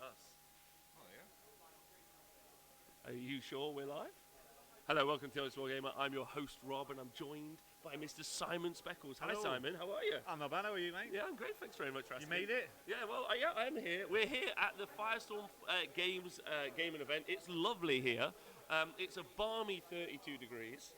Us. Oh, yeah. Are you sure we're live? Hello, welcome to AoS Wargamer. I'm your host, Rob, and I'm joined by Mr. Simon Speckles. Hi, Hello. Simon. How are you? I'm not bad. How are you, mate? Yeah, I'm great. Thanks very much for asking. You made it? Yeah, well, I am here. We're here at the Firestorm Games gaming event. It's lovely here. It's a balmy 32 degrees.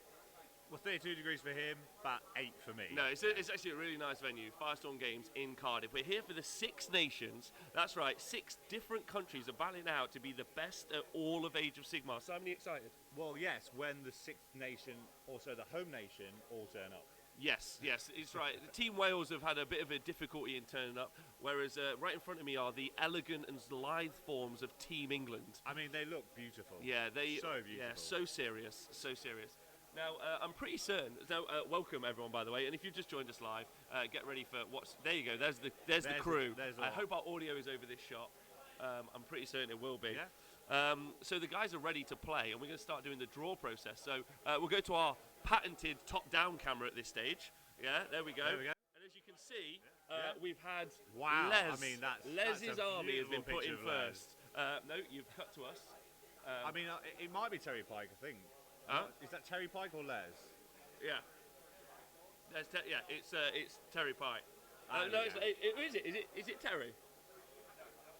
Well, 32 degrees for him, but 8 for me. No, it's actually a really nice venue, Firestorm Games in Cardiff. We're here for the Six Nations. That's right, 6 different countries are battling out to be the best at all of Age of Sigmar. Simon, are you excited? Well, yes, when the Sixth Nation, also the home nation, all turn up. Yes, it's right. Team Wales have had a bit of a difficulty in turning up, whereas right in front of me are the elegant and lithe forms of Team England. I mean, they look beautiful. Yeah, So beautiful. Yeah, so serious, so serious. Now, I'm pretty certain. Now, welcome everyone, by the way. And if you've just joined us live, get ready for what's. There you go. There's the crew. I hope our audio is over this shot. I'm pretty certain it will be. Yeah. So the guys are ready to play, and we're going to start doing the draw process. So we'll go to our patented top-down camera at this stage. Yeah, there we go. There we go. And as you can see, Yeah. we've had Wow. Les. I mean, Les's a army has been beautiful put in picture of Les. first. No, you've cut to us. I mean, it might be Terry Pike, I think. Huh? Is that Terry Pike or Les? Yeah. It's Terry Pike. Ah, No, yeah. is it Terry?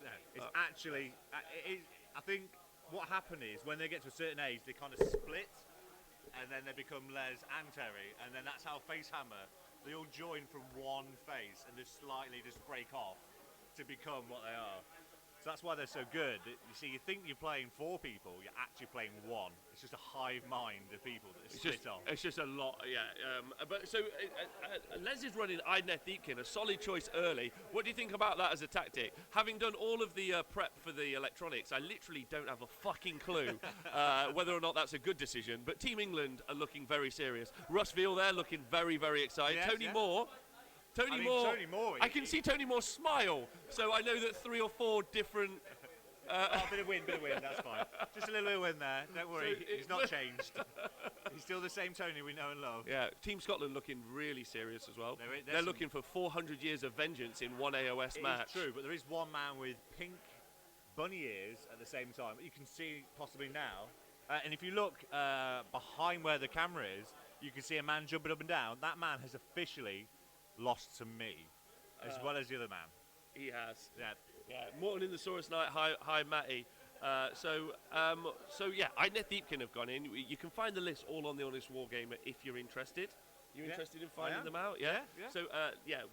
No, it's actually. I think what happened is when they get to a certain age, they kind of split, and then they become Les and Terry, and then that's how Facehammer. They all join from one face and just slightly just break off to become what they are. So that's why they're so good. You see, you think you're playing 4 people, you're actually playing 1. It's just a hive mind of people that split off. It's just a lot, yeah. But so Les is running Idneth Deepkin, a solid choice early. What do you think about that as a tactic? Having done all of the prep for the electronics, I literally don't have a fucking clue whether or not that's a good decision. But Team England are looking very serious. Russ Veal there looking very, very excited. Yes, Tony yeah. Moore. Tony Moore. I can he- see Tony Moore smile, so I know that 3 or 4 different. Oh, bit of wind, that's fine. Just a little bit of wind there. Don't worry, So he's not changed. He's still the same Tony we know and love. Yeah, Team Scotland looking really serious as well. They're looking for 400 years of vengeance in one AoS match. It's true, but there is one man with pink bunny ears at the same time. You can see possibly now. And if you look behind where the camera is, you can see a man jumping up and down. That man has officially lost to me, as well as the other man. He has. Yeah. Yeah, Morton in the Saurus Knight, hi Matty. So yeah, Idneth Deepkin have gone in. You can find the list all on the Honest Wargamer if you're interested. You're interested in finding them out? Yeah? Yeah. So,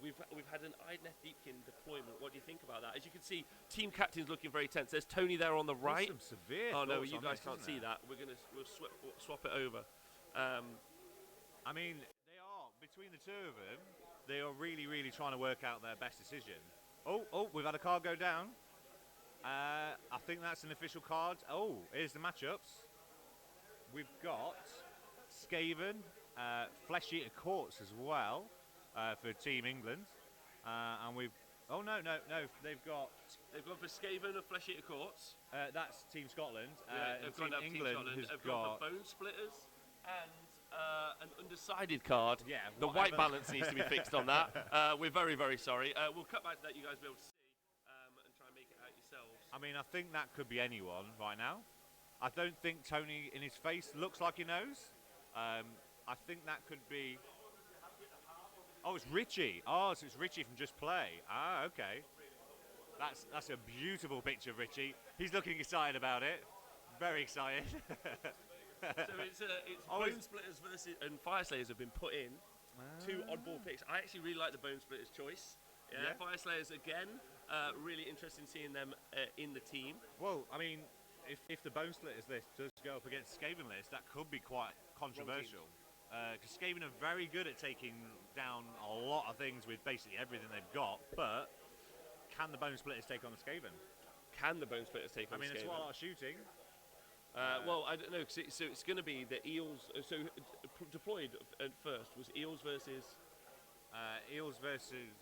we've had an Idneth Deepkin deployment. What do you think about that? As you can see, team captain's looking very tense. There's Tony there on the right. There's some severe Oh, no, thoughts you on guys this, can't isn't see there? that. We'll swap it over. I mean, they are, between the two of them, they are really, really trying to work out their best decision. Oh, we've had a card go down. I think that's an official card. Oh, here's the matchups. We've got Skaven, Flesh Eater Courts as well for Team England. And we've... Oh, no, they've got... They've gone for Skaven of Flesh Eater Courts. That's Team Scotland. They've Team gone up England Team Scotland. has They've got... gone for Bone Splitters and an undecided card. Yeah, the whatever. white balance needs to be fixed on that. We're very, very sorry. We'll cut back to that. You guys will be able to see and try and make it out yourselves. I mean, I think that could be anyone right now. I don't think Tony in his face looks like he knows. I think that could be... Oh, it's Richie. Oh, so it's Richie from Just Play. Ah, okay. That's a beautiful picture of Richie. He's looking excited about it. Very excited. So it's Bone Splitters versus and Fire Slayers have been put in. 2 oddball picks. I actually really like the Bone Splitters choice. Yeah. Fire Slayers again. Really interesting seeing them in the team. Well, I mean, if the Bone Splitters list does go up against Skaven list, that could be quite controversial. Because Skaven are very good at taking down a lot of things with basically everything they've got, but can the Bone Splitters take on the Skaven? Can the Bone Splitters take on I mean, Skaven? it's quite a lot of shooting. Well, I don't know. So it's going to be the Eels. So deployed at first was Eels versus. Eels versus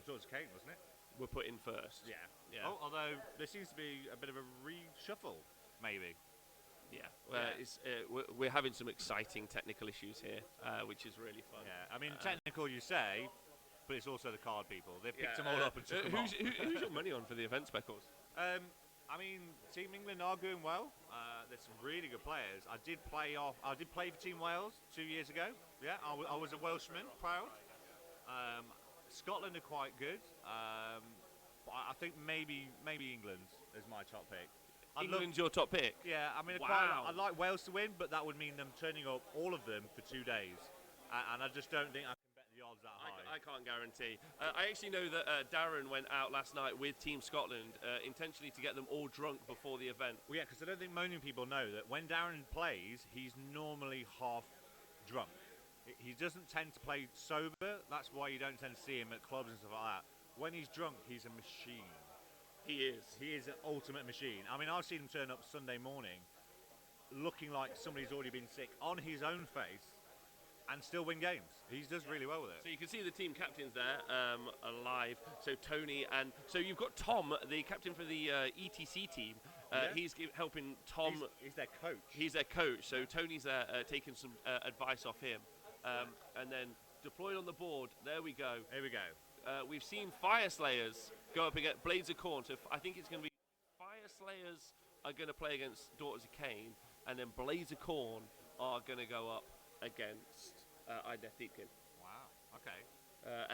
George Kane, wasn't it? Were put in first. Yeah. Yeah. Oh, although there seems to be a bit of a reshuffle, maybe. Yeah. Yeah. We're having some exciting technical issues here, which is really fun. Yeah. I mean, technical, you say, but it's also the card people. They've picked them all up and took them off. Who's your money on for the event speckles? I mean, Team England are going well. There's some really good players. I did play for Team Wales 2 years ago. Yeah, I was a Welshman, proud. Scotland are quite good. But I think maybe England is my top pick. England's your top pick? Yeah, I mean, Wow. I'd like Wales to win, but that would mean them turning up, all of them, for 2 days. And I just don't think I can bet the odds that high. I can't guarantee. I actually know that Darren went out last night with Team Scotland intentionally to get them all drunk before the event. Well, yeah, because I don't think many people know that when Darren plays, he's normally half drunk. He doesn't tend to play sober. That's why you don't tend to see him at clubs and stuff like that. When he's drunk, he's a machine. He is. He is an ultimate machine. I mean, I've seen him turn up Sunday morning looking like somebody's already been sick on his own face and still win games. He does really well with it. So you can see the team captains there alive. So Tony and so you've got Tom, the captain for the ETC team. He's helping Tom. He's their coach. He's their coach. So Tony's there taking some advice off him. And then deployed on the board. There we go. Here we go. We've seen Fire Slayers go up against Blades of Corn. So I think it's going to be Fire Slayers are going to play against Daughters of Cain, and then Blades of Corn are going to go up against Idneth Deepkin. Wow. Okay.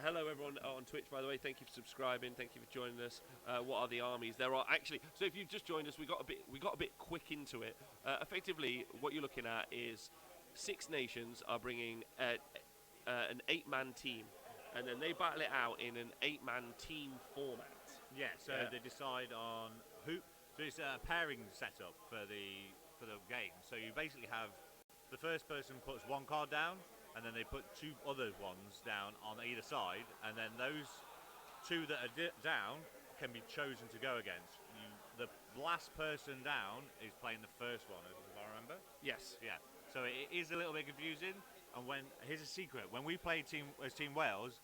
Hello everyone on Twitch, by the way. Thank you for subscribing. Thank you for joining us. What are the armies? There are actually. So if you've just joined us, we got a bit quick into it. Effectively, what you're looking at is 6 nations are bringing an 8-man team, and then they battle it out in an 8-man team format. Yeah. So they decide on who. So it's a pairing setup for the game. So you basically have the first person puts 1 card down, and then they put 2 other ones down on either side, and then those 2 that are down can be chosen to go against. The last person down is playing the first one, if I remember. Yes. Yeah. So it is a little bit confusing. And here's a secret: when we played as Team Wales,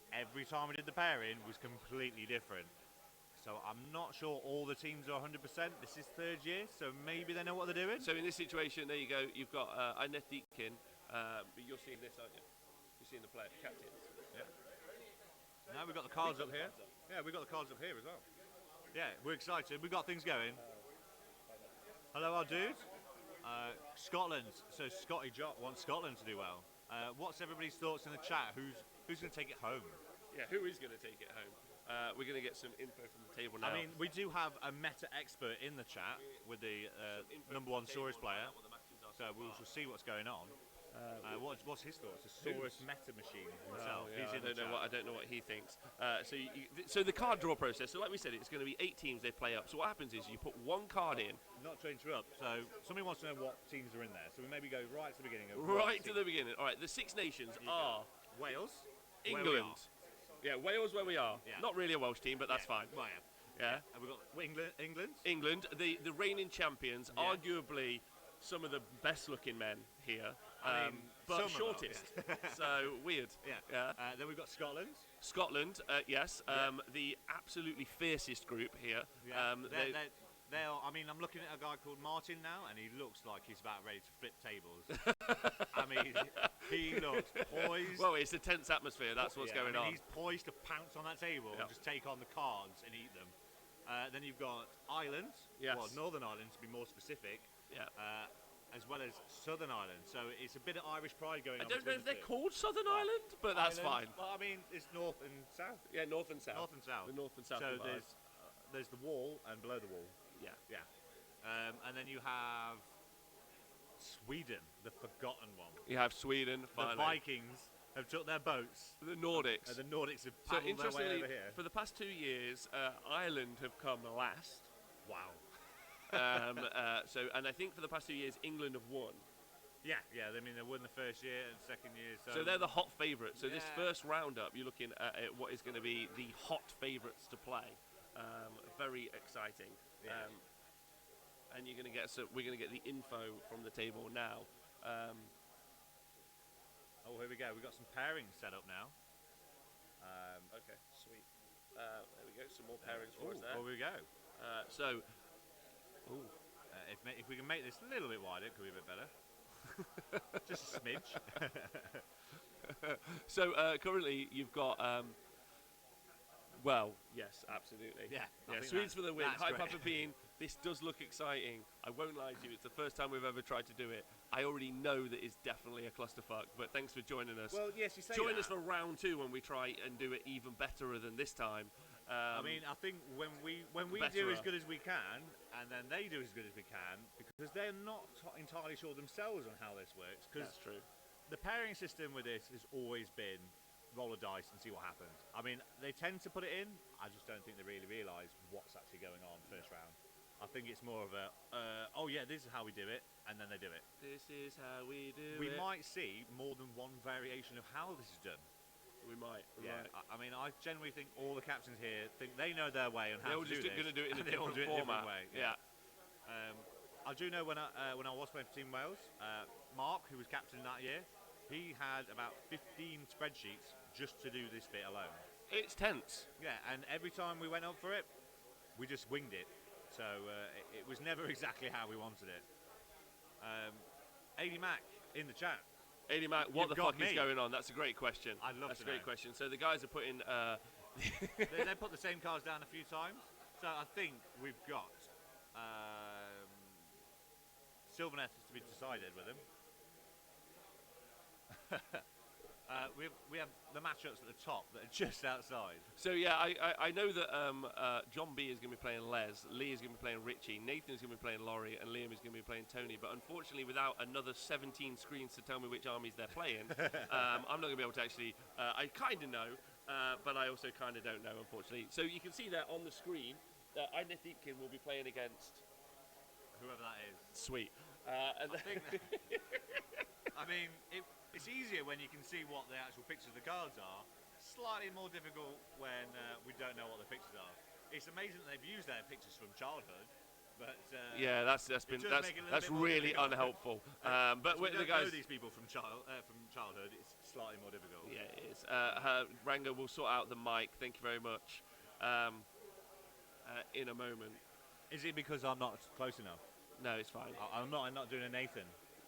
every time we did the pairing was completely different. So I'm not sure all the teams are 100%. This is 3rd year, so maybe they know what they're doing. So in this situation, there you go. You've got Idneth Deepkin. But you're seeing this, aren't you? You're seeing the player captains. Yeah. Now we've got the cards up here. Yeah, we've got the cards up here as well. Yeah, we're excited. We've got things going. Hello, our dude. Scotland. So Scotty Jot wants Scotland to do well. What's everybody's thoughts in the chat? Who's going to take it home? Yeah, who is going to take it home? We're going to get some info from the table now. I mean, we do have a meta expert in the chat with the #1 Saurus player, so we shall see what's going on. What's his thoughts? The Saurus meta machine himself. Yeah, He's in the chat. I don't know what he thinks. So the card draw process. So like we said, it's going to be 8 teams they play up. So what happens is you put 1 card in. Not to interrupt. So somebody wants to know what teams are in there. So we maybe go right to the beginning. Right to the beginning. All right. The 6 nations are Wales, England. Yeah, Wales where we are. Yeah. Not really a Welsh team, but that's fine. Well, Yeah. And we've got England. England, the reigning champions, arguably some of the best looking men here, I mean, but some of them, shortest. So weird. Yeah. Then we've got Scotland. Scotland, yes, the absolutely fiercest group here. Yeah. I mean, I'm looking at a guy called Martin now, and he looks like he's about ready to flip tables. I mean, he looks poised. Well, it's a tense atmosphere. That's what's going on. He's poised to pounce on that table and just take on the cards and eat them. Then you've got Ireland. Yes. Well, Northern Ireland to be more specific. Yeah. As well as Southern Ireland. So it's a bit of Irish pride going on. I don't know if they're called Southern Well, Ireland, but that's fine. Well, I mean, it's north and south. Yeah, north and south. North and south. The north and south. So of Ireland. there's the wall and below the wall. Yeah. Yeah. And then you have Sweden, the forgotten one. You have Sweden, finally. The Vikings have took their boats. The Nordics. And the Nordics have So paddled their way interestingly, over here. for the past 2 years, Ireland have come last. Wow. And I think for the past 2 years, England have won. Yeah. I mean, they won the first year and second year. So they're the hot favourites. So this Yeah. first roundup, you're looking at what is going to be the hot favourites to play. Very exciting. Yeah. And you're going to get we're going to get the info from the table now. Oh, here we go. We've got some pairings set up now. Okay, sweet. There we go. Some more pairings for us there. Here we go. If we can make this a little bit wider, it could be a bit better. Just a smidge. So currently you've got. Well, yes, absolutely. Yeah, I think Swedes for the win. that's Hi, great. Papa Bean. This does look exciting. I won't lie to you. It's the first time we've ever tried to do it. I already know that it's definitely a clusterfuck, but thanks for joining us. Well, yes, you say Join that. us for round 2 when we try and do it even better than this time. I mean, I think when we do as good as we can, and then they do as good as we can, because they're not entirely sure themselves on how this works. Because That's true. the pairing system with this has always been roll a dice and see what happens. I mean, they tend to put it in. I just don't think they really realise what's actually going on first round. I think it's more of a, oh yeah, this is how we do it, and then they do it. This is how we do We it. might see more than one variation of how this is done. We might. Yeah, Right. I mean, I generally think all the captains here think they know their way on They're how all to do just this. going to do it in a and they all different do it in a format. different way. Yeah. I do know when I was playing for Team Wales, Mark, who was captain that year, he had about 15 spreadsheets just to do this bit alone. It's tense. Yeah, and every time we went up for it, we just winged it. So it was never exactly how we wanted it. 80 Mac in the chat. 80 Mac, what You've the got fuck is me. going on? That's a great question. I'd love That's to a great know. question. So the guys are putting. They put the same cards down a few times. So I think we've got Sylvaneth to be decided with him. We have the matchups at the top that are just outside. So yeah, I know that John B is going to be playing Les, Lee is going to be playing Richie, Nathan's going to be playing Laurie, and Liam is going to be playing Tony. But unfortunately, without another 17 screens to tell me which armies they're playing, I'm not going to be able to actually. I kind of know, but I also kind of don't know, unfortunately. So you can see there on the screen that Idneth Deepkin will be playing against Whoever that is. Sweet. I think. I mean, it's easier when you can see what the actual pictures of the cards are. Slightly more difficult when we don't know what the pictures are. It's amazing that they've used their pictures from childhood, but yeah, that's really unhelpful. But we the don't guys. know these people from childhood. It's slightly more difficult. Yeah, it is. Rango will sort out the mic. Thank you very much. In a moment. Is it because I'm not close enough? No, it's fine. I'm not doing a Nathan.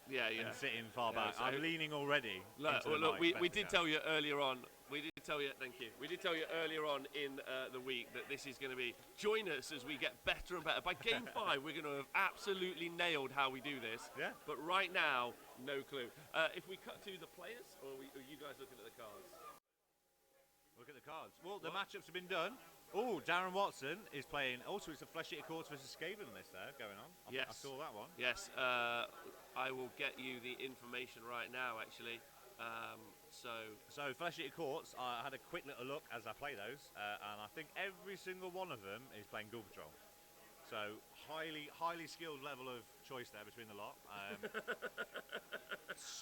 Yeah. And sitting far Yeah, back. so I'm leaning already. Look, we did tell you earlier on. We did tell you. Thank you. We did tell you earlier on in the week that this is going to be. Join us as we get better and better. By game 5, we're going to have absolutely nailed how we do this. Yeah. But right now, no clue. If we cut to the players, or are you guys looking at the cards? Look at the cards. Well, the matchups have been done. Oh, Darren Watson is playing. Also, it's a Flesh Eater Courts versus Skaven list there going on. Yes. I saw that one. Yes. I will get you the information right now, actually. So Flesh Eater Courts, I had a quick little look as I play those, and I think every single one of them is playing Ghoul Patrol. So highly skilled level of choice there between the lot.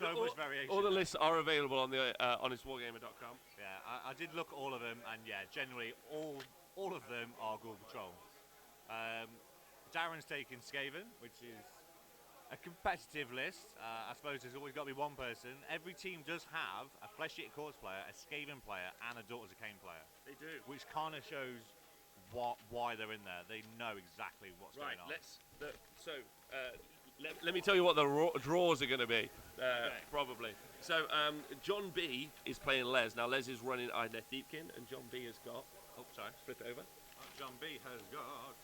Much variation. All the lists are available on the honestwargamer.com. Yeah, I did look at all of them, and yeah, generally all of them are Ghoul Patrol. Darren's taking Skaven, which is a competitive list. I suppose there's always got to be one person. Every team does have a Flesh Eater Courts player, a Skaven player, and a Daughters of Cain player. They do. Which kind of shows why they're in there. They know exactly what's going on. Let me tell you what the draws are going to be, probably. So, John B is playing Les. Now, Les is running Idneth Deepkin, and John B has got... Oh, sorry, flip it over. John B has got...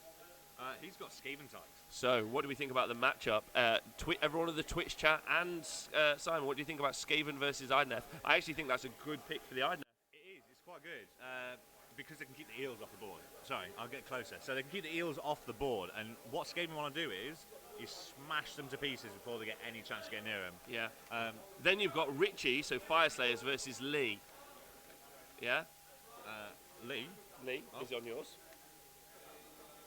he's got Skaven types. So, what do we think about the matchup? Everyone in the Twitch chat and Simon, what do you think about Skaven versus Idneth? I actually think that's a good pick for the Idneth. It is. It's quite good. Because they can keep the eels off the board. Sorry, I'll get closer. So they can keep the eels off the board, and what Skaven want to do is smash them to pieces before they get any chance to get near them. Yeah. Then you've got Richie, so Fire Slayers versus Lee. Yeah? Lee is on yours.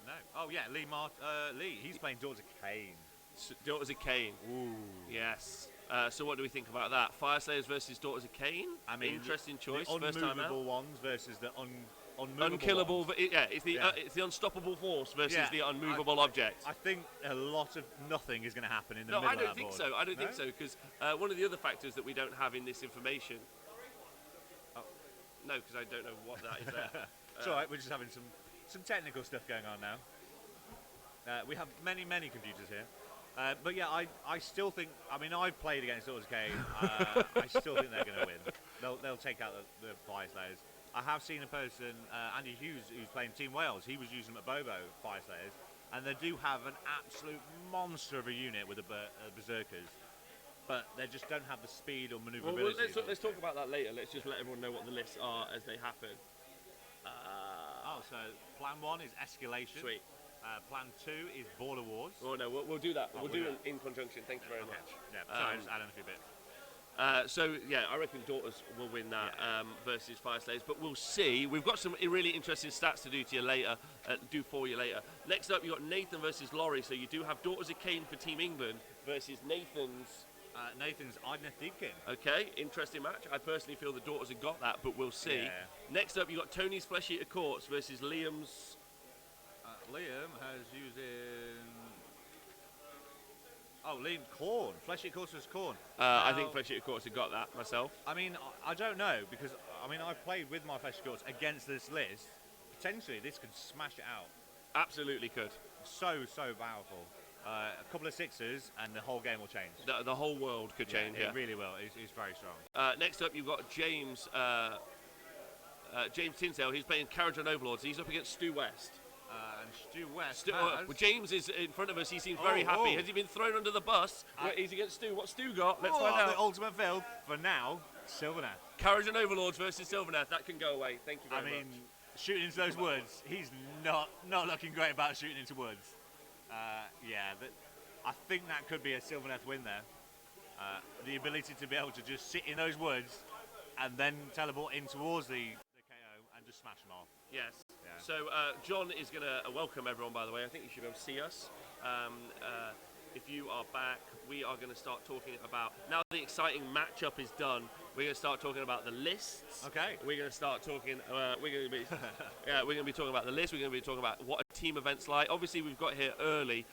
No. Oh yeah, Lee. He's playing Daughters of Cain. Daughters of Cain. Ooh. Yes. So what do we think about that? Fire Slayers versus Daughters of Cain. I mean, interesting choice. The First time out. unmovable ones versus the unmovable unkillable. ones. It's the unstoppable force versus the unmovable object. I think a lot of nothing is going to happen in the no, middle I don't of that think board. so. I don't think so because one of the other factors that we don't have in this information. No, because I don't know what that is there. It's all right. We're just having some technical stuff going on now. We have many computers here. But yeah, I still think. I mean, I've played against Daughters of Cain. I still think they're going to win. They'll take out the Fire Slayers. I have seen a person, Andy Hughes, who's playing Team Wales. He was using them at Bobo Fire Slayers, and they do have an absolute monster of a unit with the Berserkers. But they just don't have the speed or manoeuvrability. Well, let's talk about that later. Let's just let everyone know what the lists are as they happen. So plan 1 is Escalation. Sweet. Plan 2 is Border Wars. Oh no, we'll do that. We'll do it it in conjunction. Thank you very much. Yeah, sorry, just add in a few bits. So yeah, I reckon Daughters will win that versus Fire Slayers, but we'll see. We've got some really interesting stats to do to you later. Do for you later. Next up, you got Nathan versus Laurie. So you do have Daughters of Cain for Team England versus Nathan's. Nathan's Idneth Deepkin. Okay, interesting match. I personally feel the Daughters have got that, but we'll see. Yeah. Next up, you got Tony's Flesh Eater Courts versus Liam's. Liam has using. Oh, Liam Corn. Flesh Eater Courts was Corn. I think Flesh Eater Courts have got that myself. I mean, I don't know because I've played with my Flesh Eater Courts against this list. Potentially, this could smash it out. Absolutely could. So powerful. A couple of sixes and the whole game will change. The whole world could change. It really will. He's very strong. Next up, you've got James. James Tinsdale. He's playing Carriage on Overlords. He's up against Stu West. And Stu West. Well, James is in front of us. He seems very happy. Has he been thrown under the bus? He's against Stu. What's Stu got? Let's find out. The ultimate field for now. Sylvaneth. Carriage on Overlords versus Sylvaneth. That can go away. Thank you very much. Shooting into those woods. He's not looking great about shooting into woods. I think that could be a Sylvaneth win there. The ability to be able to just sit in those woods and then teleport in towards the KO and just smash them off. Yes. Yeah. So John is going to welcome everyone, by the way. I think you should be able to see us. If you are back, we are going to start talking about, now the exciting matchup is done, we're going to start talking about the lists. Okay. We're going to start talking, we're going to be talking about the list, we're going to be talking about what a team event's like. Obviously, we've got here early.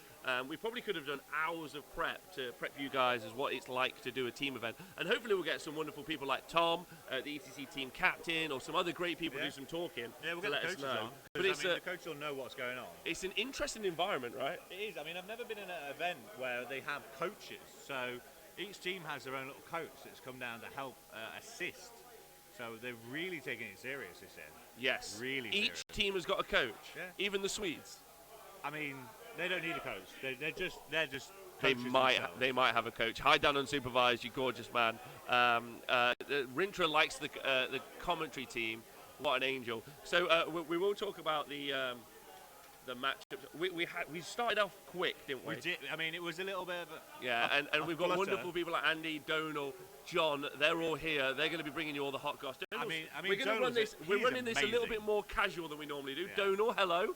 We probably could have done hours of prep to prep you guys as what it's like to do a team event. And hopefully we'll get some wonderful people like Tom, the ETC team captain, or some other great people do some talking we'll to get let the us coaches know. on. But it's the coach will know what's going on. It's an interesting environment, right? It is. I've never been in an event where they have coaches. So each team has their own little coach that's come down to help assist. So they're really taking it serious this year. Yes. Really Each serious. team has got a coach. Yeah. Even the Swedes. They don't need a coach. They're just They coaches might have a coach. Hi, Dan, unsupervised, you gorgeous man. Rintra likes the commentary team. What an angel. So we will talk about the matchups. We started off quick, didn't we? We did. It was a little bit of a... Yeah, and we've got flutter. wonderful people like Andy, Donal, John. They're all here. They're going to be bringing you all the hot goss. We're going to run this. We're running this a little bit more casual than we normally do. Yeah. Donal, hello.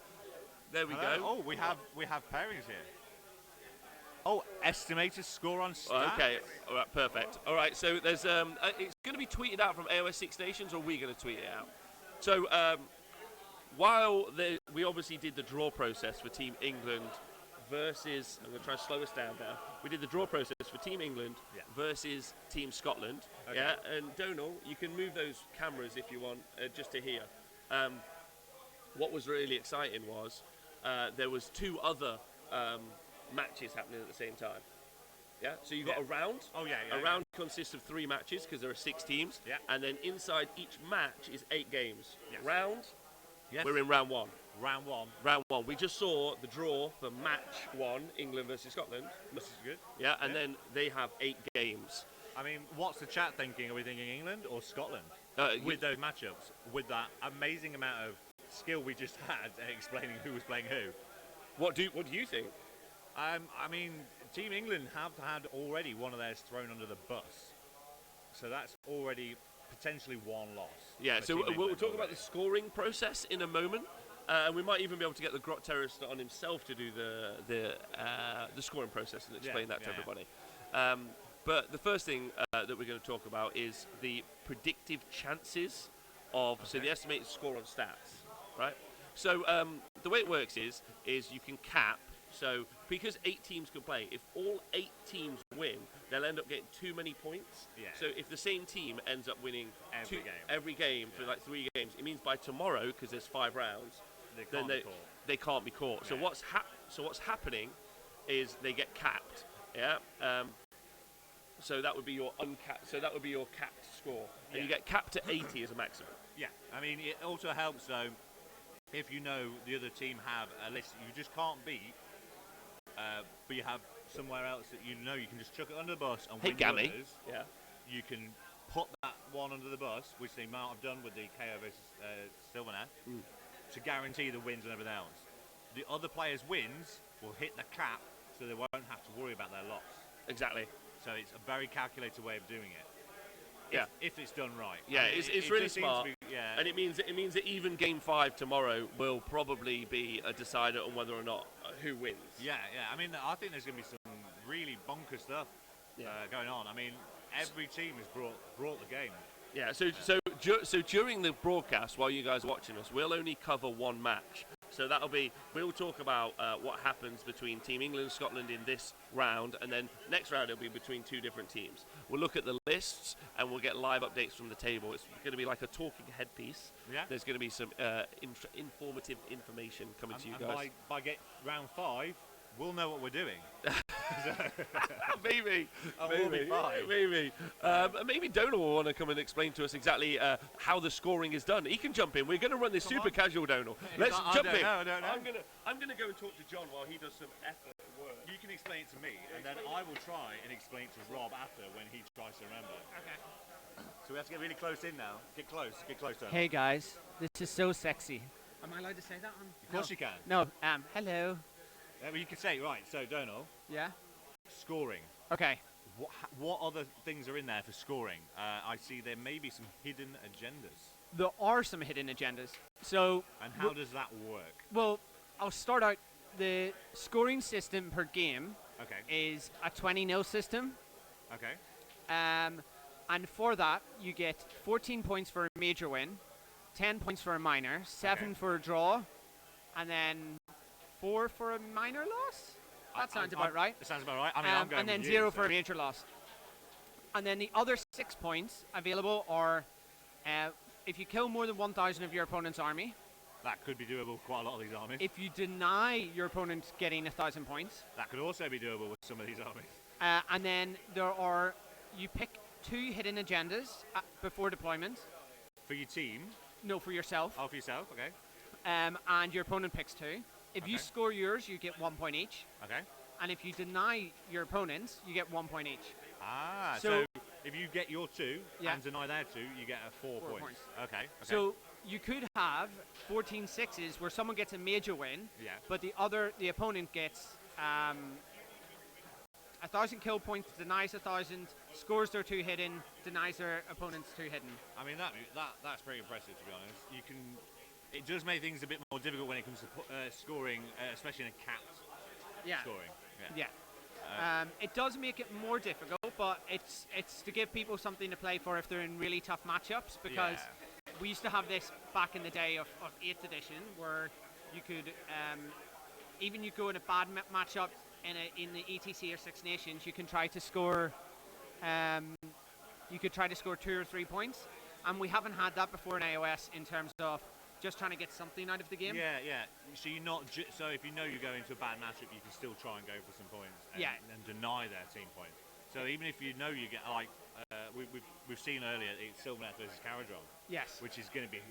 There we go. Oh, we have pairings here. Oh, estimated score on stats. Okay, all right, perfect. All right, so there's it's going to be tweeted out from AoS 6 Nations, or are we going to tweet it out? So while we obviously did the draw process for Team England versus, I'm going to try and slow us down now. We did the draw process for Team England versus Team Scotland. Okay. Yeah, and Donal, you can move those cameras if you want, just to hear. What was really exciting was there was two other matches happening at the same time. Yeah, so you got a round. Oh yeah. A round consists of 3 matches because there are 6 teams. Yeah. And then inside each match is 8 games. Yes. Round. Yes. We're in round 1. Round 1. Round 1. We just saw the draw for match 1, England versus Scotland. This is good. Yeah, and then they have 8 games. What's the chat thinking? Are we thinking England or Scotland? With those matchups, with that amazing amount of skill we just had at explaining who was playing who. What do you think? Team England have had already one of theirs thrown under the bus, so that's already potentially one loss. Yeah, so we'll talk about the scoring process in a moment, and we might even be able to get the Grot Terrorist on himself to do the scoring process and explain that to everybody. But the first thing that we're going to talk about is the predictive chances of so the estimated score on stats, right? So the way it works is you can cap. So because 8 teams can play, if all 8 teams win, they'll end up getting too many points. Yeah. So if the same team ends up winning every game for like 3 games, it means by tomorrow, because there's 5 rounds, they can't be caught. They can't be caught. Yeah. So what's happening is they get capped. Yeah. So that would be your uncapped. So that would be your capped score, and you get capped at 80 as a maximum. Yeah, I mean, it also helps though if you know the other team have a list you just can't beat, but you have somewhere else that you know you can just chuck it under the bus and win Gammy. others. Yeah. You can put that one under the bus, which they might have done with the KO versus Sylvanet, to guarantee the wins and everything else. The other player's wins will hit the cap, so they won't have to worry about their loss. Exactly. So it's a very calculated way of doing it. Yeah. If it's done right. Yeah, I mean, it's really just seems smart. to be- yeah. And it means that even Game 5 tomorrow will probably be a decider on whether or not who wins. Yeah. I mean, I think there's going to be some really bonkers stuff going on. I mean, every team has brought the game. Yeah. So during the broadcast, while you guys are watching us, we'll only cover one match. So we'll talk about what happens between Team England and Scotland in this round, and then next round it'll be between two different teams. We'll look at the lists, and we'll get live updates from the table. It's going to be like a talking head piece. Yeah. There's going to be some informative information coming to you guys. By round 5, we'll know what we're doing. Maybe. We'll be fine. Maybe. Maybe Donal will want to come and explain to us exactly how the scoring is done. He can jump in. We're going to run this super casual, Donal. Let's jump in. I don't know. I'm gonna go and talk to John while he does some effort work. You can explain it to me, and then I will try and explain it to Rob after when he tries to remember. Okay. So we have to get really close in now. Get close, Donal. Hey guys, this is so sexy. Am I allowed to say that on? Of course you can. No, hello. Well, you can say it, right. So, Donal, Yeah? scoring. Okay. What other things are in there for scoring? I see there may be some hidden agendas. There are some hidden agendas. So, And how does that work? well, I'll start out. The scoring system per game Okay. is a 20-0 system. Okay. And for that, you get 14 points for a major win, 10 points for a minor, 7 for a draw, and then 4 for a minor loss? That sounds about right. That sounds about right. I mean, I'm going and then with 0 you, for a major loss. And then the other 6 points available are if you kill more than 1,000 of your opponent's army, That could be doable with quite a lot of these armies. if you deny your opponent getting 1,000 points, That could also be doable with some of these armies. and then you pick 2 hidden agendas before deployment. For your team, No, for yourself. for yourself, okay. And your opponent picks 2. If you Okay. score yours, you get 1 point each. Okay. And if you deny your opponent's, you get 1 point each. So if you get your 2 Yeah. and deny their 2, you get a 4 4 points. Okay. So you could have 14 sixes where someone gets a major win, Yeah. but the opponent gets 1,000 kill points, denies 1,000, scores their 2 hidden, denies their opponent's 2 hidden. I mean, that's pretty impressive, to be honest. It does make things a bit more difficult when it comes to scoring, especially in a capped Yeah. scoring. Yeah. It does make it more difficult, but it's to give people something to play for if they're in really tough matchups, because we used to have this back in the day of 8th edition where you could even you go in a bad matchup in the ETC or Six Nations, you can try to score 2 or 3 points, and we haven't had that before in AoS in terms of just trying to get something out of the game. Yeah. So you're not. So if you know you're going into a bad matchup, you can still try and go for some points. And deny their team points. So even if you know you get we've seen earlier, it's Sylvanet versus Caradron. Yes. Which is going to be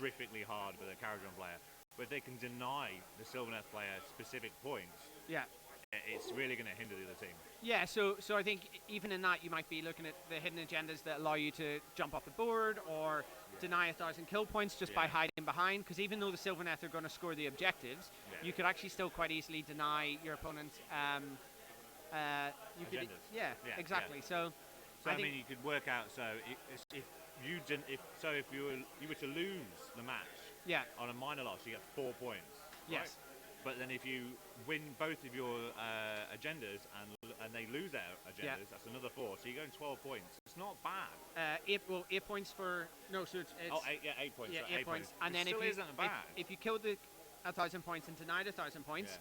horrifically hard for the Caradron player. But if they can deny the Sylvanet player specific points, Yeah. it's really going to hinder the other team. Yeah, so I think even in that you might be looking at the hidden agendas that allow you to jump off the board or deny 1,000 kill points just by hiding behind, because even though the Sylvaneth are going to score the objectives, you could actually still quite easily deny your opponent. Exactly. So I mean, you could work out. So if you were to lose the match on a minor loss, you get 4 points. Yes. Right? But then if you win both of your agendas and they lose their agendas, that's another 4. So you're going 12 points. It's not bad. 8 points for so it's 8 points. Yeah, so 8 points. And it then still isn't bad. if you killed 1,000 points and denied 1,000 points,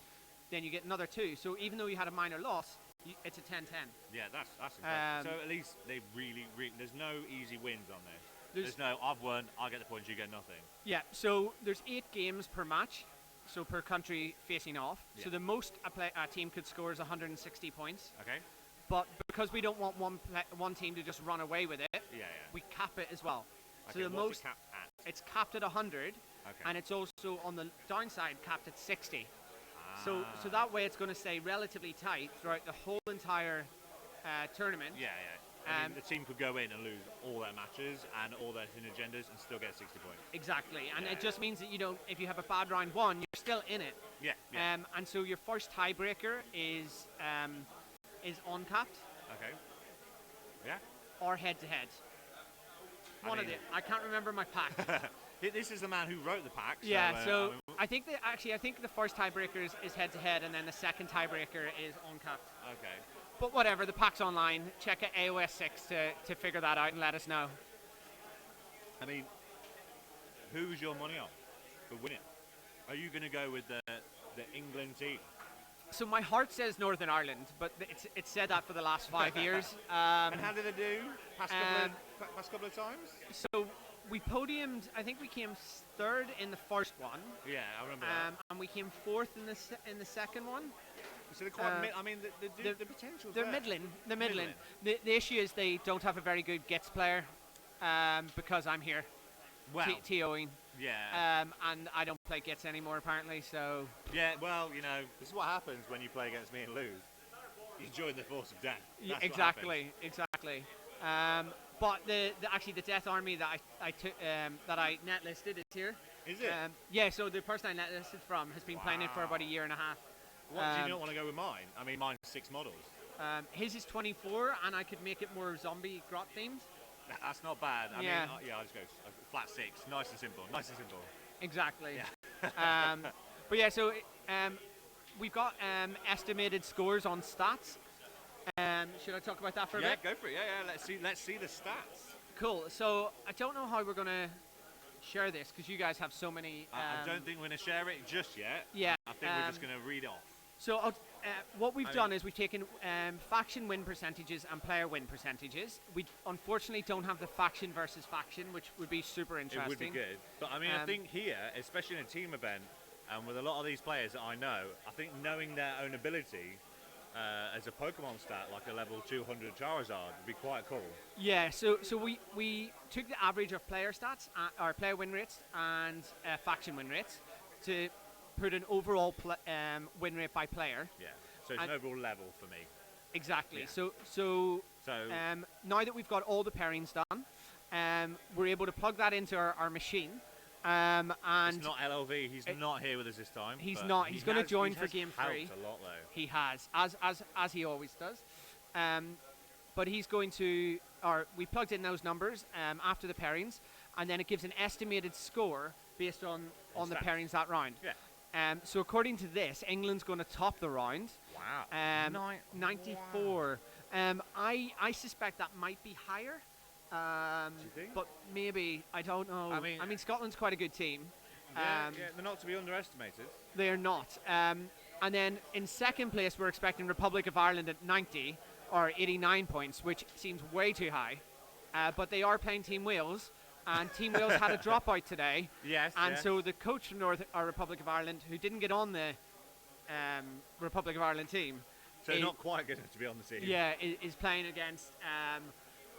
then you get another 2. So even though you had a minor loss, it's a 10-10. Yeah, that's impressive. So at least they really there's no easy wins on this. There's no I've won, I get the points, you get nothing. Yeah. So there's 8 games per match. so per country facing off. Yeah. So the most a team could score is 160 points. Okay. But because we don't want one team to just run away with it, Yeah. we cap it as well. Okay, So the what's most it capped at? it's capped at 100, Okay. and it's also on the downside capped at 60. So Ah. that way it's going to stay relatively tight throughout the whole entire tournament. Yeah. I mean, the team could go in and lose all their matches and all their hidden agendas and still get 60 points. Exactly, and Yeah. it just means that if you have a bad round one, you're still in it. Yeah. And so your first tiebreaker is uncapped Okay. Yeah. or head to head. One of mean- the I can't remember my pack. This is the man who wrote the pack. Yeah, so I mean, I think the first tiebreaker is head to head, and then the second tiebreaker is uncapped. okay. But whatever, the pack's online. Check out AoS 6 to figure that out and let us know. I mean, who's your money on for winning? Are you going to go with the England team? So my heart says Northern Ireland, but it's said that for the last 5 years. And how did they do past couple of times? So we podiumed. I think we came third in the first one, Yeah, I remember that. and we came fourth in the second one. So they're quite. uh, I mean, they're- the potential's They're there. middling. They're middling. Middling. The issue is they don't have a very good Gits player, because I'm here Well, TOing, yeah, and I don't play Gits anymore apparently. So yeah. Well, this is what happens when you play against me and lose. You join the force of death. That's what happens. exactly. But actually the Death Army that I took that I net listed is here. Is it? Yeah. So the person I net listed from has been playing it for Wow. about a year and a half. What do you not want to go with mine? I mean, mine's 6 models. His is 24, and I could make it more zombie grot themed. That's not bad. I Yeah. mean, I'll just go flat 6. Nice and simple. Nice and simple. Exactly. But yeah, so we've got estimated scores on stats. Should I talk about that for a Yeah, bit? go for it. Yeah. Let's see the stats. Cool. So I don't know how we're gonna share this because you guys have so many. I don't think we're going to share it just yet. Yeah. I think we're just going to read it off. So what we've I done mean- is we've taken faction win percentages and player win percentages. We unfortunately don't have the faction versus faction, which would be super interesting. It would be good. But I mean, I Um, think here, especially in a team event, and with a lot of these players that I know, I think knowing their own ability as a Pokemon stat, like a level 200 Charizard, would be quite cool. Yeah, so we took the average of player stats, or player win rates, and faction win rates to put an overall win rate by player. Yeah. So it's an And- overall level for me. Exactly. Yeah. So So now that we've got all the pairings done, we're able to plug that into our machine. And it's not LLV. He's not here with us this time. He's but not. he He's gonna has- join he for has game helped 3. a lot though. he has, as he always does. But he's going to, or we plugged in those numbers after the pairings, and then it gives an estimated score based on the stats. pairings that round. Yeah. So according to this, England's going to top the round. Wow. 94. I suspect that might be higher. Do you think? But maybe, I don't know. I mean- Scotland's quite a good team. Yeah, they're not to be underestimated. They're not. And then in second place, we're expecting Republic of Ireland at 90 or 89 points, which seems way too high. But they are playing Team Wales, and Team Wales had a dropout today. Yes. And yes. so the coach from Republic of Ireland, who didn't get on the Republic of Ireland team, So not quite good enough to be on the team. yeah, is playing against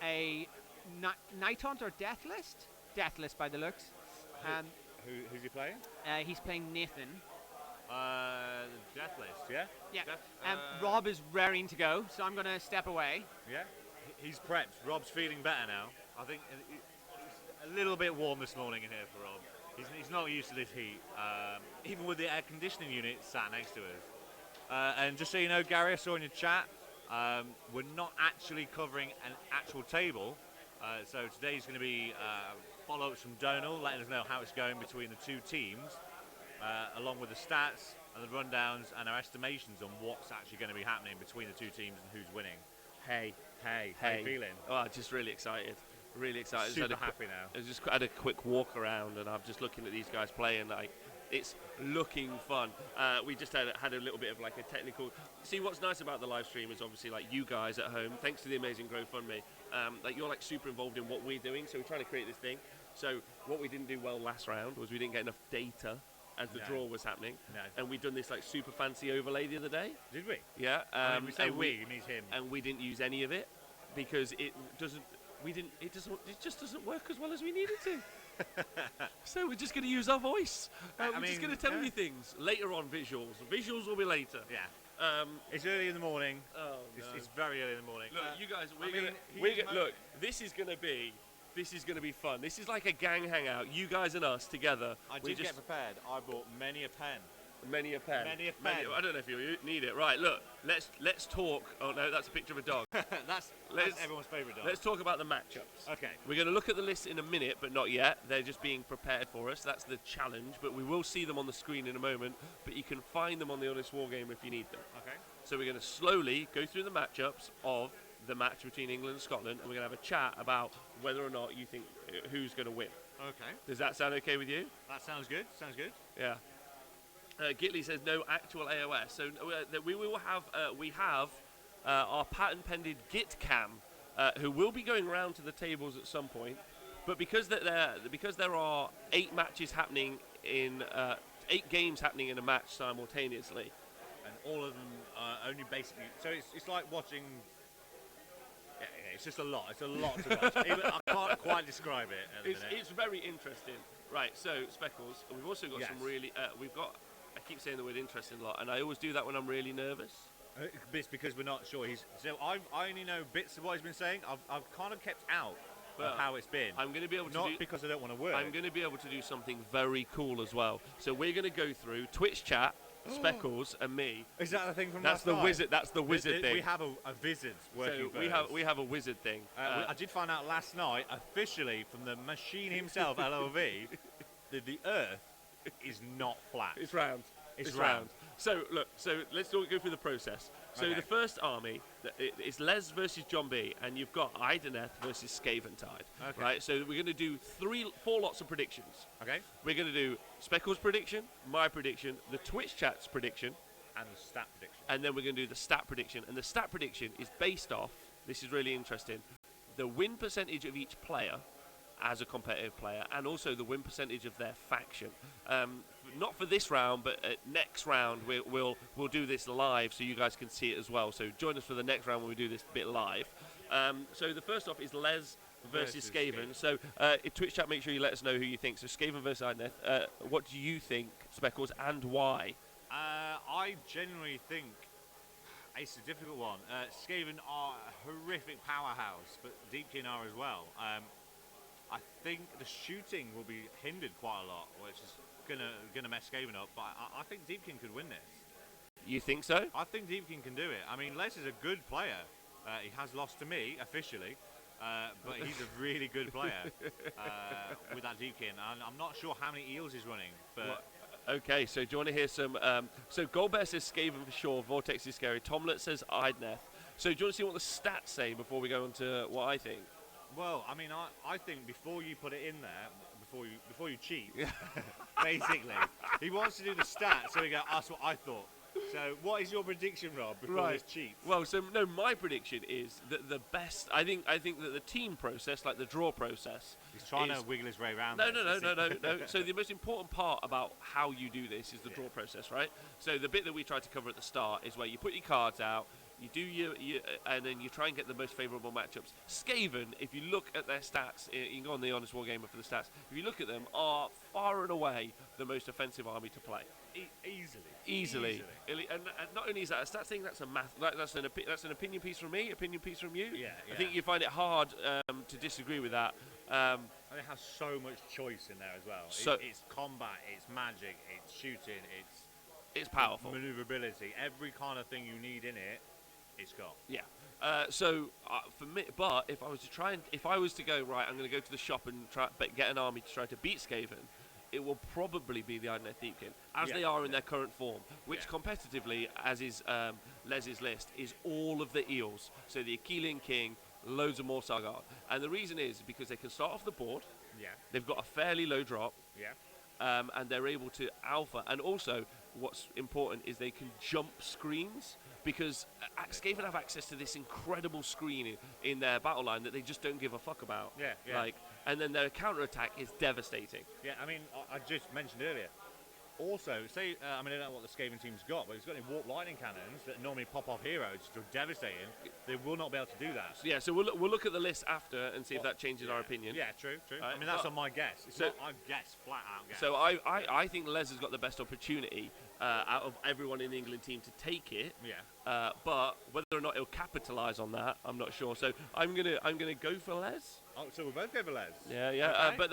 a Night Hunt or Death List? Death List by the looks. Who's he playing? He's playing Nathan. The Death List. Yeah. Yeah. Death- Rob is raring to go, so I'm going to step away. Yeah. He's prepped. Rob's feeling better now. I think it's a little bit warm this morning in here for Rob. He's not used to this heat, even with the air conditioning unit sat next to us. And just so you know, Gary, I saw in your chat, we're not actually covering an actual table. So today's going to be follow-ups from Donal, letting us know how it's going between the two teams, along with the stats and the rundowns and our estimations on what's actually going to be happening between the two teams and who's winning. Hey, how you feeling? Oh, just really excited. Really excited. Super Just had a happy now. I just had a quick walk around, and I'm just looking at these guys playing. Like, it's looking fun. We just had a little bit of like a technical. See, what's nice about the live stream is obviously like you guys at home. Thanks to the amazing GoFundMe, like you're like super involved in what we're doing. So we're trying to create this thing. So what we didn't do well last round was we didn't get enough data as the No. draw was happening, No. and we'd done this like super fancy overlay the other day. Did we? Yeah, I mean, we say and we, it means him. and we didn't use any of it because it doesn't. We didn't. It doesn't. It just doesn't work as well as we needed to. So we're just going to use our voice. We're just going to tell you things later on. Visuals. Visuals will be later. Yeah. It's It's early in the morning. Oh no. It's very early in the morning. Look, you guys. I mean, Look. This is going to be. This is going to be fun. This is like a gang hangout. You guys and us together. I We did get prepared. I bought many a pen. many a pen. Many a pen. I don't know if you need it. Right. Look. Let's talk. Oh no, that's a picture of a dog. that's Let's- everyone's favourite dog. Let's talk about the matchups. Okay. We're going to look at the list in a minute, but not yet. They're just being prepared for us. That's the challenge, but we will see them on the screen in a moment. But you can find them on the Honest Wargamer if you need them. Okay. So we're going to slowly go through the matchups of the match between England and Scotland, and we're going to have a chat about whether or not you think who's going to win. Okay. Does that sound okay with you? That sounds good. Sounds good. Yeah. Gitley says no actual AoS. So we will have we have our patent pending GitCam, who will be going around to the tables at some point. But because there are 8 matches happening in 8 games happening in a match simultaneously. And all of them are only basically. So it's like watching. Yeah, it's just a lot. It's a lot to watch. Even, I can't quite describe it at the minute. It's very interesting. Right. So Speckles, we've also got Yes. some really. We've got. I keep saying the word interesting a lot, and I always do that when I'm really nervous. It's because we're not sure. So I only know bits of what he's been saying. I've kind of kept out Well, of how it's been. I'm going to be able to Not do. because I don't want to work. I'm going to be able to do something very cool as well. So we're going to go through Twitch chat, Speckles, and me. Is that the thing from That's last the night? wizard. That's the wizard thing. We have a wizard working So for us. we have a wizard thing. I did find out last night, officially from the machine himself, LOV, that the Earth is not flat. It's round. It's round. So look. So let's go through the process. So Okay. the first army it's Les versus John B, and you've got Ideneth versus Scaventide. Okay. Right. So we're going to do 4 lots of predictions. Okay? We're going to do Speckles' prediction, my prediction, the Twitch chat's prediction, And the stat prediction. and then we're going to do the stat prediction. And the stat prediction is based off, this is really interesting, the win percentage of each player as a competitive player, and also the win percentage of their faction. Not for this round, but next round we'll do this live so you guys can see it as well. So join us for the next round when we do this bit live. So the first off is Les versus Skaven. So in Twitch chat, make sure you let us know who you think. So Skaven versus Ideneth. What do you think, Speckles, and why? I genuinely think it's a difficult one. Skaven are a horrific powerhouse, but Deepkin are as well. I think the shooting will be hindered quite a lot, which is gonna mess Skaven up. But I think Deepkin could win this. You think so? I think Deepkin can do it. I mean, Les is a good player. He has lost to me officially, but he's a really good player with that Deepkin. And I'm not sure how many eels he's running, but. Okay, so do you want to hear some? So Goldbear says Skaven for sure. Vortex is scary. Tomlet says Ideneth. So do you want to see what the stats say before we go on to what I think? Well, I mean, I think before you put it in there, before you cheat, basically, he wants to do the stats, so we go, that's what I thought. So what is your prediction, Rob, before this cheats? Well, so no, my prediction is that the best. I think that the team process, like the draw process, He's trying is- to wiggle his way around. No, this. no. So the most important part about how you do this is the draw process, right? So the bit that we tried to cover at the start is where you put your cards out, you do your and then you try and get the most favourable matchups. Skaven, if you look at their stats, you can go on the Honest Wargamer for the stats. If you look at them, are far and away the most offensive army to play. Easily. And not only is that a stats thing, that's a math. That's an opinion piece from me. Opinion piece from you. Yeah. I think you find it hard to disagree with that. And it has so much choice in there as well. So- It's combat, it's magic, it's shooting, It's powerful. maneuverability. Every kind of thing you need in it, it's got. Yeah. So for me, but if I was to go right, I'm going to go to the shop and get an army to try to beat Skaven. It will probably be the Ideneth Deepkin, as Yeah. they are in their current form, which Yeah. competitively, as is Les's list, is all of the eels. So the Achillean King, loads of more Sargard. And the reason is because they can start off the board, Yeah. they've got a fairly low drop, Yeah. and they're able to alpha. And also, what's important is they can jump screens, because Skaven have access to this incredible screen in their battle line that they just don't give a fuck about. Yeah. And then their counter attack is devastating. Yeah, I mean, I just mentioned earlier, Also, say, I mean, I don't know what the Skaven team's got, but it's got any warp lightning cannons that normally pop off heroes, which are devastating. They will not be able to do that. Yeah, so we'll look at the list after and see if that changes our opinion. Yeah, true. Right, I mean, that's on my guess. It's not I guess, flat out guess. So I think Les has got the best opportunity out of everyone in the England team to take it. Yeah. But whether or not he'll capitalise on that, I'm not sure. So I'm gonna go for Les. Oh, so we'll both go for Les. Yeah, yeah. Okay.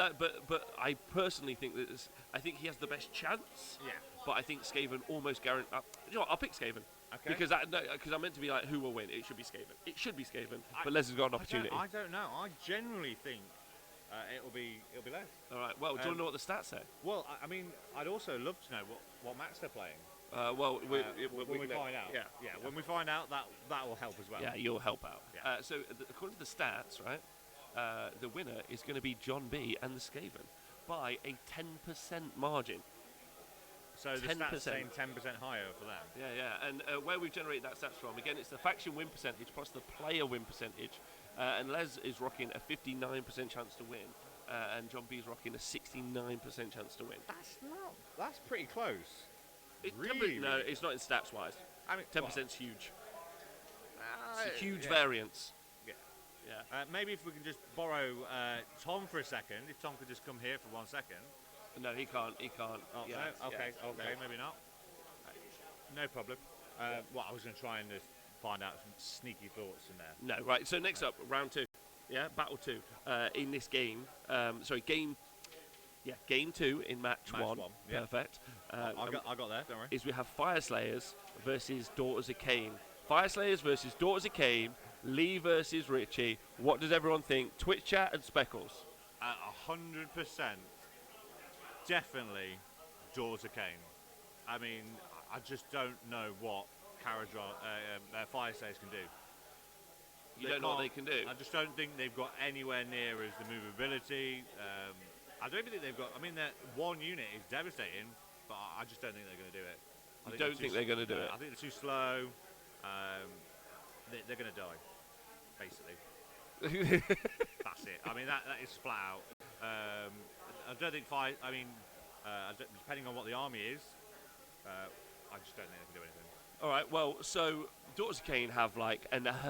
But I personally think that I think he has the best chance. Yeah. But I think Skaven almost guarantee. You know what? I'll pick Skaven. Okay. Because I'm meant to be like, who will win? It should be Skaven. It should be Skaven. But Les has got an opportunity. I don't know. I generally think it'll be Les. All right. Well, do you want to know what the stats say? Well, I mean, I'd also love to know what match they're playing. Well, when we find out. Yeah. When we find out, that will help as well. Yeah, you'll help out. Yeah. So according to the stats, right, the winner is going to be John B and the Skaven by a 10% margin. So the 10%. stats saying 10% higher for them. Yeah. And where we've generated that stats from, again, it's the faction win percentage plus the player win percentage. And Les is rocking a 59% chance to win, and John B is rocking a 69% chance to win. That's pretty close. No, it's not in stats wise. I mean, 10% is huge. It's a huge variance. Yeah. Maybe if we can just borrow Tom for a second. If Tom could just come here for 1 second. No, he can't. Oh, Yeah, no? Okay, yeah, no. maybe not. No problem. I was going to try and just find out some sneaky thoughts in there. No, right. So next up, round 2. Yeah, battle 2. In this game, game 2 in match 1. Yeah. Perfect. I got there, don't worry. Is we have Fire Slayers versus Daughters of Cain. Fire Slayers versus Daughters of Cain. Lee versus Richie. What does everyone think? Twitch chat and Speckles. 100%. Definitely Daughters of Cain. I mean, I just don't know what Fire Slayers can do. You don't know what they can do? I just don't think they've got anywhere near as the movability. I don't even think they've got. I mean, that one unit is devastating, but I just don't think they're going to do it. You don't think they're going to do it? I think they're too slow. They're going to die, basically. That's it. I mean, that is flat out. I don't think depending on what the army is, I just don't think they can do anything. All right. Well, so Daughters of Cain have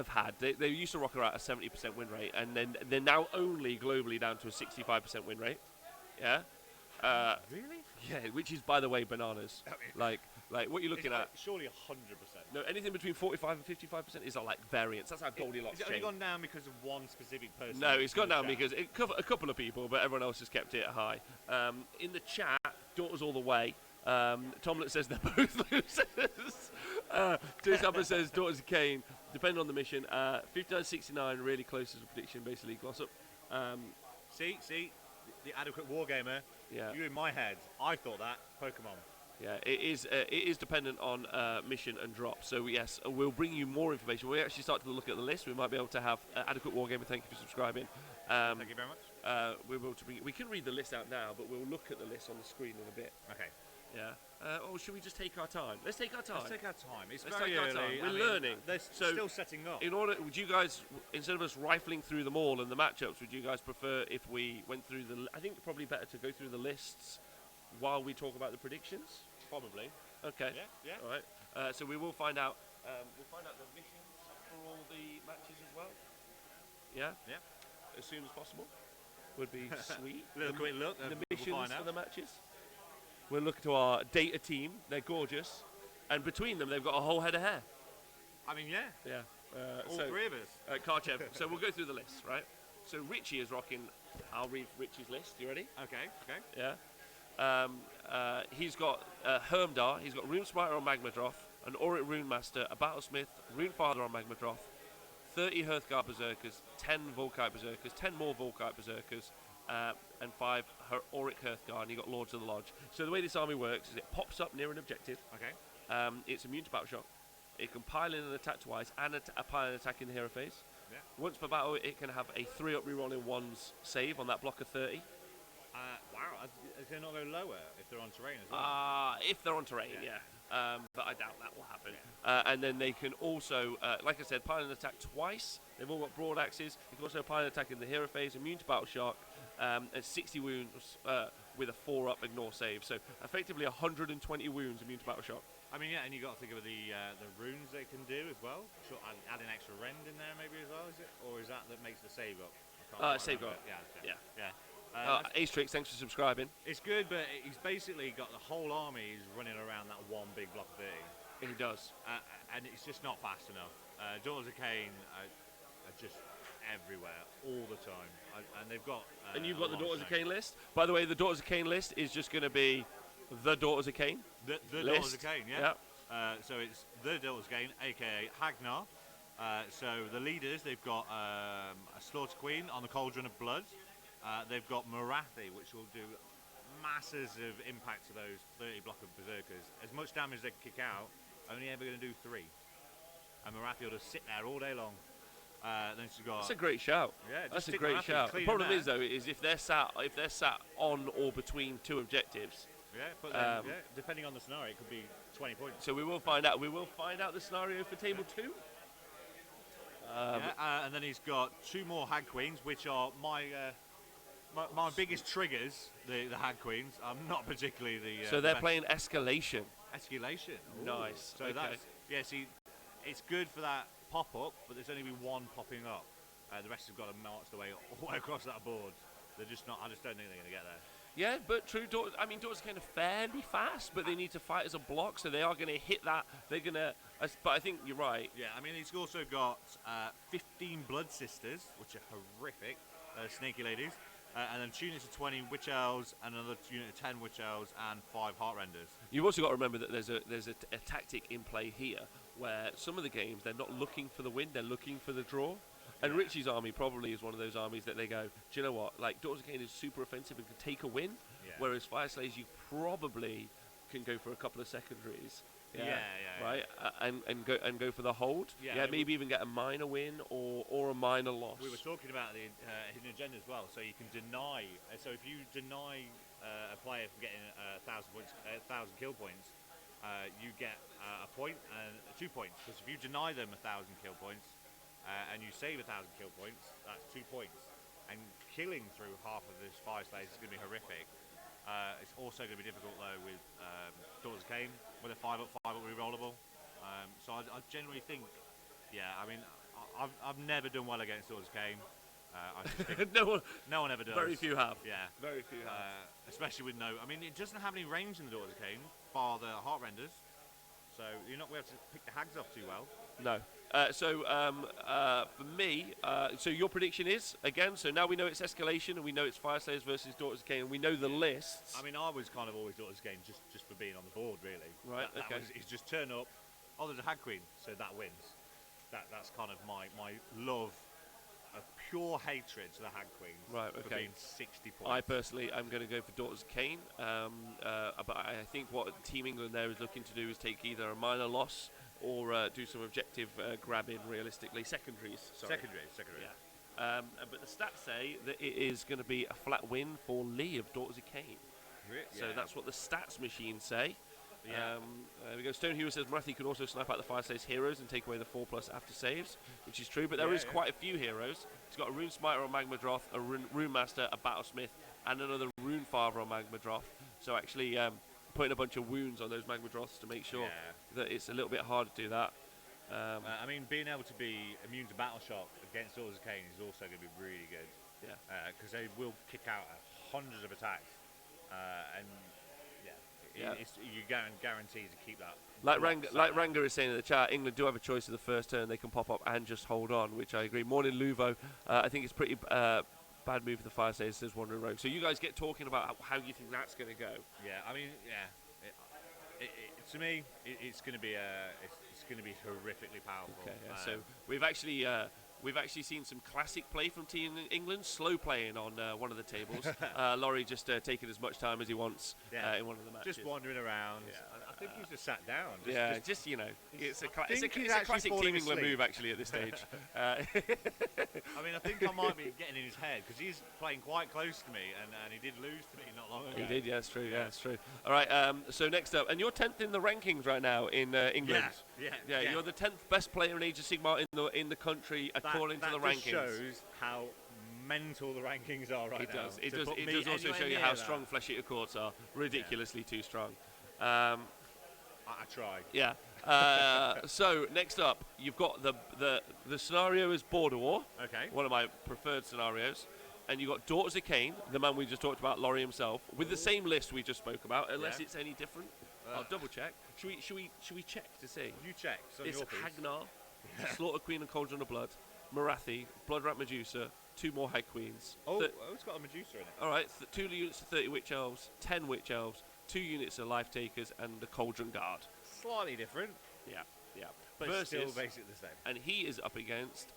had. They used to rock around a 70% win rate, and then they're now only globally down to a 65% win rate. Yeah. Really? Yeah, which is, by the way, bananas. Like what you're looking at. Surely 100%. No, anything between 45 and 55% is like variance. That's how Goldilocks Is it only changed. gone down because of one specific person? No, it's gone down because a couple of people, but everyone else has kept it high. In the chat, Daughters all the way. Tomlet says they're both losers. Jason says Daughters of Cain, depending on the mission. 59-69, really close as a prediction, basically. Gloss up. See, the adequate wargamer. Yeah. You're in my head. I thought that Pokemon. Yeah, it is dependent on mission and drop. So yes, we'll bring you more information. We actually start to look at the list. We might be able to have adequate wargamer. Thank you for subscribing. Thank you very much. We can read the list out now, but we'll look at the list on the screen in a bit. Okay. Yeah. Should we just take our time? Let's take our time. Let's take our time. It's Let's very take our early. time. We're learning. They're So still setting up. would you guys, instead of us rifling through them all and the matchups, would you guys prefer if we went through I think probably better to go through the lists while we talk about the predictions? Probably. Okay. Yeah. All right. So we will find out. We'll find out the missions for all the matches as well. Yeah. Yeah. As soon as possible. Would be sweet. Little quick look. The We'll missions find out. for the matches. We'll look to our data team. They're gorgeous, and between them, they've got a whole head of hair. I mean, yeah. Yeah. All three of us. Karchev. So we'll go through the list, right? So Richie is rocking. I'll read Richie's list. You ready? Okay. Yeah. He's got Hermdar. He's got Rune Smiter on Magmadroth, an Auric Rune Master, a Battlesmith, Rune Father on Magmadroth, 30 Hearthguard Berserkers, 10 Volkite Berserkers, 10 more Volkite Berserkers, and 5 Auric Hearthguard, and you got Lords of the Lodge. So the way this army works is it pops up near an objective. Okay. It's immune to battle shock. It can pile in and attack twice, and pile and attack in the hero phase. Yeah. Once per battle, it can have a 3-up reroll in 1's save on that block of 30. Wow. Can they not go lower if they're on terrain as well? If they're on terrain, yeah. But I doubt that will happen. Yeah. And then they can also, like I said, pile and attack twice. They've all got broad axes. You can also pile and attack in the hero phase, immune to battle shock, at 60 wounds with a 4-up ignore save. So effectively 120 wounds immune to battle shock. I mean, yeah, and you got to think of the runes they can do as well. Sure, add an extra rend in there maybe as well, is it? Or is that makes the save up? I can't Save remember. up. Yeah. Ace Tricks, thanks for subscribing. It's good, but he's basically got the whole army is running around that one big block of 30. He does. And it's just not fast enough. Daughters of Cain are just everywhere all the time. And they've got... and you've got the Daughters of Cain list. By the way, the Daughters of Cain list is just going to be the Daughters of Cain. The Daughters of Cain, yeah. So it's the Daughters of Cain, a.k.a. Hagnar. So the leaders, they've got a Slaughter Queen on the Cauldron of Blood. They've got Marathi, which will do masses of impact to those 30 block of Berserkers. As much damage they can kick out, only ever going to do 3. And Marathi will just sit there all day long. Then she's got... That's a great shout. Yeah, that's a great shout. The problem is though, is if they're sat on or between 2 objectives. Yeah, but then, depending on the scenario, it could be 20 points. So we will find out. We will find out the scenario for table 2. And then he's got 2 more Hag Queens, which are my biggest triggers. The Hag Queens. I'm not particularly the. So they're playing Escalation. Escalation. Ooh. Nice. So that's see, it's good for that pop up, but there's only been 1 popping up. The rest have got to march their way all the way across that board. They're just not. I just don't think they're going to get there. Yeah, but true. Daughters are kind of fairly fast, but they need to fight as a block, so they are going to hit that. They're going to. But I think you're right. Yeah, I mean, he's also got 15 Blood Sisters, which are horrific, snaky ladies, and then 2 units of 20 Witch Elves, and another unit of 10 Witch Elves, and 5 Heart Renders. You've also got to remember that there's a tactic in play here, where some of the games they're not looking for the win, they're looking for the draw. And Richie's army probably is one of those armies that they go, do you know what? Like, Daughters of Cain is super offensive and can take a win, whereas Fire Slayers, you probably can go for a couple of secondaries. Right? And go for the hold. Maybe even get a minor win or a minor loss. We were talking about the hidden agenda as well. So you can deny. So if you deny a player from getting 1,000 points, 1,000 kill points, you get a point and 2 points. Because if you deny them 1,000 kill points, and you save 1,000 kill points, that's 2 points. And killing through half of this Fire Slayers is going to be horrific. It's also going to be difficult though with Daughters of Cain, with a 5-up, 5-up rerollable. So I generally think, I mean, I've never done well against Daughters of Cain. I just think no one ever does. Very few have. Yeah, very few have. Especially with I mean, it doesn't have any range in the Daughters of Cain, bar the Heart Renders. So you're not going to be able to pick the hags off too well. No. For me, so your prediction is, again, so now we know it's Escalation and we know it's Fire Slayers versus Daughters of Cain and we know the lists. I mean, I was kind of always Daughters of Cain just for being on the board, really. Right, okay. It's just turn up, there's a Hag Queen, so that wins. That's kind of my love of pure hatred to the Hag Queens. Right, okay. For being 60 points. I personally am going to go for Daughters of Cain, but I think what Team England there is looking to do is take either a minor loss or do some objective grabbing, realistically. Secondaries, sorry. Secondaries. Yeah. But the stats say that it is going to be a flat win for Lee of Daughters of Cain. So that's what the stats machine say. Yeah. There we go. Stonehero says Marathi can also snipe out the Fire Slayers heroes and take away the 4+ after saves, which is true, but there is quite a few heroes. He's got a Rune Smiter on Magma Droth, a Rune Master, a Battlesmith, and another Rune Father on Magma Droth. So actually putting a bunch of wounds on those Magma Droths to make sure that it's a little bit hard to do that. I mean, being able to be immune to Battle Shock against Daughters of Cain is also going to be really good. Yeah. Because they will kick out hundreds of attacks. You guaranteed to keep that. Like Ranga is saying in the chat, England do have a choice of the first turn. They can pop up and just hold on, which I agree. Morning, Luvo. I think it's pretty bad move for the Fire Slayers, says Wandering Rogue. So you guys get talking about how you think that's going to go. Yeah, I mean, to me, it's going to be horrifically powerful. Okay, so we've actually seen some classic play from Team England, slow playing on one of the tables. Laurie just taking as much time as he wants in one of the matches. Just wandering around. Yeah. I think he's just sat down. It's a classic Team England move actually at this stage. I mean, I think I might be getting in his head because he's playing quite close to me, and he did lose to me not long ago. He did, yeah, it's true. Yeah, it's true. All right, so next up, and you're 10th in the rankings right now in England. Yeah, you're the 10th best player in Age of Sigmar in the country according to the rankings. That shows how mental the rankings are right It now. does. It to does. put It me does also anywhere show you near how that. strong flesh eater courts are. Ridiculously too strong. I tried. Yeah. So next up, you've got the scenario is Border War. Okay. One of my preferred scenarios. And you've got Daughters of Cain, the man we just talked about, Laurie himself, with the same list we just spoke about, unless Yeah. it's any different. I'll double check. Should we check to see? You check. It's on It's your piece. Hagnar, Slaughter Queen and Cauldron of Blood, Marathi, Bloodrat Medusa, 2 more Hag Queens. It's got a Medusa in it. All right, 2 units of 30 Witch Elves, 10 Witch Elves, 2 units of Life Takers, and the Cauldron Guard. Slightly different, Yeah. but Versus, still basically the same. and he is up against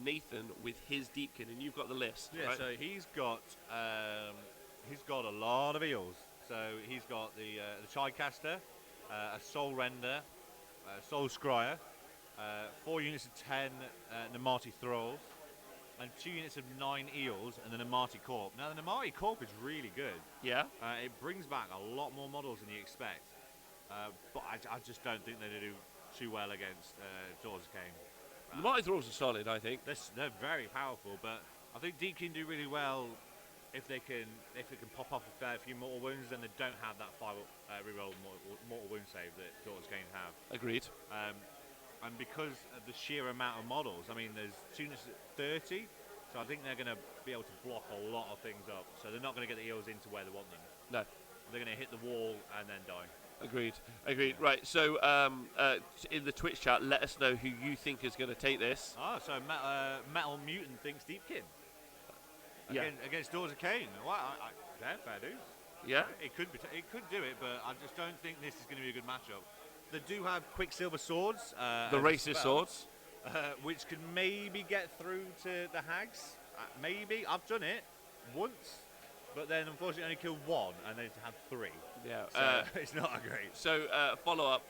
Nathan with his Deepkin, and you've got the list. Yeah, right? so he's got a lot of eels. So he's got the Chidecaster, a Soul Render, Soul Scryer, 4 units of 10 Namati Thralls, and 2 units of 9 eels, and the Namati Corp. Now the Namati Corp is really good. Yeah. It brings back a lot more models than you expect, but I just don't think they do too well against Daughters of Cain. The Mighty Thralls are solid, I think. They're very powerful, but I think Deepkin do really well if they can pop off a fair few mortal wounds, then they don't have that 5 reroll mortal wound save that Daughters of Cain have. Agreed. And because of the sheer amount of models, I mean, there's 2 units at 30, so I think they're going to be able to block a lot of things up. So they're not going to get the eels into where they want them. No. They're going to hit the wall and then die. Agreed. Right, so in the Twitch chat, let us know who you think is going to take this. So Metal Mutant thinks Deepkin. Yeah. Against Daughters of Cain. Well, fair dues. Yeah? It could do it, but I just don't think this is going to be a good matchup. They do have Quicksilver swords. The as a racist spell, swords. which can maybe get through to the hags. Maybe. I've done it once, but then unfortunately only killed 1 and then to have 3. Yeah. So it's not a great. So follow up.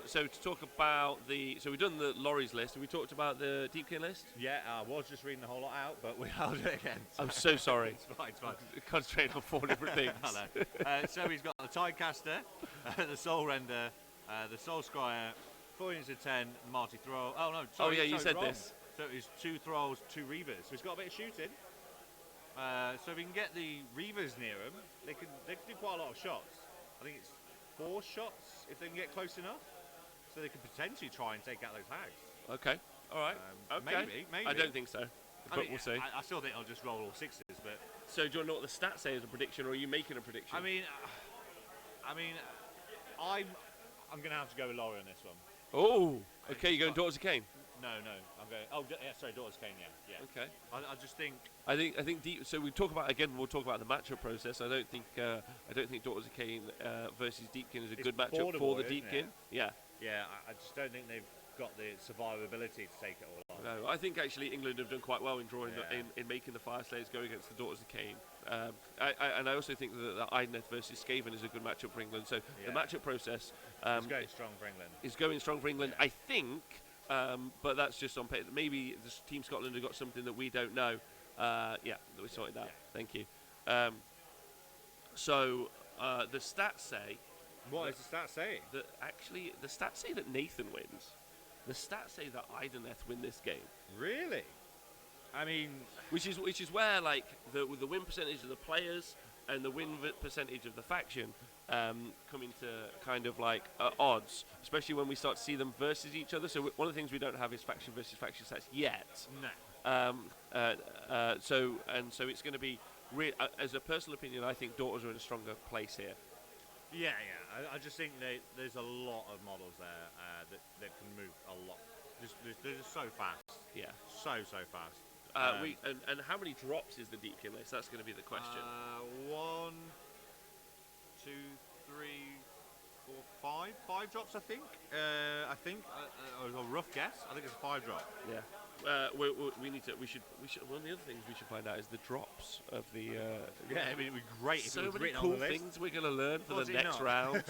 So to talk about so we've done the Laurie's list. Have we talked about the Deepkin list? Yeah, I was just reading the whole lot out, but I'll do it again. I'm so sorry. It's fine. Concentrating on 4 different things. Hello. So he's got the Tidecaster, the Soul Render, the Soul Scryer, 4 units of 10, Marty Thrall. Oh no, sorry. Oh yeah, you said wrong. this. So it's 2 Thralls, 2 Reavers. So he's got a bit of shooting. So if we can get the Reavers near him, they can do quite a lot of shots. I think it's 4 shots if they can get close enough. So they could potentially try and take out those hags. Okay. All right. Okay. Maybe. I don't think so, but we'll see. I still think I'll just roll all 6s, but So do you want to know what the stats say as a prediction, or are you making a prediction? I'm going to have to go with Laurie on this one. Oh. Okay, you're going Daughters of Cain. No, I'm going. Oh, yeah, sorry, Daughters of Cain. Yeah. Okay. I just think. I think deep. So we'll talk about the matchup process. I don't think Daughters of Cain versus Deepkin is a It's good matchup Border for War, the isn't Deepkin. it? Yeah. Yeah, I just don't think they've got the survivability to take it all on. No, I think actually England have done quite well in drawing Yeah. in making the Fire Slayers go against the Daughters of Cain. And I also think that the Idoneth versus Skaven is a good matchup for England. So the Yeah. matchup process It's going strong for England. is going strong for England. Yeah. I think, but that's just on paper. Maybe Team Scotland have got something that we don't know. Yeah, we sorted that. Yeah. Thank you. So the stats say What is the stat saying? that actually the stats say that Nathan wins. The stats say that Idoneth win this game, Really? I mean, which is where like the win percentage of the players and the win percentage of the faction come into kind of like odds, especially when we start to see them versus each other. So one of the things we don't have is faction versus faction stats yet. no. So it's going to be as a personal opinion, I think Daughters are in a stronger place here. Yeah. I just think there's a lot of models there that can move a lot. They're just so fast. Yeah. So fast. And how many drops is the Deepkin list? That's going to be the question. 1, 2, 3, 4, 5. 5 drops, I think. A rough guess. I think it's a 5 drop. Yeah. We need to. We should. One of the other things we should find out is the drops of the. Yeah, I mean, it'd be great if it So was many written cool on the list. things we're going to learn for the Unfortunately next not. round.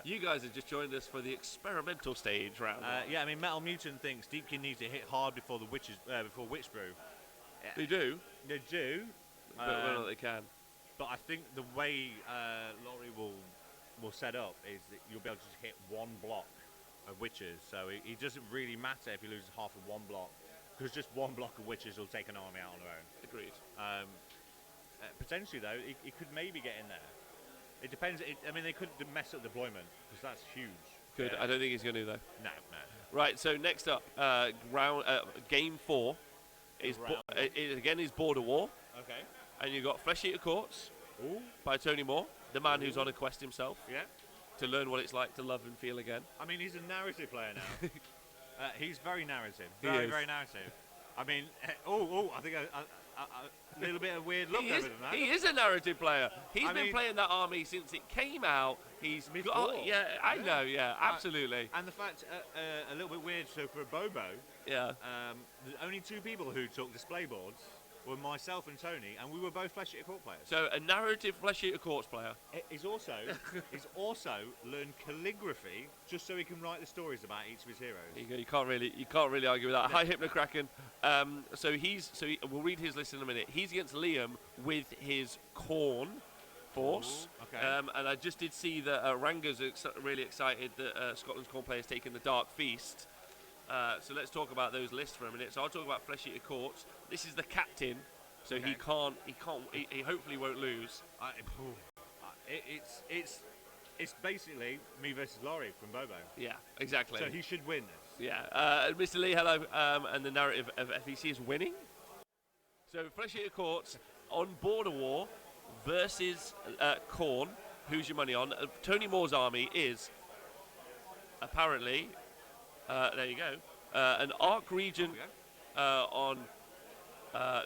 You guys have just joined us for the experimental stage round. Yeah, I mean, Metal Mutant thinks Deepkin needs to hit hard before before Witch Brew. They do, They do, but whether or not they can. but I think the way Laurie will set up is that you'll be able to just hit 1 block of Witches. So it doesn't really matter if he loses half of 1 block. because just one block of witches will take an army out on their own. Agreed. Potentially, though, he could maybe get in there. It depends. I mean, they could mess up deployment because that's huge. Good. Yeah. I don't think he's going to, though. No. Right, so next up, game 4 is again is Border War. Okay. And you've got Flesh Eater Courts Ooh. by Tony Moore, the man who's on a quest himself Yeah. to learn what it's like to love and feel again. I mean, he's a narrative player now. He's very narrative. He Very, is. very narrative. I mean, I think a little bit of weird look over than that. He is a narrative player. He's I been mean- playing that army since it came out. He's Before. got, yeah, I Yeah. know, yeah, absolutely. And the fact, a little bit weird, so for Bobo, Yeah. the only 2 people who took display boards were myself and Tony, and we were both Flesh Eater Court players. So a narrative Flesh Eater Courts player. He's also learned calligraphy just so he can write the stories about each of his heroes. There you go. You can't really argue with that. Hi, Hypnocracken. We'll read his list in a minute. He's against Liam with his Khorne force. Ooh, okay. And I just did see that Ranga's really excited that Scotland's Khorne player is taking the Dark Feast. So let's talk about those lists for a minute. So I'll talk about Flesh Eater Courts. This is the captain, so Okay. he hopefully won't lose. It's basically me versus Laurie from Bobo. Yeah, exactly. So he should win this. Yeah, Mr. Lee, hello. And the narrative of FEC is winning. So Flesh Eater Courts on Border War versus Khorne. Who's your money on? Tony Moore's army is apparently, there you go, an Arc Regent on.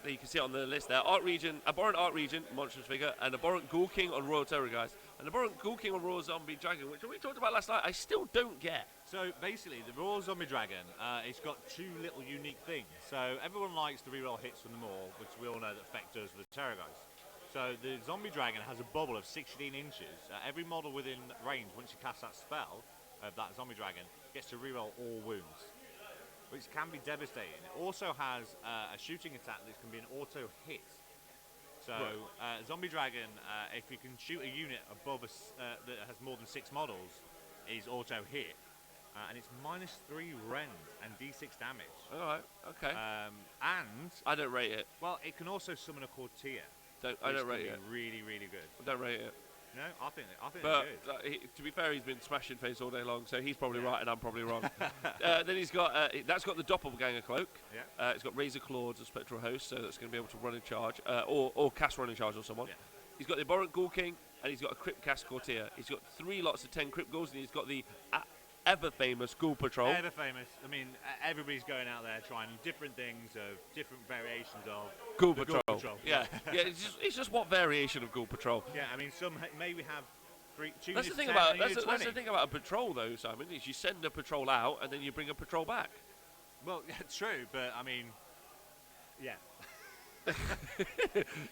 You can see it on the list there. Arc Regent, Abhorrent Arc Regent, monstrous figure, and Abhorrent Ghoul King on Royal Terror Guys. And Abhorrent Ghoul King on Royal Zombie Dragon, which we talked about last night, I still don't get. So basically, the Royal Zombie Dragon, it's got 2 little unique things. So everyone likes the reroll hits from them all, which we all know that Feck does with the Terror Guys. So the Zombie Dragon has a bubble of 16 inches. Every model within range, once you cast that spell of that Zombie Dragon, gets to reroll all wounds, which can be devastating. It also has a shooting attack that can be an auto hit. So Zombie Dragon, if you can shoot a unit above that has more than 6 models, is auto hit. And it's -3 rend and d6 damage. All right, okay. And I don't rate it. well, it can also summon a Courtier. I don't rate it. Really, really good. I don't rate it. No, I think But they're good. to be fair, he's been smashing face all day long, so he's probably right and I'm probably wrong. Then he's got that's got the Doppelganger cloak. Yeah. It's got Razor Claws as Spectral Host, so that's going to be able to run in charge or cast run in charge on someone. Yeah. He's got the Abhorrent Ghoul King and he's got a Crypt Cast Courtier. He's got 3 lots of 10 Crypt Ghouls and he's got the ever famous Ghoul Patrol. Ever famous. I mean, everybody's going out there trying different things of different variations of Ghoul the Patrol. Ghoul Patrol. Yeah, yeah. It's just what variation of Ghoul Patrol. Yeah, I mean, some maybe have 2 That's the units thing 10 about and a unit 20. that's the thing about a patrol though, Simon. Is you send a patrol out and then you bring a patrol back. Well, yeah, true, but I mean, yeah.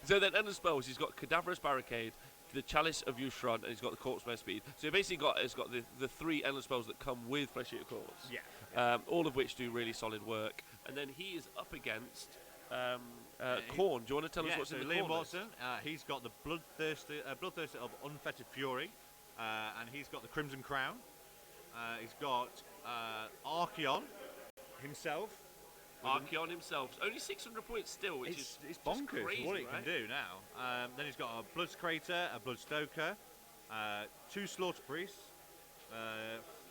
So then under spells, he's got Cadaverous Barricade, the Chalice of Yushrun, and he's got the Corpse Mare Speed. So he basically it's got the 3 endless spells that come with Flesh Eater Courts. Yeah. All of which do really solid work. And then he is up against Khorne. Do you want to tell us what's so in the Liam Khorne list? Watson, he's got the Bloodthirsty of Unfettered Fury, and he's got the Crimson Crown. He's got Archeon himself. Archeon himself. Only 600 points still, which is It's just bonkers crazy, what it right? can do now. Then he's got a Bloodscrater, a Bloodstoker, 2 Slaughter Priests,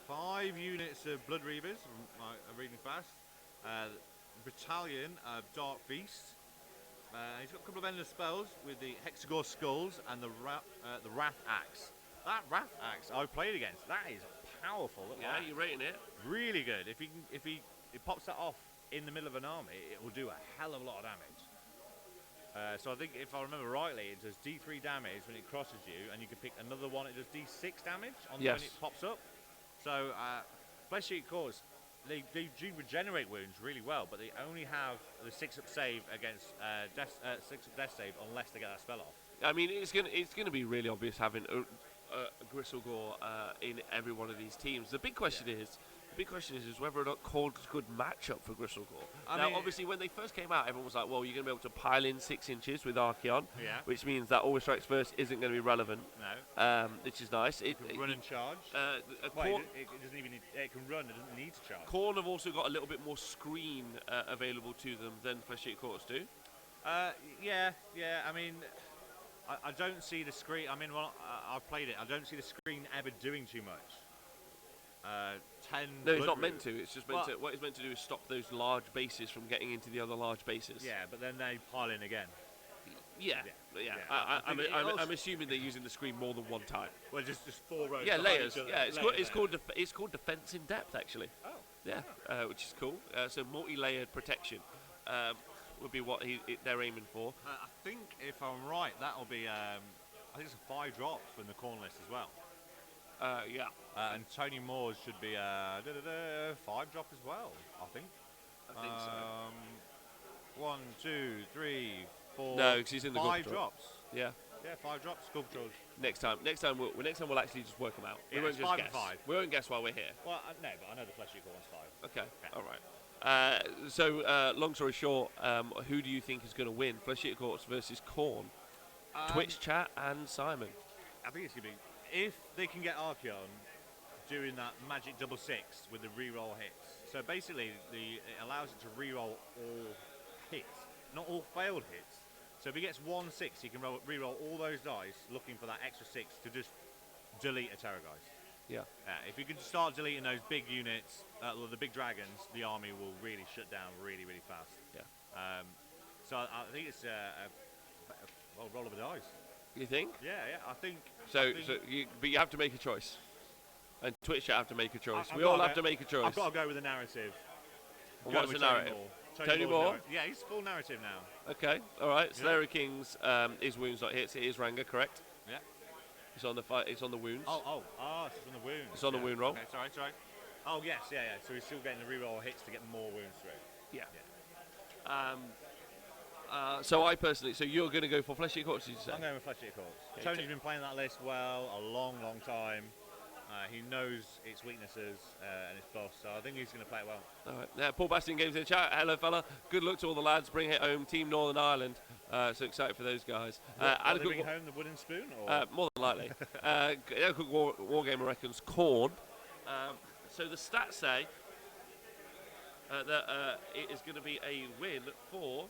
5 units of Blood Reavers, I'm reading fast, battalion of Dark Feast. He's got a couple of endless spells with the Hexagore Skulls and the Wrath Axe. That Wrath Axe I've played against, that is powerful. Look at Yeah, that. you're rating it. Really good. If he pops that off in the middle of an army, it will do a hell of a lot of damage. So I think, if I remember rightly, it does D3 damage when it crosses you, and you can pick another one. It does D6 damage when it pops up. So Flesh Eater Courts, they do regenerate wounds really well, but they only have the 6-up save against 6-up death save unless they get that spell off. I mean, it's gonna be really obvious having a Gristlegore in every one of these teams. The big question is, big question is whether or not Khorne's a good matchup for Gristlegore. I Now, mean, obviously, when they first came out, everyone was like, well, you're going to be able to pile in 6 inches with Archeon, Yeah. which means that Always Strikes First isn't going to be relevant, No. which is nice. It can run and charge. Khorne, It doesn't even need, it can run, it doesn't need to charge. Khorne have also got a little bit more screen available to them than Flesh-Eater Courts do. Yeah. I mean, I don't see the screen. I mean, well, I've played it. I don't see the screen ever doing too much. 10. No, it's blood not meant root. to. It's just meant to. What it's meant to do is stop those large bases from getting into the other large bases. Yeah, but then they pile in again. Yeah. Yeah. I'm assuming they're using the screen more than one time. Well, just 4 rows. Yeah, behind layers. each other. Yeah, Layers. it's called defense in depth actually. Oh. Yeah, which is cool. So multi-layered protection would be what they're aiming for. I think if I'm right, that'll be. I think it's a 5 drops from the corn list as well. Yeah. And Tony Moore's should be 5 drop as well. I think. I think so. 1, 2, 3, 4. No, because he's in the 5 Gulf drops. Yeah. Yeah, 5 drops. Sculptures. Next time we'll actually just work them out. Yeah, we won't it's just 5 guess. and 5. We won't guess while we're here. Well, no, but I know the flesh equal one's 5. Okay. All right. So, long story short, who do you think is going to win? Flesh-Eater Courts versus Khorne. Twitch chat and Simon. I think it's going to be. If they can get Archeon doing that magic double 6 with the reroll hits. So basically, it allows it to reroll all hits, not all failed hits. So if he gets 1 6, he can reroll all those dice, looking for that extra 6 to just delete a Terrorgeist. Yeah. If you can start deleting those big units, the big dragons, the army will really shut down really, really fast. Yeah. So I think it's a roll of the dice. You think? Yeah, I think. But you have to make a choice. And Twitch chat have to make a choice. I've We gotta all go- have to make a choice. I've got to go with the narrative. And Go what's the with Tony narrative? Moore. Tony Moore's Moore? Yeah, he's full narrative now. Okay, all right. Yeah. Slayer of Kings is wounds not hits. It is Ranga, correct? Yeah. It's on the fight. It's on the wounds. It's on the wounds. It's on the wound roll. Okay, sorry. Oh yes, yeah. So he's still getting the reroll hits to get more wounds through. Yeah. So I personally, so you're going to go for Flesh-Eater Courts, did you say? I'm going with Flesh Eater Courts. Okay, Tony's been playing that list well a long time. He knows its weaknesses and its boss, so I think he's going to play it well. All right. Yeah, Paul Bastion Games in the chat. Hello, fella. Good luck to all the lads. Bring it home. Team Northern Ireland. So excited for those guys. Are they bringing home the wooden spoon? Or? More than likely. Wargamer reckons Khorne. So the stats say that it is going to be a win for.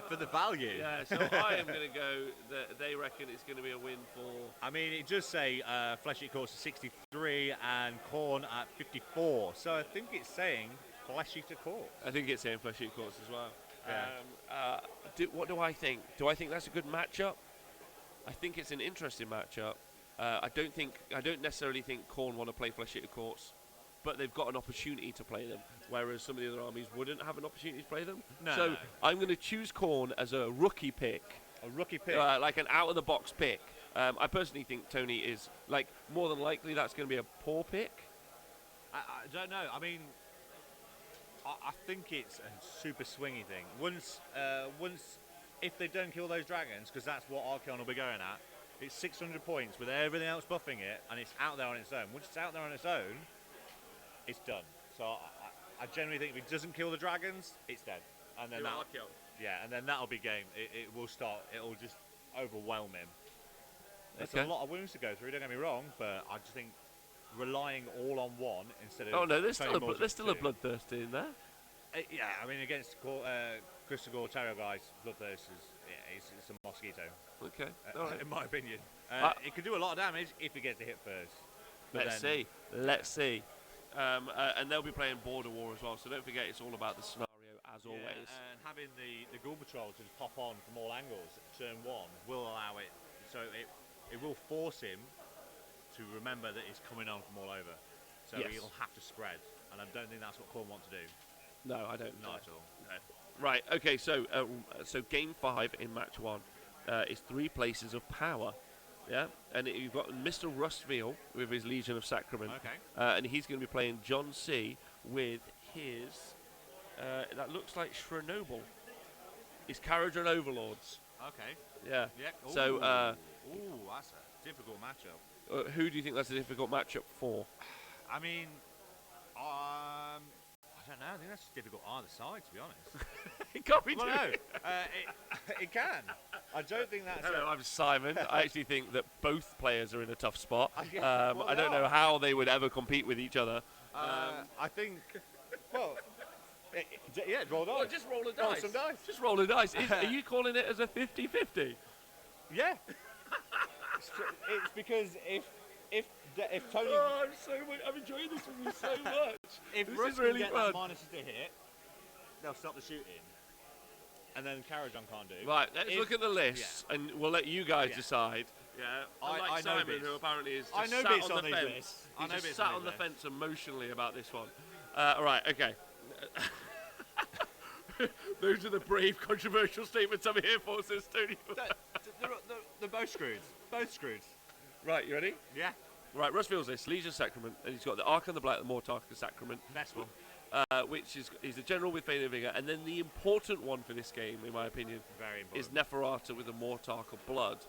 For the value. Yeah, so I am going to go that they reckon it's going to be a win for. I mean, it does say Flesh Eater Courts at 63 and Khorne at 54. So I think it's saying Flesh Eater Courts. I think it's saying Flesh-Eater Courts as well. Yeah. What do I think? Do I think that's a good matchup? I think it's an interesting matchup. I don't necessarily think Khorne want to play Flesh-Eater Courts, but they've got an opportunity to play them, whereas some of the other armies wouldn't have an opportunity to play them. No. I'm going to choose Khorne as a rookie pick. A rookie pick. Like an out-of-the-box pick. I personally think Tony is, more than likely that's going to be a poor pick. I don't know. I mean, I think it's a super swingy thing. Once, if they don't kill those dragons, because that's what Archeon will be going at, it's 600 points with everything else buffing it, and it's out there on its own. Once it's out there on its own, it's done. So I generally think if it doesn't kill the dragons, it's dead. And then and then that'll be game. It will start. It'll just overwhelm him. There's a lot of wounds to go through. Don't get me wrong, but I just think relying all on one instead of. Oh no, there's still a two. bloodthirster in there. Yeah, I mean against Gristlegore Terrorgeist, bloodthirst is it's a mosquito. Okay, all right. In my opinion, it could do a lot of damage if it gets to hit first. Let's see. And they'll be playing Border War as well, so don't forget it's all about the scenario as always. And having the Ghoul Patrol to pop on from all angles at turn 1 will allow it, so it will force him to remember that it's coming on from all over. So Yes. he'll have to spread, and I don't think that's what Khorne want to do. No, I don't. Not at all. No. Right. Okay. So game 5 in match 1 is 3 places of power. Yeah, and you've got Mr. Rustveal with his Legion of Sacrament. Okay. And he's going to be playing John C. with his. That looks like Shrenoble. His Caradron Overlords. Okay. Yeah. Yeah. So, that's a difficult matchup. who do you think that's a difficult matchup for? I mean, I don't know. I think that's difficult either side, to be honest. It can't be Well, true. no, it can. I don't think that's. Hello, I'm Simon. I actually think that both players are in a tough spot. Well, I don't know how they would ever compete with each other. I think. Well, yeah, roll dice. Well, just roll a dice. Roll some dice. Just roll a dice. Are you calling it as a 50-50? Yeah. it's because if Tony. Oh, I'm enjoying this with you so much. If this Russ is really can get fun. that minuses to hit, they'll stop the shooting, and then Karajan can't do. Right, let's look at the list, and we'll let you guys decide. Yeah, I unlike know Simon, bits. who apparently is just I know sat bits on on the these fence. lists. He's I know just bits sat on on the these fence emotionally about this one. All right, okay. Those are the brave, controversial statements I'm here for, says Tony. They're both screwed. Both screwed. Right, you ready? Yeah. Right, Russ feels this. Legion Sacrament, and he's got the Archon the Black, the Mortarch Sacrament. Best one. Which is a general with Fane and Vigor, and then the important one for this game, in my opinion, Very is important. Neferata with a Mortarch of Blood.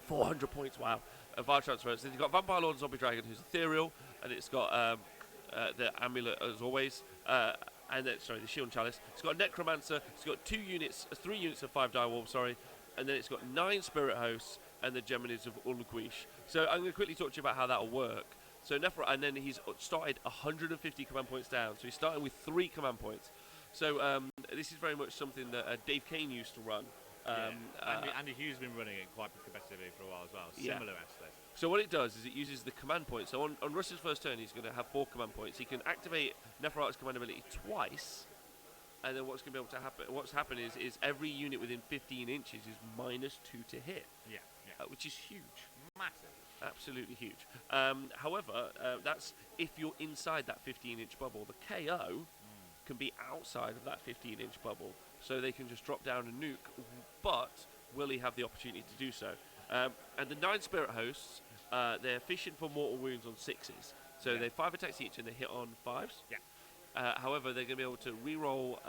400 points, wow, of our transfers. Then you've got Vampire Lord and Zombie Dragon, who's ethereal, and it's got the Amulet as always, and then, sorry, the Shield and Chalice. It's got a Necromancer, it's got 3 units of 5 Direwolves, sorry, and then it's got 9 Spirit Hosts and the Geminids of Ulguish. So I'm going to quickly talk to you about how that'll work. So and then he's started 150 command points down. So he's starting with 3 command points. So this is very much something that Dave Kane used to run. Andy Hughes has been running it quite competitively for a while as well. Similar to this. So what it does is it uses the command points. So on Russ's first turn, he's going to have 4 command points. He can activate Neferata's command ability twice. And then what's going to be able to happen? What's happened is every unit within 15 inches is -2 to hit. Yeah. Which is huge. Massive. Absolutely huge. However, that's if you're inside that 15-inch bubble. The KO can be outside of that 15-inch bubble, so they can just drop down and nuke. But will he have the opportunity to do so? And the 9 Spirit Hosts, they're efficient for mortal wounds on 6s. So they're 5 attacks each and they hit on 5s. Yeah. However, they're going to be able to reroll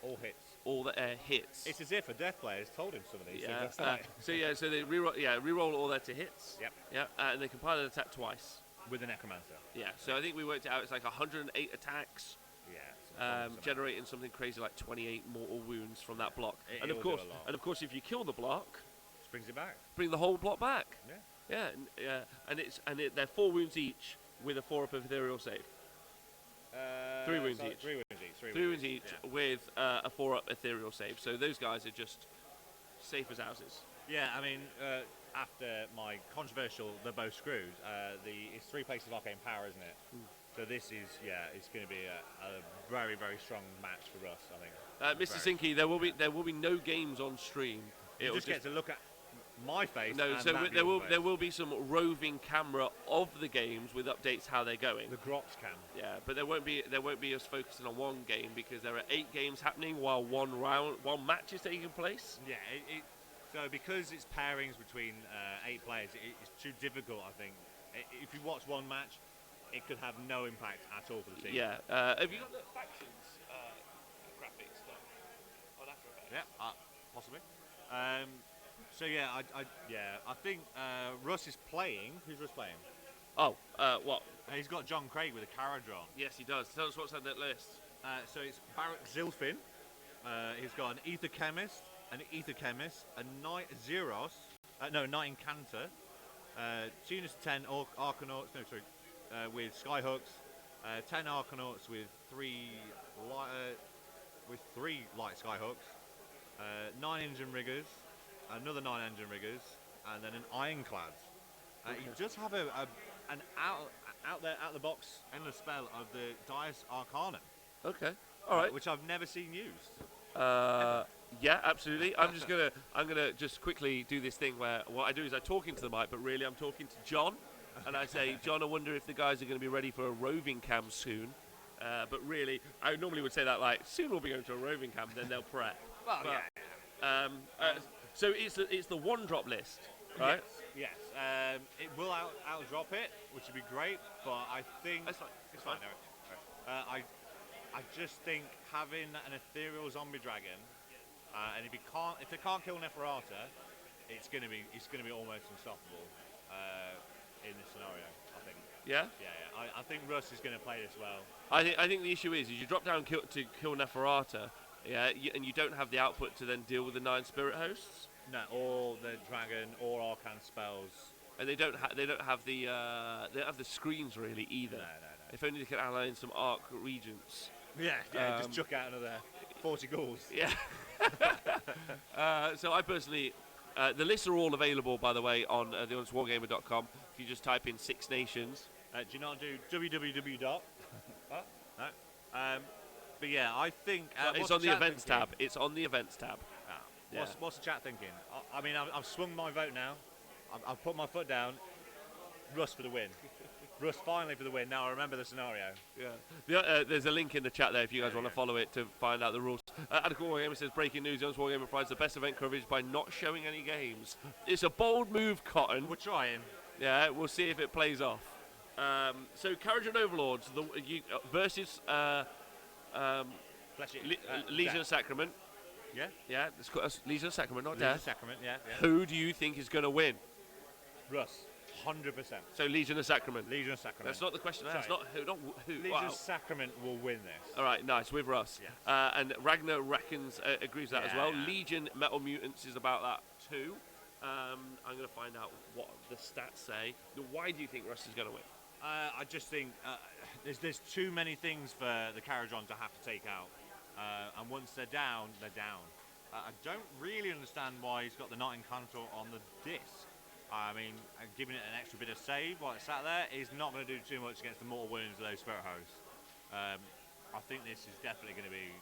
All hits. all the hits. It's as if a death player has told him some of these Yeah. things. So they reroll all their to hits. Yep. Yeah. And they can pilot attack twice. With a Necromancer. Yeah. So I think we worked it out. It's like 108 attacks, Yeah. generating something crazy like 28 mortal wounds from that block. It And of will do course, a lot. if you kill the block, Brings it back. bring the whole block back. Yeah. Yeah. They're 4 wounds each with a 4-up ethereal save. 3 wounds each. 3 wounds each. 3 wounds each with a 4-up ethereal save. So those guys are just safe as houses. Yeah, I mean, after my controversial, they're both screwed. It's 3 places of arcane power, isn't it? So this is, it's going to be a very, very strong match for us, I think. Mr. Sinky, there will be no games on stream. You just get to look at my face. No, and so that there view's face. will be some roving camera of the games with updates how they're going. The Grops cam. Yeah, but there won't be us focusing on one game because there are 8 games happening while one match is taking place. Yeah, so because it's pairings between 8 players, it's too difficult. I think if you watch one match, it could have no impact at all for the team. Yeah. Have you got the factions graphics done on After Effects? Yeah, possibly. So I think Russ is playing. Who's Russ playing? Oh, what? He's got John Craig with a Caradron. Yes, he does. Tell us what's on that list. So it's Barrack Zilfin. He's got an Ether Chemist, a Knight Zeros, Knight Incanter, 2 units of 10 Arcanauts, with Skyhooks, 10 Arcanauts with 3 light Skyhooks, 9 Engine Riggers, another 9 Engine Riggers, and then an Ironclad. He does have an out the box endless spell of the Dias Arcanum. Okay. All right. Which I've never seen used. Yeah, absolutely. I'm gonna just quickly do this thing where what I do is I talk into the mic, but really I'm talking to John, and I say, John, I wonder if the guys are going to be ready for a roving cam soon. But really, I normally would say that like soon we'll be going to a roving cam, then they'll prep. Well, so it's the 1-drop list, right? Yes. It will outdrop it, which would be great, but I think It's fine. I just think having an ethereal zombie dragon, and if they can't kill Neferata, it's gonna be almost unstoppable in this scenario. I think. Yeah. Yeah. I think Russ is going to play this well. I think the issue is you drop down to kill Neferata, and you don't have the output to then deal with the 9 spirit hosts. No, or the dragon, or arcane spells. And they don't have the screens really either. No. If only they could ally in some arc regents. Yeah, just chuck out another 40 ghouls. Yeah. So I personally, the lists are all available, by the way, on thehonestwargamer.com. If you just type in 6 Nations. Do you not do www. No. But yeah, I think it's on the events tab. It's on the events tab. Yeah. What's the chat thinking? I mean, I've swung my vote now. I've put my foot down. Russ for the win. Russ finally for the win. Now I remember the scenario. Yeah. There's a link in the chat there if you guys want to follow it to find out the rules. Adequate Wargamer says, breaking news, Honest Wargamer provides the best event coverage by not showing any games. It's a bold move, Cotton. We're trying. Yeah, we'll see if it plays off. So, Kharadron Overlords versus Legion of Sacrament. Yeah? Yeah, that's Legion of Sacrament, not Legion of Death. Sacrament, yeah. Who do you think is going to win? Russ, 100%. So Legion of Sacrament. Legion of Sacrament. That's not the question. That's not who. Legion of Sacrament will win this. All right, nice with Russ. Yes. And Ragnar reckons agrees with that as well. Yeah. Legion Metal Mutants is about that too. I'm going to find out what the stats say. Why do you think Russ is going to win? I just think there's too many things for the Kharadron to have to take out. And once they're down, they're down. I don't really understand why he's got the Knight Incantor on the disc. I mean, giving it an extra bit of save while it's sat there is not going to do too much against the mortal wounds of those spirit hosts. I think this is definitely going to be...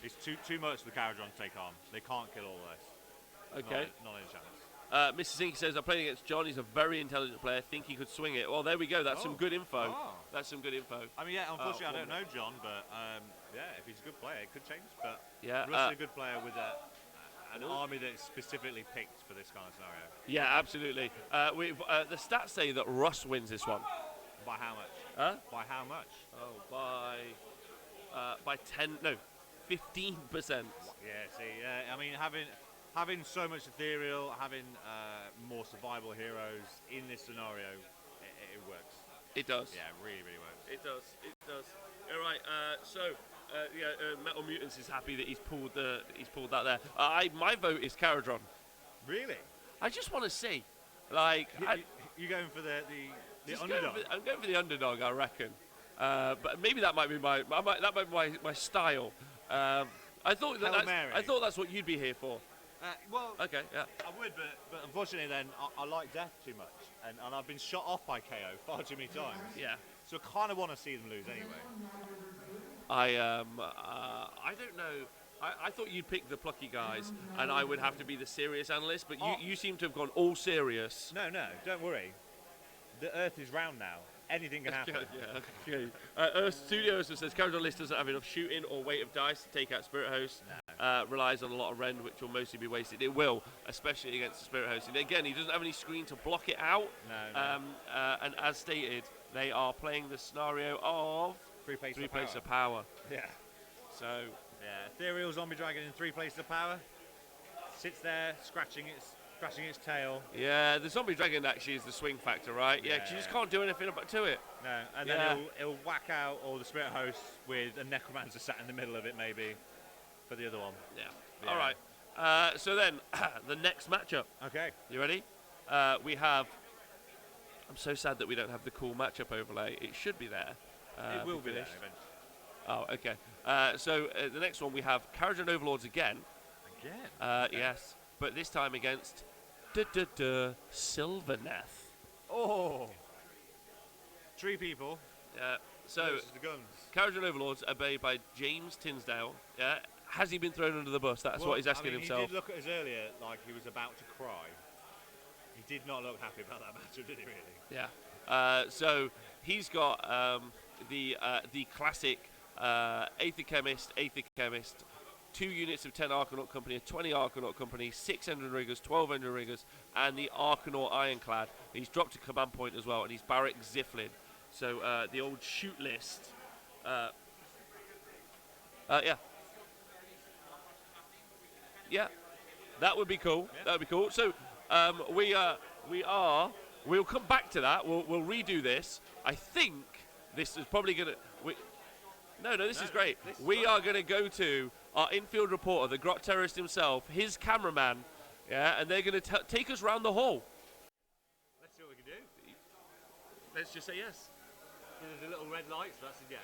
it's too much for the Kharadron to take on. They can't kill all this. Okay. Not a chance. Mr. Zinky says, I'm playing against John. He's a very intelligent player. Think he could swing it. Well, there we go. That's some good info. Oh. That's some good info. I mean, yeah, unfortunately, I don't know John, but yeah, if he's a good player, it could change. But yeah, Russ is a good player with an army that's specifically picked for this kind of scenario. Yeah, absolutely. The stats say that Russ wins this one. By how much? Huh? By how much? Oh, by 15%. Yeah, see, I mean, having so much ethereal, having more survival heroes in this scenario, it works. It does. Yeah, it really, really works. It does. It does. All right. Metal Mutants is happy that he's pulled that there. My vote is Kharadron. Really? I just want to see, like, you going for the underdog? I'm going for the underdog, I reckon. But maybe that might be my style. I thought that's what you'd be here for. Well, okay, yeah. I would, but unfortunately, then I like death too much, and I've been shot off by KO far too many times. Yeah. So I kind of want to see them lose anyway. I don't know. I thought you'd pick the plucky guys, and I would have to be the serious analyst. But you seem to have gone all serious. No, don't worry. The Earth is round now. Anything can happen. Yeah, okay. Earth Studios says Kharadron list doesn't have enough shooting or weight of dice to take out Spirit Hosts. No. Relies on a lot of rend, which will mostly be wasted. It will, especially against the Spirit Host. And again, he doesn't have any screen to block it out. No. And as stated, they are playing the scenario of three places of power. Yeah. So. Yeah, ethereal zombie dragon in 3 places of power. Sits there, scratching its tail. Yeah, the zombie dragon actually is the swing factor, right? Yeah, 'cause you just can't do anything to it. No, and then it'll whack out all the spirit hosts with a necromancer sat in the middle of it, maybe, for the other one. Yeah. All right. So then, the next matchup. Okay. You ready? We have... I'm so sad that we don't have the cool matchup overlay. It should be there. It will be there eventually. Oh, okay. So the next one we have Kharadron Overlords again. Again? Okay. Yes, but this time against Sylvaneth. Oh! 3 people. Yeah. So the guns. Kharadron Overlords are made by James Tinsdale. Yeah. Has he been thrown under the bus? That's what he's asking himself. He did look at us earlier like he was about to cry. He did not look happy about that matchup, did he really? Yeah. So he's got the classic Aether Chemist, 2 units of 10 Arcanaut Company, a 20 Arcanaut Company, 600 riggers, 1200 riggers, and the Arcanaut Ironclad. He's dropped a command point as well, and he's Barrick Ziflin. So the old shoot list. Yeah. Yeah. That would be cool. Yeah. That would be cool. So we are We'll come back to that. We'll redo this. I think this is probably going to... No, this is great. We are going to go to our infield reporter, the Grot Terrorist himself, his cameraman, yeah, and they're going to take us round the hall. Let's see what we can do. Let's just say yes. There's a little red light, so that's a yes.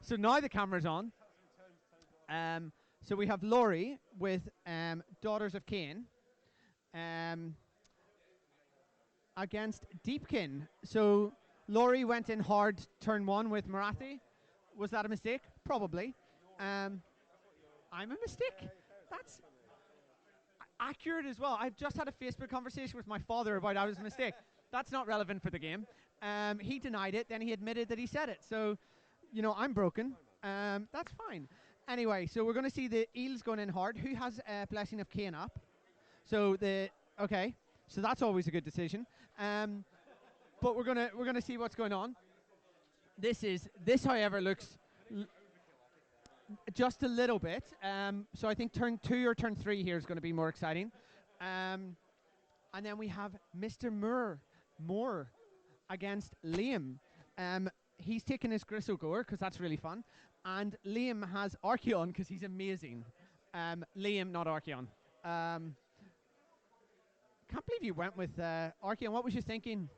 So now the camera's on. So we have Laurie with Daughters of Cain against Deepkin. So Laurie went in hard turn 1 with Marathi. Was that a mistake? Probably. I'm a mistake? That's accurate as well. I've just had a Facebook conversation with my father about I was a mistake. That's not relevant for the game. He denied it, then he admitted that he said it. So, you know, I'm broken. That's fine. Anyway, so we're going to see the Eels going in hard. Who has Blessing of Cain up? So okay, so that's always a good decision. But we're gonna see what's going on. This, however, looks just a little bit. So I think turn 2 or turn 3 here is going to be more exciting. And then we have Mr. Moore against Liam. He's taking his Gristle Gore because that's really fun. And Liam has Archeon because he's amazing. Liam, not Archeon. Can't believe you went with Archeon. What was you thinking?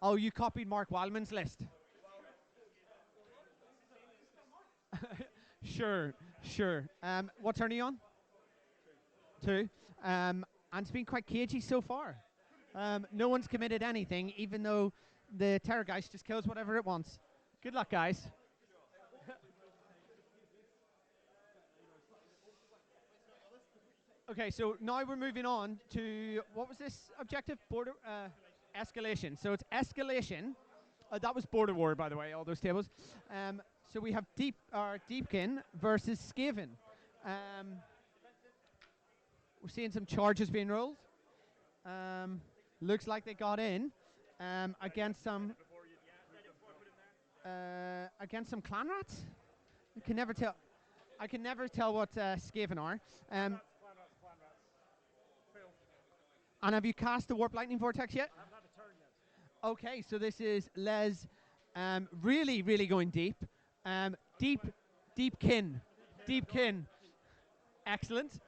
Oh, you copied Mark Wildman's list. Sure. What turn are you on? 2. And it's been quite cagey so far. No one's committed anything, even though the Terrorgeist just kills whatever it wants. Good luck, guys. Okay, so now we're moving on to, what was this objective? Border escalation. So it's escalation. That was Border War, by the way, all those tables. So we have Deepkin versus Skaven. We're seeing some charges being rolled. Looks like they got in against some clan rats. I can never tell. I can never tell what Skaven are. And have you cast the Warp Lightning Vortex yet? I haven't had a turn yet. Okay, so this is Les really going deep. Deepkin. Excellent.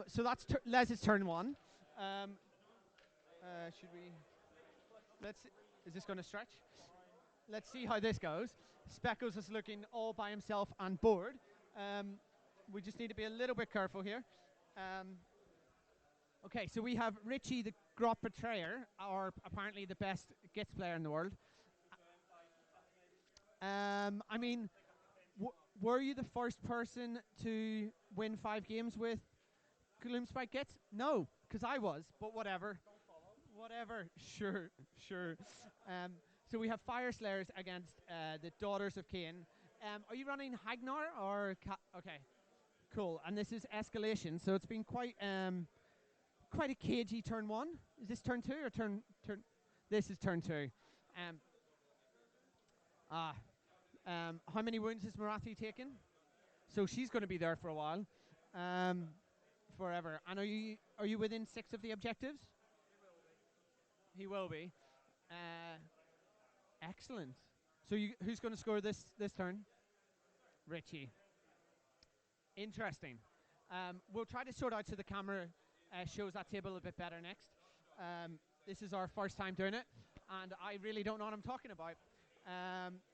So that's Les's turn 1. Should we... Is this going to stretch? Let's see how this goes. Speckles is looking all by himself and bored. We just need to be a little bit careful here. Okay, so we have Richie, the Grot Betrayer, or apparently the best Gits player in the world. I mean, were you the first person to win 5 games with Gloomspike Gits? No, because I was, but whatever. Whatever, sure. So we have Fire Slayers against the Daughters of Cain. Are you running Hagnar or... okay, cool. And this is escalation, so it's been quite a cagey turn 1. Is this turn 2 or turn? This is turn 2. How many wounds has Marathi taken? So she's going to be there for a while, forever. And are you within 6 of the objectives? He will be. Excellent. So who's going to score this turn? Richie. Interesting. We'll try to sort out so the camera shows that table a bit better next. This is our first time doing it, and I really don't know what I'm talking about.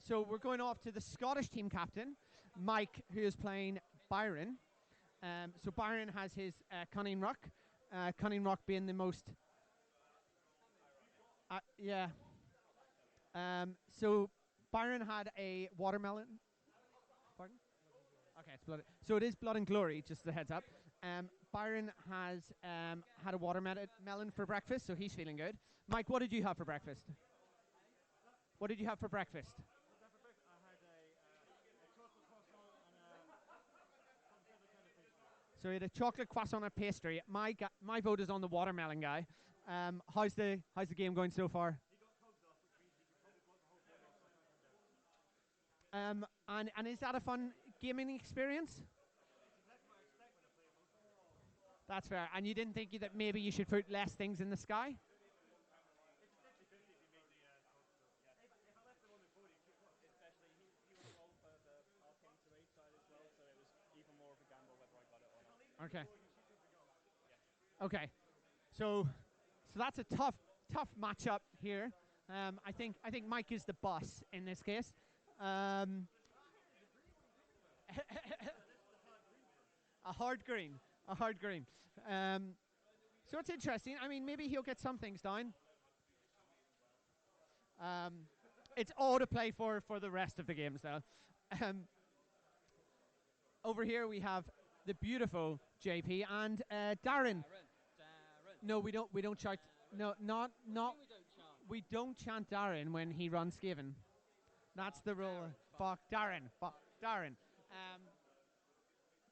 So we're going off to the Scottish team captain, Mike, who is playing Byron. So Byron has his Cunning Rock. Cunning Rock being the most... yeah. So Byron had a watermelon. Pardon? Okay, it's blood. So it is Blood and Glory, just a heads up. Byron has had a watermelon for breakfast, so he's feeling good. Mike, what did you have for breakfast? What did you have for breakfast? I had a chocolate croissant and some kind of fish. So he had a chocolate croissant and pastry. My vote is on the watermelon guy. How's the game going so far? And is that a fun gaming experience? That's fair. And you didn't think that maybe you should put less things in the sky? Especially, he was all for the Arcane 2 side as well, so it was even more of a gamble whether I got it or not. Okay. Okay. So that's a tough matchup here. I think Mike is the boss in this case. A hard green. So it's interesting. I mean, maybe he'll get some things down. It's all to play for the rest of the games, though. Over here we have the beautiful JP and Darren. Darren. No, we don't shout. No, not. We don't chant. We don't chant Darren when he runs Skaven. That's the rule. Fuck Darren.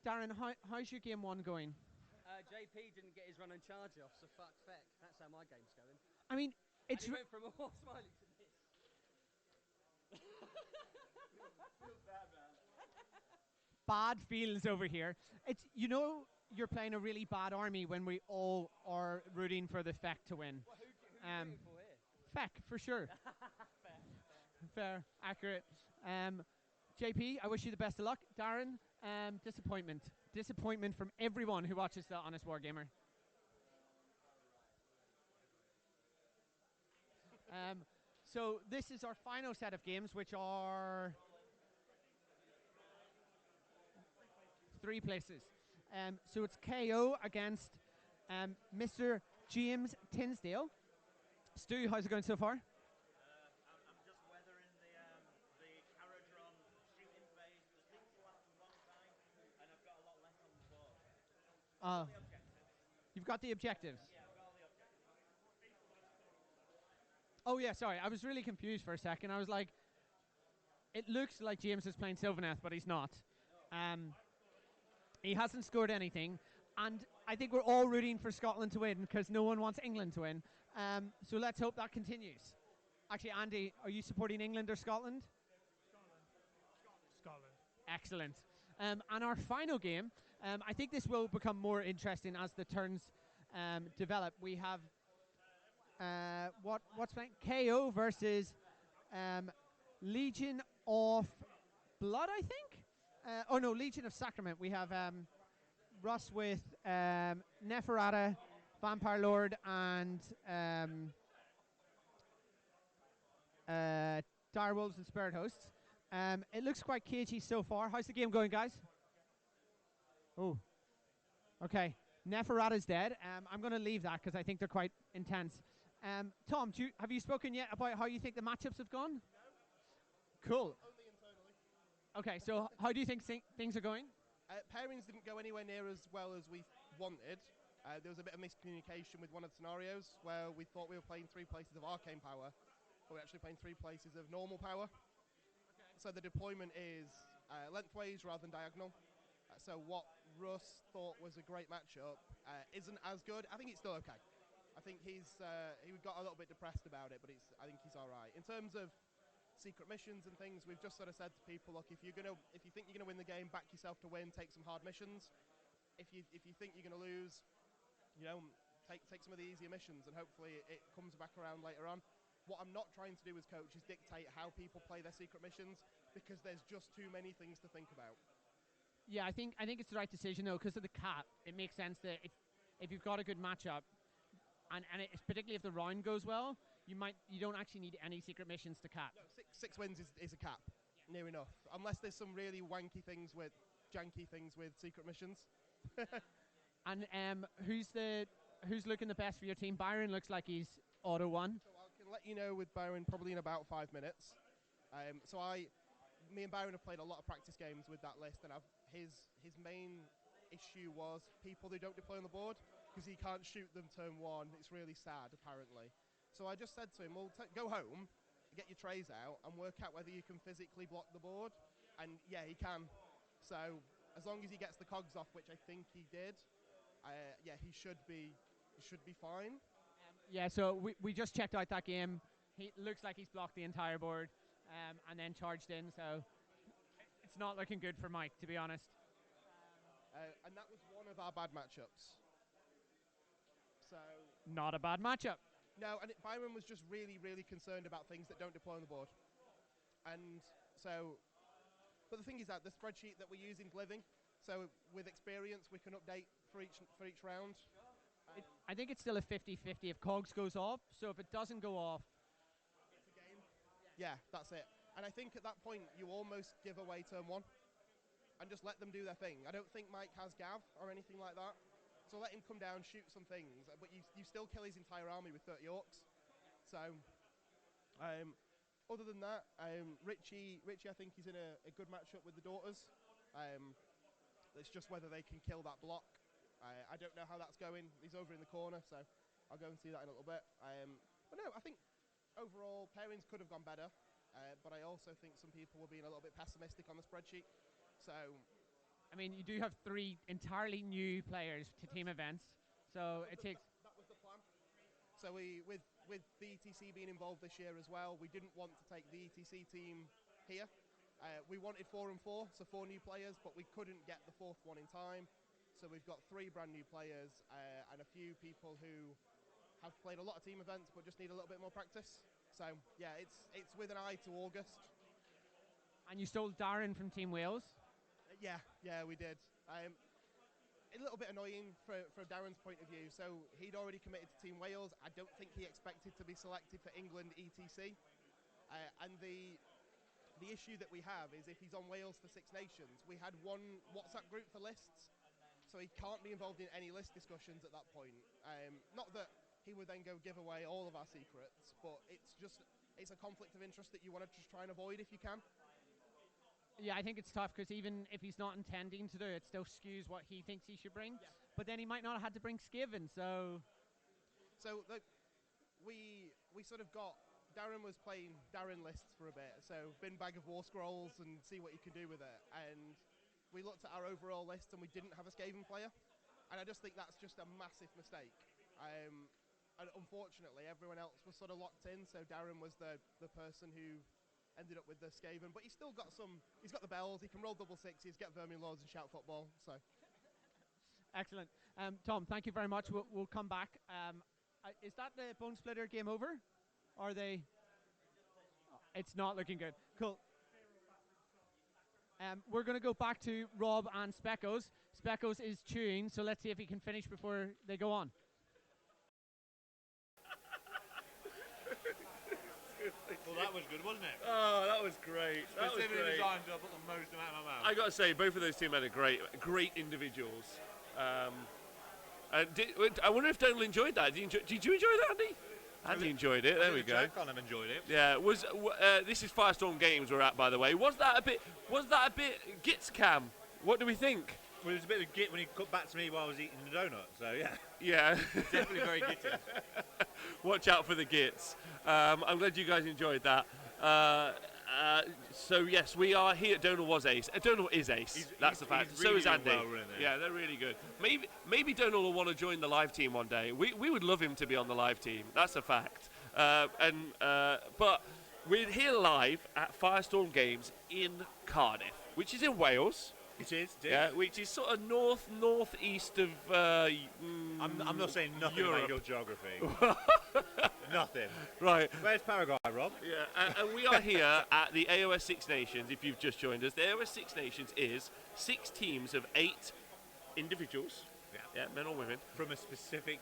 Darren, how's your game 1 going? JP didn't get his run and charge off, so fuck feck. That's how my game's going. I mean, And it's he went from a horse smiley to this. Feels bad, man. bad feels over here. It's you're playing a really bad army when we all are rooting for the Feck to win. Well, who are you rooting for here? Feck for sure. Fair, accurate. JP, I wish you the best of luck. Darren, disappointment from everyone who watches the Honest Wargamer. So this is our final set of games, which are 3 places. So it's KO against Mr. James Tinsdale. Stu, how's it going so far? I'm just weathering the Caradron shooting phase. The things last a long time, and I've got a lot left on the board. The objectives. You've got the objectives. Yeah, I've got all the objectives. Oh yeah, sorry. I was really confused for a second. I was like, it looks like James is playing Sylvaneth, but he's not. He hasn't scored anything. And I think we're all rooting for Scotland to win because no one wants England to win. So let's hope that continues. Actually, Andy, are you supporting England or Scotland? Scotland. Excellent. And our final game, I think this will become more interesting as the turns develop. We have what's playing? KO versus Legion of Blood, I think. Legion of Sacrament. We have Russ with Neferata, Vampire Lord, and Direwolves and Spirit Hosts. It looks quite cagey so far. How's the game going, guys? Oh, okay. Neferata's dead. I'm going to leave that because I think they're quite intense. Tom, have you spoken yet about how you think the matchups have gone? No. Cool. Only internally. Okay, so how do you think things are going? Pairings didn't go anywhere near as well as we wanted. There was a bit of miscommunication with one of the scenarios where we thought we were playing 3 places of arcane power, but we're actually playing 3 places of normal power. Okay. So the deployment is lengthways rather than diagonal. So what Russ thought was a great matchup isn't as good. I think it's still okay. I think he got a little bit depressed about it, but I think he's all right. In terms of secret missions and things, we've just sort of said to people, look, if you think you're gonna win the game, back yourself to win. Take some hard missions. If you think you're gonna lose, take some of the easier missions, and hopefully it comes back around later on. What I'm not trying to do as coach is dictate how people play their secret missions because there's just too many things to think about. Yeah, I think it's the right decision though because of the cap. It makes sense that if you've got a good matchup, and it's particularly if the round goes well, you don't actually need any secret missions to cap. No, six wins is a cap, near enough. Unless there's some really janky things with secret missions. And who's looking the best for your team? Byron looks like he's auto won. So I can let you know with Byron probably in about 5 minutes. Me and Byron have played a lot of practice games with that list, and his main issue was people who don't deploy on the board because he can't shoot them turn 1. It's really sad, apparently. So I just said to him, well, go home, get your trays out, and work out whether you can physically block the board. And yeah, he can. So as long as he gets the cogs off, which I think he did, yeah, he should be fine. Yeah, so we just checked out that game. He looks like he's blocked the entire board and then charged in, so it's not looking good for Mike, to be honest. And that was one of our bad matchups. So Not a bad matchup. no, and Byron was just really, really concerned about things that don't deploy on the board. And so, but the thing is that the spreadsheet that we're using is living. So with experience, we can update for each round. I think it's still a 50-50 if cogs goes off, so if it doesn't go off, It's a game. Yeah, that's it. And I think at that point, you almost give away turn one and just let them do their thing. I don't think Mike has Gav or anything like that. So let him come down, shoot some things, but you still kill his entire army with 30 orcs. So, other than that, Richie, I think he's in a good matchup with the daughters. It's just whether they can kill that block. I don't know how that's going. He's over in the corner, so I'll go and see that in a little bit. But no, I think overall pairings could have gone better, but I also think some people were being a little bit pessimistic on the spreadsheet. So, I mean, you do have 3 entirely new players to team events, so it takes... That was the plan. So with the ETC being involved this year as well, we didn't want to take the ETC team here. We wanted 4 and 4, so 4 new players, but we couldn't get the 4th one in time. So we've got 3 brand new players and a few people who have played a lot of team events but just need a little bit more practice. So yeah, it's with an eye to August. And you stole Darren from Team Wales? Yeah, we did. A little bit annoying from Darren's point of view. So he'd already committed to Team Wales. I don't think he expected to be selected for England ETC. And the issue that we have is if he's on Wales for Six Nations, we had one WhatsApp group for lists, so he can't be involved in any list discussions at that point. Not that he would then go give away all of our secrets, but it's a conflict of interest that you want to just try and avoid if you can. Yeah, I think it's tough because even if he's not intending to do it, still skews what he thinks he should bring. Yeah. But then he might not have had to bring Skiven, so... So we sort of got... Darren was playing Darren lists for a bit, so bin bag of war scrolls and see what you can do with it. And we looked at our overall list and we didn't have a Skaven player. And I just think that's just a massive mistake. And unfortunately, everyone else was sort of locked in, so Darren was the person who ended up with the Skaven. But he's still got he's got the bells, he can roll double sixes, get Vermin Lords and shout football, so. Excellent. Tom, thank you very much. We'll come back. Is that the Bone Splitter game over? Are they? It's not looking good. Cool. We're going to go back to Rob and Speckles. Speckles is chewing, so let's see if he can finish before they go on. Well, that was good, wasn't it? Oh, that was great. That was Specifically great. designed to put the most amount in my mouth. I got to say, both of those two men are great individuals. I wonder if Donald enjoyed that. Did you enjoy that, Andy? Andy enjoyed it. There we go. Jack kind of enjoyed it. Yeah. This is Firestorm Games we're at, by the way. Was that a bit Gits Cam? What do we think? Well, it was a bit of a git when he cut back to me while I was eating the donut. So yeah, Yeah. definitely very gitty. Watch out for the Gits. I'm glad you guys enjoyed that. So yes, we are here. Donald was ace. Donald is ace. That's the fact. He's So really is Andy. doing well, really. Yeah, they're really good. Maybe Donald will want to join the live team one day. We would love him to be on the live team. That's a fact. But we're here live at Firestorm Games in Cardiff, which is in Wales. It is. Yeah, which is sort of northeast of. I'm not saying nothing Europe. about your geography. Nothing. Right. Where's Paraguay, Rob? Yeah, and we are here at the AoS Six Nations. If you've just joined us, the AoS Six Nations is 6 teams of 8 individuals. Yeah, men or women. From a specific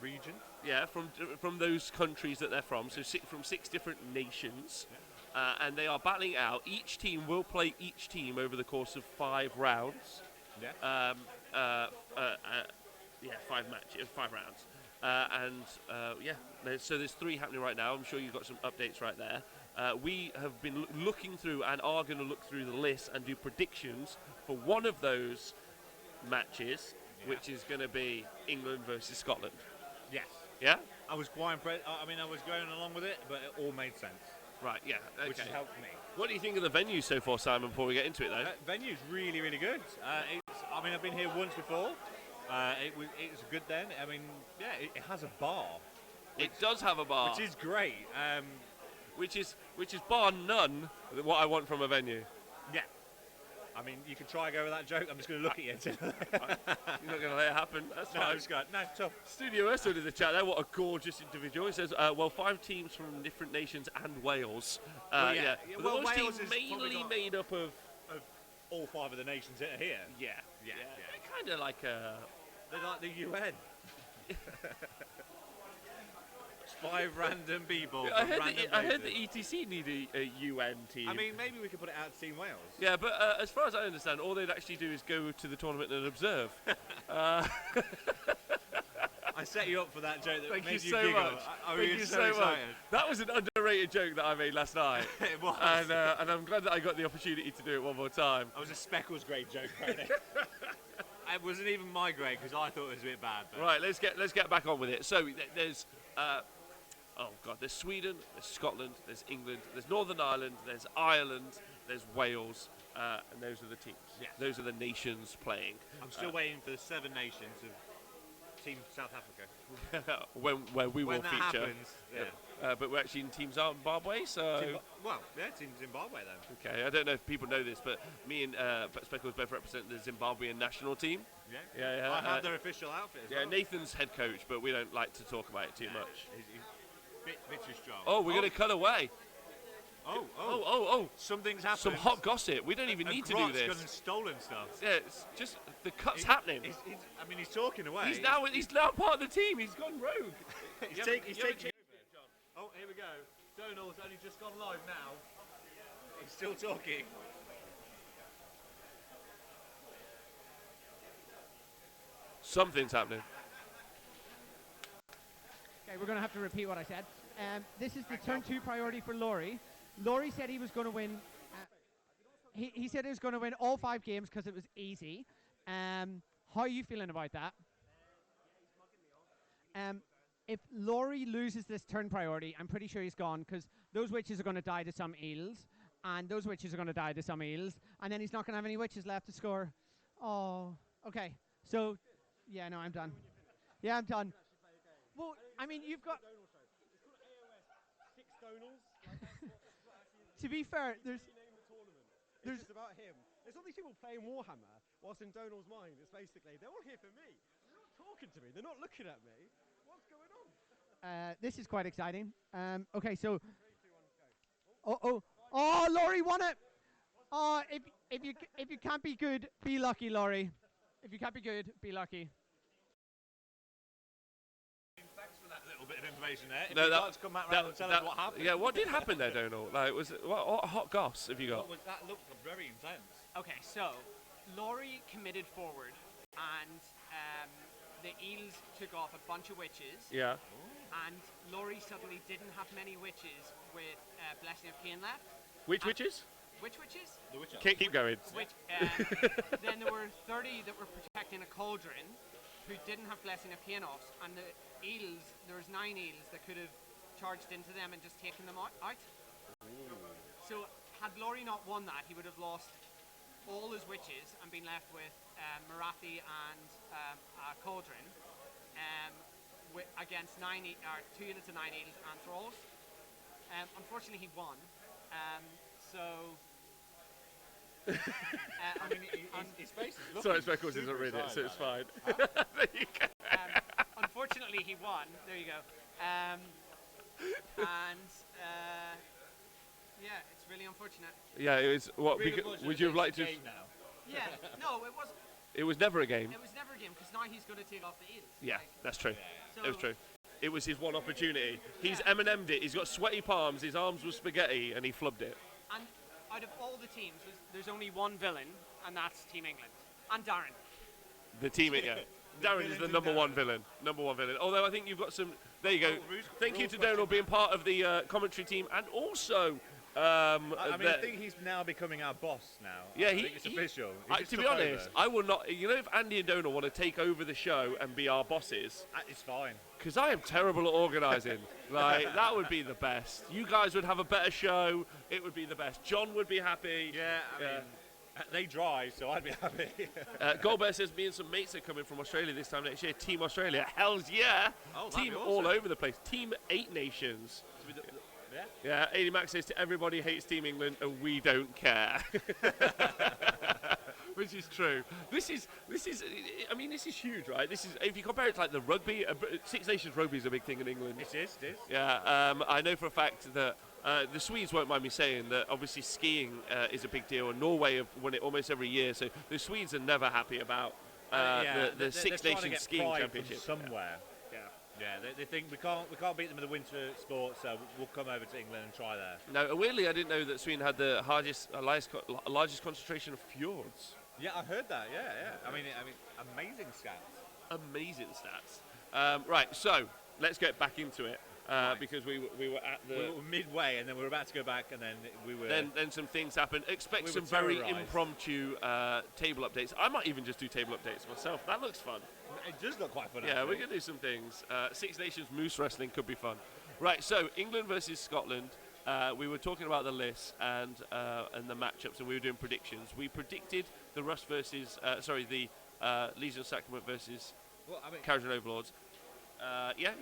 region. Yeah, from those countries that they're from. So from 6 different nations. And they are battling out. Each team will play each team over the course of 5 rounds. Yeah. 5 matches, 5 rounds. So there's 3 happening right now. I'm sure you've got some updates right there. We have been looking through and are going to look through the list and do predictions for one of those matches, which is going to be England versus Scotland. Yes. Yeah? I was quite impressed. I mean, I was going along with it, but it all made sense. Right, yeah. Okay. which has helped me. What do you think of the venue so far, Simon, before we get into it, though? Venue's really, really good. I mean, I've been here once before. It was good then. I mean, yeah, it has a bar. It does have a bar. Which is great. Which is bar none what I want from a venue. Yeah. I mean, you can try and go with that joke. I'm just going to look at you. You're not going to let it happen. That's No, fine. I'm just going, no, tough. Studio S in the chat there. What a gorgeous individual. It says, well, 5 teams from different nations and Wales. Well, Yeah. yeah, But well, those Wales teams is mainly probably got- made up of... All 5 of the nations that are here. Yeah. Yeah. They're kind of like a... They're like the UN. It's 5 random people. I from heard, random I heard places. the ETC need a UN team. I mean, maybe we could put it out to Team Wales. yeah, but as far as I understand, all they'd actually do is go to the tournament and observe. I set you up for that joke that Thank made you so giggle. much. I Thank was you so so much. excited. That was an underrated joke that I made last night. It was. And I'm glad that I got the opportunity to do it one more time. It was a Speckles grade joke, apparently. It wasn't even my grade because I thought it was a bit bad. But Right, let's get back on with it. So there's there's Sweden, there's Scotland, there's England, there's Northern Ireland, there's Ireland, there's Wales, and those are the teams. Yes. Those are the nations playing. I'm still waiting for the 7 nations of Team South Africa. where we When will that feature. happens, yeah. But we're actually in Team Zimbabwe, so... Team Zimbabwe then. Okay, I don't know if people know this, but me and Speckles both represent the Zimbabwean national team. Yeah. Yeah. I have their official outfit as Yeah, well. Nathan's head coach, but we don't like to talk about it too much. He's bitchy strong. Oh, we're going to cut away. Oh. Something's happened. Some hot gossip. We don't even need to do Grot's this. gone and stolen stuff. Yeah, it's just the cut's happening. He's talking away. He's now part of the team. He's gone rogue. He's You taking haven't over. changed it, John. Oh, here we go. Donald's only just gone live now. He's still talking. Something's happening. Okay, we're going to have to repeat what I said. This is the turn 2 priority for Laurie. Laurie said he was going to win. He said he was going to win all 5 games because it was easy. How are you feeling about that? If Laurie loses this turn priority, I'm pretty sure he's gone because those witches are going to die to some eels, and those witches are going to die to some eels, and then he's not going to have any witches left to score. Oh, okay. So, yeah, no, I'm done. Yeah, I'm done. Well, I mean, you've got... It's called AoS 6 Donals. To be fair, there's... It's just about him. There's all these people playing Warhammer, whilst in Donald's mind, it's basically, they're all here for me. They're not talking to me. They're not looking at me. What's going on? this is quite exciting. Okay, so... 3, 2, 1, go. Oh, Laurie won it! Oh, if you can't be good, be lucky, Laurie. If you can't be good, be lucky. Thanks for that little bit of information there. If No, you'd that- like to come back round and tell us what happened. Yeah, what did happen there, Donald? Like, what hot goss have you got? That looked very intense. Okay, so Laurie committed forward, and the eels took off a bunch of witches, Yeah. and Laurie suddenly didn't have many witches with Blessing of Cain left. Which witches? Which witches? The witch elf. Keep going. Which, then there were 30 that were protecting a cauldron who didn't have Blessing of Cain off, and the eels, there was 9 eels that could have charged into them and just taken them out. So had Laurie not won that, he would have lost all his witches and been left with Marathi and a cauldron against 2 units of 9 eels and thralls. Unfortunately, he won. I mean, his face is looking Sorry, Speckles isn't super reading it, so excited it's about it. fine. There you go. Unfortunately, he won. There you go. Yeah, it's really unfortunate. Yeah, it was. What? Really Would unfortunate you have that liked it's to? a game now. Yeah, no, it wasn't. It was never a game. It was never a game because now he's going to take off the eels. Yeah, Like, that's true. so It was true. It was his one opportunity. He's Eminem'd it. He's got sweaty palms. His arms were spaghetti, and he flubbed it. And out of all the teams, there's only one villain, and that's Team England. And Darren. The team, yeah. Darren is the number one villain. Number one villain. Although I think you've got some. There you go. Oh, Thank you to Donald being part of the commentary team, and also I think he's now becoming our boss now. Yeah, I think it's official. He just to be took honest, over. I will not. You know, if Andy and Dona want to take over the show and be our bosses, It's fine. because I am terrible at organising. Like, that would be the best. You guys would have a better show. It would be the best. John would be happy. Yeah, I mean, they drive, so I'd be happy. Goldbear says me and some mates are coming from Australia this time next year. Team Australia. Hells yeah. Oh, that'd Team be all awesome. over the place. Team 8 nations. Yeah. Yeah, 80 Max says to everybody hates Team England and we don't care. Which is true. This is huge, right? This is, if you compare it to like the rugby, Six Nations rugby is a big thing in England. It is. Yeah, I know for a fact that the Swedes won't mind me saying that obviously skiing is a big deal, and Norway have won it almost every year, so the Swedes are never happy about the Six they're trying to Nations get skiing pride championship. from somewhere. Yeah, they think we can't beat them in the winter sport, so we'll come over to England and try there. No, and weirdly, I didn't know that Sweden had the largest concentration of fjords. Yeah, I heard that. Yeah. I mean, amazing stats. Amazing stats. Right, so let's get back into it because we were at the. We were midway, and then we were about to go back, and then we were. Then some things happened. Expect We some were very terrorised. impromptu table updates. I might even just do table updates myself. That looks fun. It does look quite fun. Yeah, actually. we're going to do some things. Six Nations Moose Wrestling could be fun. Right, so England versus Scotland. We were talking about the list and the matchups, and we were doing predictions. We predicted the Rust versus, the Legion of Sacrament versus Well, I mean, Carriage on Overlords. Yeah.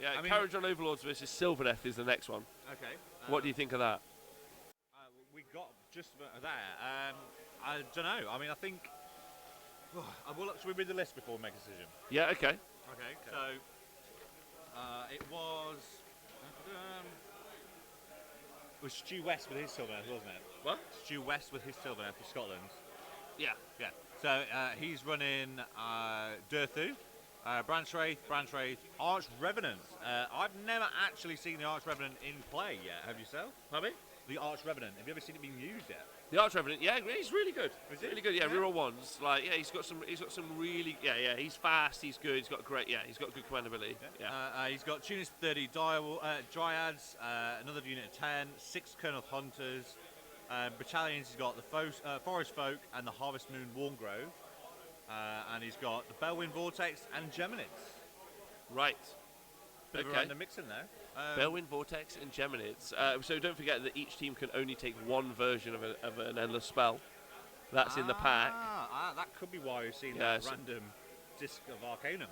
I mean- Carriage on Overlords versus Sylvaneth is the next one. okay. What do you think of that? We got just about there. I don't know. I mean, I think. Should we read the list before we make a decision? Yeah, okay. Okay. So it was. It was Stu West with his Sylvaneth, wasn't it? What? Stu West with his Sylvaneth for Scotland. Yeah. Yeah. So he's running Durthu, Branchwraith, Arch Revenant. I've never actually seen the Arch Revenant in play yet. Have yourself? Pardon me? The Arch Revenant. Have you ever seen it being used yet? The Arch Revenant, yeah, he's really good. Is he? Really good, yeah. Yeah. Reroll ones, like, yeah, he's got some really, yeah. He's fast, he's good, he's got good command ability. Yeah. He's got Tunis 30 Dryads, another unit of 10, 6 Colonel Hunters, battalions. He's got the Forest Folk and the Harvest Moon Warngrove, and he's got the Bellwind Vortex and Geminids. Right. Bit of a random mix in there. Bellwind Vortex and Geminids. So don't forget that each team can only take one version of an endless spell. That's in the pack. That could be why we've seen Yeah, that so- random disc of Arcanum.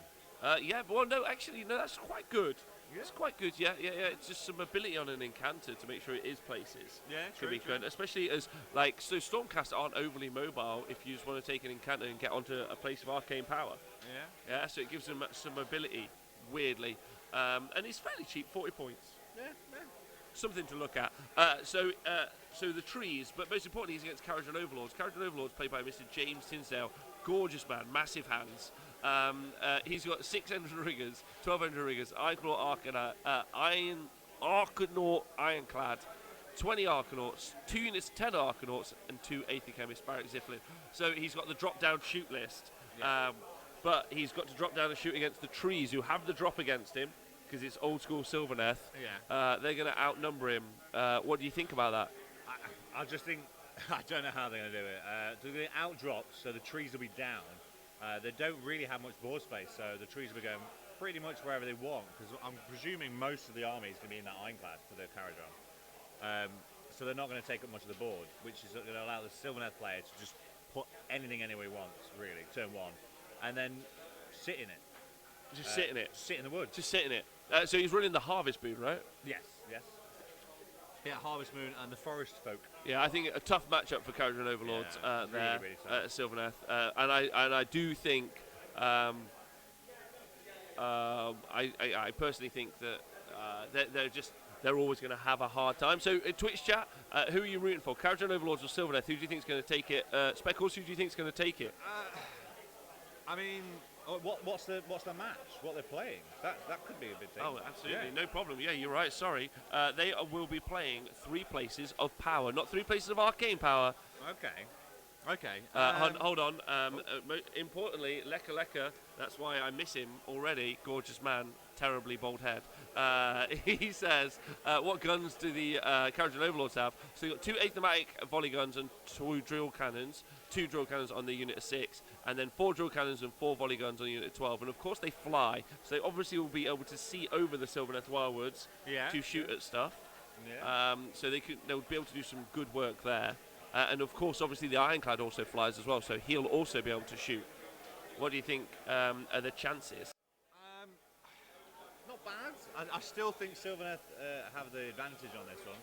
Yeah, but well, no, actually, no, that's quite good. Yeah. It's quite good, yeah. It's just some ability on an Incanter to make sure it is places. Yeah, Could be true. good, especially as, like, so Stormcast aren't overly mobile if you just want to take an Incanter and get onto a place of arcane power. Yeah. Yeah, so it gives them some ability, weirdly. And it's fairly cheap, 40 points. Yeah. Something to look at. So the trees, but most importantly, he's against Carriage on Overlords. Carriage on Overlords, played by Mr. James Tinsdale. Gorgeous man, massive hands. He's got 600 riggers, 1200 riggers, Iron Arcanaut Ironclad, 20 Arcanauts, 2 units, 10 Arcanauts, and 2 Aether-Chemists, Barrack Ziflin. So he's got the drop-down shoot list. But he's got to drop down and shoot against the trees who have the drop against him, because it's old school Sylvaneth. Yeah. They're going to outnumber him. What do you think about that? I just think I don't know how they're going to do it. They're going to outdrop, so the trees will be down. They don't really have much board space, so the trees will be going pretty much wherever they want, because I'm presuming most of the army is going to be in that Ironclad for the carriage on. So they're not going to take up much of the board, which is going to allow the Sylvaneth player to just put anything anywhere he wants, really, turn one, and then sit in it. Just sit in it. Sit in the wood. Just sit in it. So he's running the Harvest Moon, right? Yes. Yeah, Harvest Moon and the Forest Folk. Yeah, I think a tough matchup for Carriage on Overlords Yeah, there really tough. at Sylvaneth, and I do think I personally think that they're always going to have a hard time. So Twitch chat, who are you rooting for? Carriage on Overlords or Sylvaneth? Who do you think is going to take it? Speckles, who do you think is going to take it? I mean, what's the match? What they're playing? That could be a big thing. Oh, absolutely, Yeah. no problem. Yeah, you're right. Sorry, they will be playing 3 places of power, not 3 places of arcane power. Okay. Hold on. Importantly, Leka, that's why I miss him already. Gorgeous man, terribly bald head. he says, what guns do the Kharadron Overlords have? So you've got 2 athematic volley guns and 2 drill cannons. 2 drill cannons on the unit of 6, and then 4 drill cannons and 4 volley guns on the unit of 12. And of course they fly, so they obviously will be able to see over the Sylvaneth Wildwoods to shoot at stuff. Yeah. So they'll be able to do some good work there. And of course, obviously the Ironclad also flies as well, so he'll also be able to shoot. What do you think are the chances? Not bad. I still think Sylvaneth have the advantage on this one.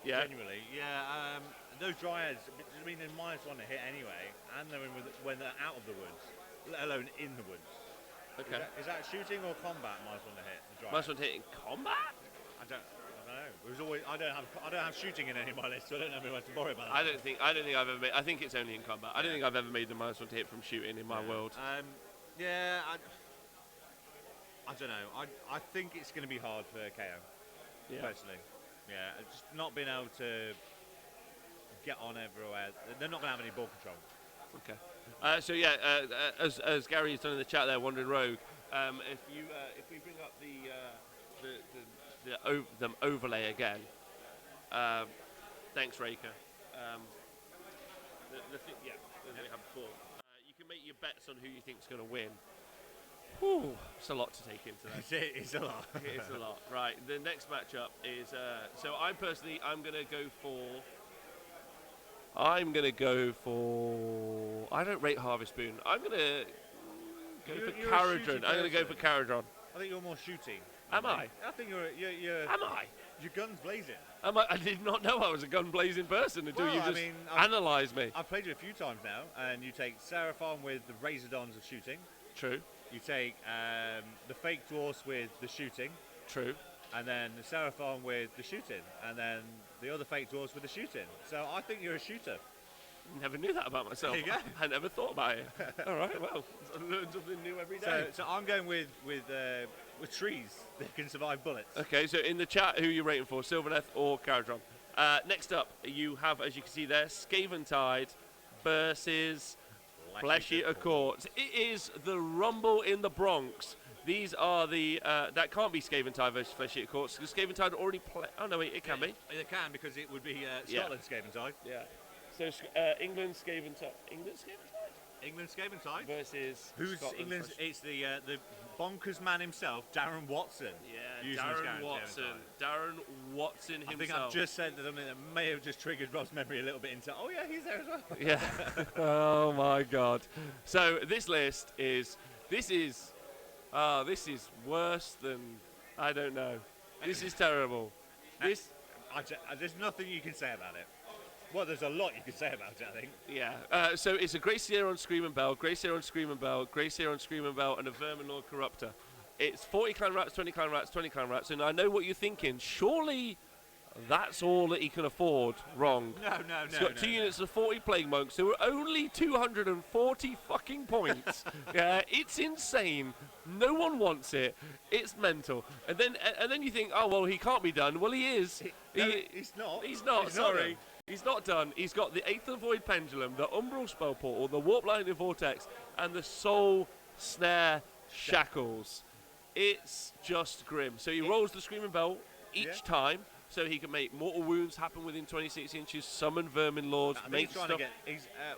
Yeah. Genuinely, yeah. Those Dryads, I mean, they're -1 to hit anyway, and they're when they're out of the woods, let alone in the woods. Okay. Is that shooting or combat -1 to hit? The Dryads? -1 to hit in combat? I don't know. It was always. I don't have shooting in any of my lists, so I don't know if to worry about that. I don't think I've ever made. I think it's only in combat. I don't think I've ever made the -1 to hit from shooting in my world. Yeah. I don't know. I think it's going to be hard for KO. Yeah. Personally. Yeah. Just not being able to get on everywhere. They're not going to have any ball control. Okay. So yeah, as Gary has done in the chat there, Wandering Rogue, if we bring up the overlay again, thanks Raker. The thing, as we had before, you can make your bets on who you think is going to win. Whew, it's a lot to take into that. It's a lot. It's a lot. Right. The next matchup is. So I'm going to go for. I don't rate Harvest Moon. I'm going to go for You're a Kharadron. shooty I'm going to go for person. Kharadron. I think you're more shooting. Am I? I think you're Am I? your gun's blazing. I did not know I was a gun-blazing person until Well, you I just mean, analysed me. I've played you a few times now, and you take Seraphon with the Razordons of shooting. True. You take the fake dwarfs with the shooting, True. and then the Seraphon with the shooting, and then the other fake dwarfs with the shooting. So I think you're a shooter. Never knew that about myself. There you go. I never thought about it. All right, well, I learn something new every day. So I'm going with trees that can survive bullets. Okay, so in the chat, who are you rating for, Sylvaneth or Kharadron? Next up, you have, as you can see there, Skaventide versus Flesh Eater Courts. It is the Rumble in the Bronx. These are the that can't be Skaventide versus Flesh Eater Courts because Skaventide already play. Oh no, wait, it can be. It can because it would be Scotland Skaventide. Yeah. So England Skaventide. England Skaventide versus who's Scotland England's? Flesh- It's the bonkers man himself, Darren Watson. Yeah, using Darren Watson. Skaventide. Darren Watson himself. I think I've just said something that may have just triggered Rob's memory a little bit into. Oh yeah, he's there as well. Yeah. Oh my God. So this list is. This is worse than I don't know. This is terrible. This. There's nothing you can say about it. Well, there's a lot you can say about it, I think. Yeah. So it's a Gracier on Screaming Bell, Gracier on Screaming Bell, Gracier on Screaming Bell, and a Vermin Lord Corruptor. It's 40 clan rats, 20 clan rats, 20 clan rats, and I know what you're thinking. Surely that's all that he can afford. Wrong. No. He's got two units of 40 Plague Monks who are only 240 fucking points. Yeah, it's insane. No one wants it. It's mental. And then you think, oh well, he can't be done. Well, he is. He's not. He's not. Sorry. He's not done. He's got the Aether Void Pendulum, the Umbral Spell Portal, the Warp Lightning Vortex, and the Soul Snare Shackles. It's just grim. So he rolls the Screaming Bell each time, so he can make mortal wounds happen within 26 inches, summon Vermin Lords, make stuff.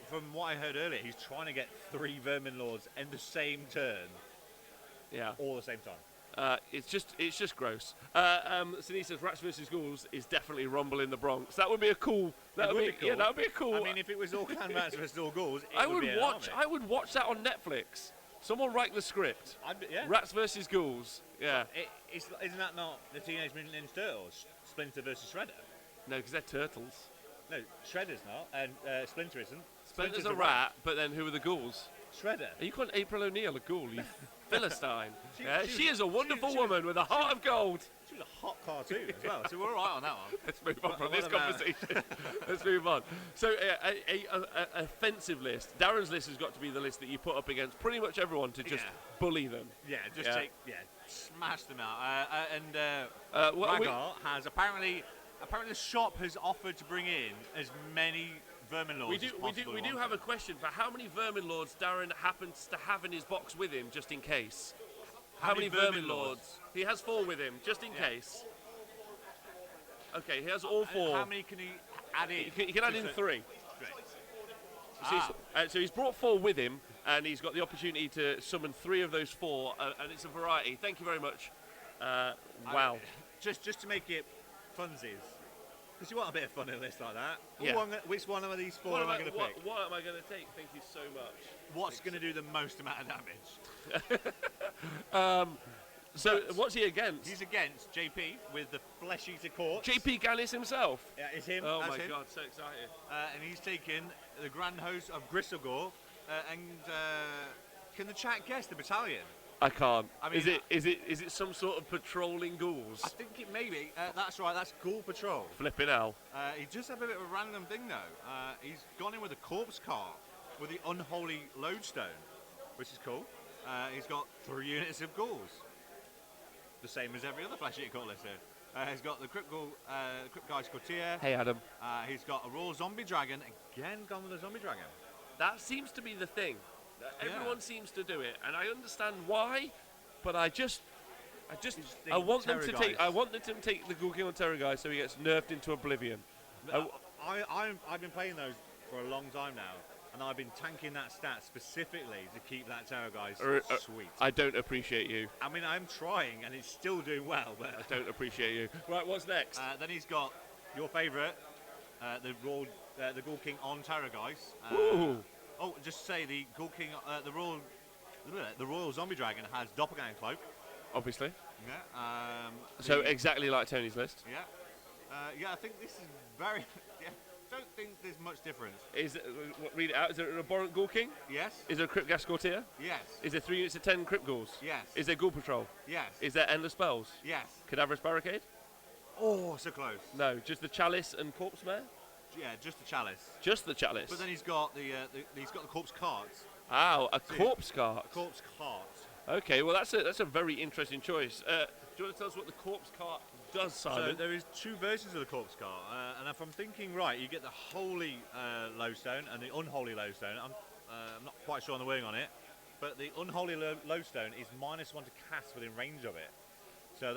From what I heard earlier, he's trying to get 3 Vermin Lords in the same turn. Yeah. All at the same time. It's just gross. Sini says Rats vs Ghouls is definitely Rumble in the Bronx. That would be a cool. That would be cool. Yeah, that would be a cool. I mean, if it was all clan rats versus all ghouls, I would watch that on Netflix. Someone write the script. Rats vs Ghouls. Yeah. Isn't that not the Teenage Mutant Ninja Turtles? Splinter versus Shredder? No, because they're turtles. No, Shredder's not, and Splinter isn't. Splinter's a rat, but then who are the ghouls? Shredder. Are you calling April O'Neil a ghoul, you Philistine? She is a wonderful woman with a heart of gold. She was a hot cartoon as well, so we're all right on that one. Let's move on from this conversation. Let's move on. So, a offensive list. Darren's list has got to be the list that you put up against pretty much everyone to just bully them. Yeah, smash them out. Rhaegar has apparently the shop has offered to bring in as many Vermin Lords as possible. We do have a question for how many Vermin Lords Darren happens to have in his box with him, just in case. How many Vermin Lords? He has 4 with him, just in case. Okay, he has all 4. How many can he add in? He can add in 3. So he's brought 4 with him, and he's got the opportunity to summon 3 of those 4, and it's a variety. Thank you very much. Wow. Just to make it funsies. Because you want a bit of fun in a list like that. Yeah. Which one of these 4 am I going to pick? What am I going to take? Thank you so much. What's going to do the most amount of damage? So what's he against? He's against JP with the Flesh Eater Corpse. JP Gallis himself. Yeah, it's him. Oh That's my him. god, so excited. And he's taken the Grand Host of Gristlegore. Can the chat guess the battalion? I can't. I mean, is it some sort of patrolling ghouls? I think it may be. That's right, that's Ghoul Patrol. Flipping hell. He just had a bit of a random thing though. He's gone in with a corpse cart with the Unholy Lodestone, which is cool. He's got 3 units of ghouls. The same as every other Flesh Eater Cult list here. He's got the Crypt Guy's Courtier. Hey Adam. He's got a Royal Zombie Dragon. Again, gone with a Zombie Dragon. That seems to be the thing. Yeah. Everyone seems to do it, and I understand why, but I want them to take. I want them to take the Ghoul King on Terror Guy so he gets nerfed into oblivion. I've been playing those for a long time now, and I've been tanking that stat specifically to keep that Terror Guy sweet. I don't appreciate you. I mean, I'm trying, and it's still doing well, but I don't appreciate you. Right, what's next? then he's got your favourite, the Ghoul King on Terror Guys. Ooh. Oh, just say the Ghoul King, the Royal Zombie Dragon has Doppelganger Cloak. Obviously. Yeah. So exactly like Tony's list. Yeah. I think this is very. Yeah. Don't think there's much difference. Read it out. Is there an Abhorrent Ghoul King? Yes. Is there a Crypt Gas Courtier? Yes. Is there 3 units of 10 Crypt Ghouls? Yes. Is there Ghoul Patrol? Yes. Is there Endless Spells? Yes. Cadaverous Barricade? Oh, so close. No, just the Chalice and Corpse Mare? Yeah, just the Chalice. Just the Chalice. But then he's got the Corpse Carts. Ow, a Corpse Cart. Corpse Cart. Okay, well that's a very interesting choice. Do you want to tell us what the Corpse Cart does, Simon? So there is 2 versions of the Corpse Cart, and if I'm thinking right, you get the Holy Lodestone and the Unholy Lodestone. I'm not quite sure on the wording on it, but the Unholy Lodestone is -1 to cast within range of it. So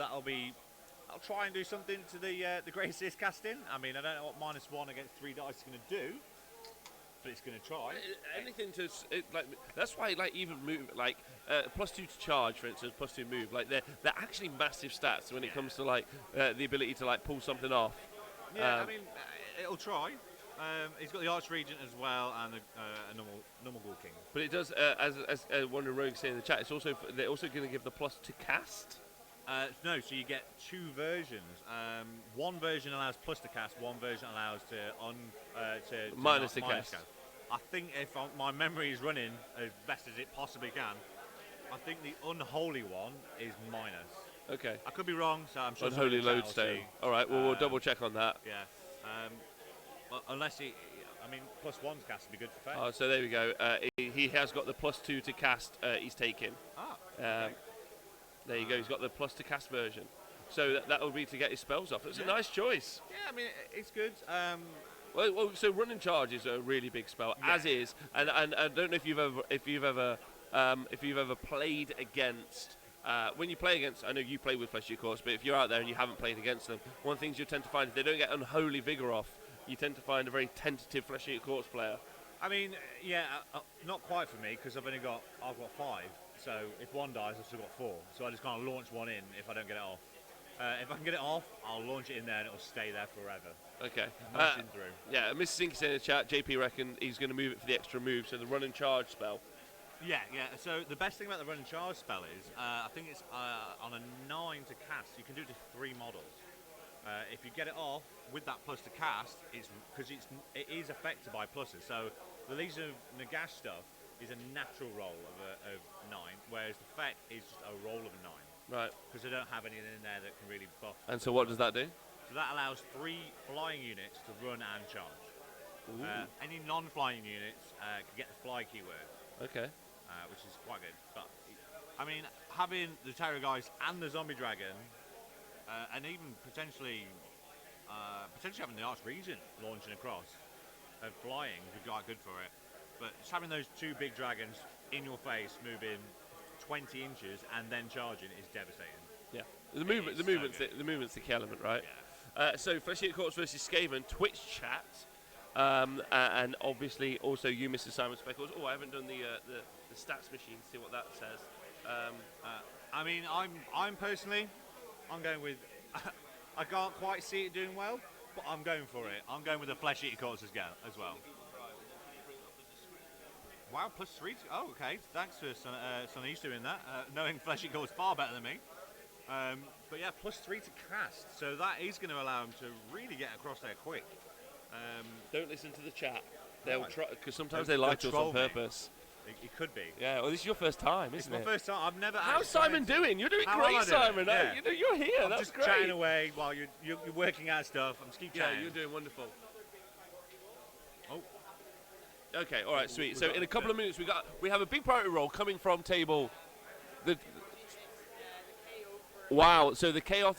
I'll try and do something to the Great Assist casting. I mean, I don't know what -1 against 3 dice is going to do, but it's going to try. Anything to that's why even move +2 to charge, for instance, +2 move. They're actually massive stats when it comes to the ability to pull something off. Yeah, I mean, it'll try. He's got the Archregent as well and a normal Ghoul King. But it does, as one of the rogues say in the chat, they're also going to give the +2 cast. No, so you get 2 versions. One version allows plus to cast, one version allows to minus to cast. I think if my memory is running as best as it possibly can, I think the Unholy one is minus. Okay. I could be wrong, so I'm sure. Unholy Lodestone. All right, well, we'll double check on that. Yeah. Unless +1's cast would be good for Faye. Oh, so there we go. He has got the +2 to cast. He's taken. Okay. There you go. He's got the +2 cast version. So that will be to get his spells off. It's a nice choice. Yeah, I mean it's good. Well, so run and charge is a really big spell, as is. And I don't know if you've ever played against. When you play against, I know you play with Flesh Eater Corpse, but if you're out there and you haven't played against them, one of the things you tend to find is they don't get Unholy Vigor off. You tend to find a very tentative Flesh Eater Corpse player. I mean, not quite for me because I've got 5. So if one dies, I've still got 4. So I just kind of launch one in if I don't get it off. If I can get it off, I'll launch it in there and it'll stay there forever. Okay. Through. Yeah, Mr. Sinky said in the chat, JP reckon he's going to move it for the extra move, so the run and charge spell. Yeah. So the best thing about the run and charge spell is, I think it's on a 9 to cast, you can do it to 3 models. If you get it off with that plus to cast, it is affected by pluses. So the Legion of Nagash stuff is a natural roll of 9, whereas the effect is just a roll of a 9. Right. Because they don't have anything in there that can really buff. And so what does that do? So that allows 3 flying units to run and charge. Any non-flying units can get the fly keyword. Okay. Which is quite good. But I mean, having the Terror Guys and the Zombie Dragon, and even potentially having the Archregent launching across and flying would be quite good for it. But just having those 2 big dragons in your face moving 20 inches and then charging is devastating. Yeah, is so good. the movement's the key element, right? Yeah. So Flesh Eater Courts versus Skaven Twitch chat, and obviously also you, Mr. Simon Speckles. Oh, I haven't done the stats machine. See what that says. I mean, I'm personally, I'm going with. I can't quite see it doing well, but I'm going for it. I'm going with the Flesh Eater Courts as well. Wow, +3. Oh, okay. Thanks for Sonny's doing that. Knowing Flesh Eater Courts far better than me. But yeah, +3 to cast. So that is going to allow him to really get across there quick. Don't listen to the chat. They'll Right. try because sometimes they lie to us on troll me. purpose. It could be. Yeah. Well, this is your first time, It's isn't my it? first time. I've never. How's actually Simon played- doing? You're doing How am great, I doing? Simon. Yeah. You're here. I'm That's just great. chatting away while you're working out stuff. I'm just keep Yeah, chatting. you're doing wonderful. Oh. Okay, all right, sweet. we So got in a a couple of minutes, we have a big priority roll coming from table. Wow. So the KO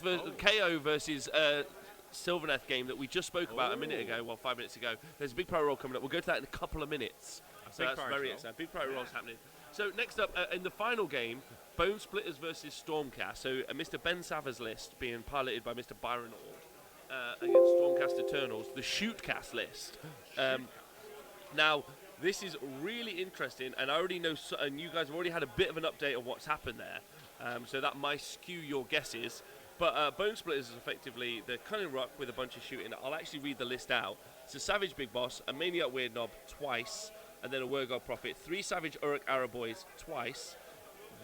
versus Sylvaneth game that we just spoke about a minute ago, 5 minutes ago. There's a big priority roll coming up. We'll go to that in a couple of minutes. So big that's priority very roll. exciting. Big priority roll's happening. So next up in the final game, Bone Splitters versus Stormcast. So Mr. Ben Savers list being piloted by Mr. Byron Ord against Stormcast Eternals, the Shootcast list. Now, this is really interesting, and I already know, and you guys have already had a bit of an update of what's happened there, so that might skew your guesses. But Bone Splitters is effectively the Cunning Rock with a bunch of shooting. I'll actually read the list out. It's a Savage Big Boss, a Maniac Weird Knob twice, and then a Wergod Prophet. 3 Savage Uruk Araboys twice.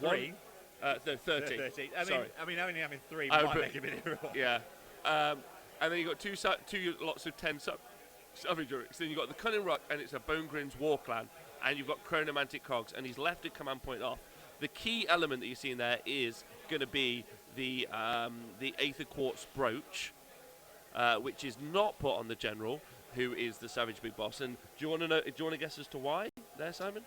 3? No, 30. 30. Sorry. I mean, only having 3 I might would- make a bit of a Yeah. And then you've got two lots of 10 Savage Uruks. Then you've got the Cunning Rock, and it's a Bone Grins War Clan. And you've got Chronomantic Cogs, and he's left a command point off. The key element that you see in there is going to be the Aether Quartz Brooch, which is not put on the General, who is the Savage Big Boss. And do you want to know? Do you want to guess as to why there, Simon?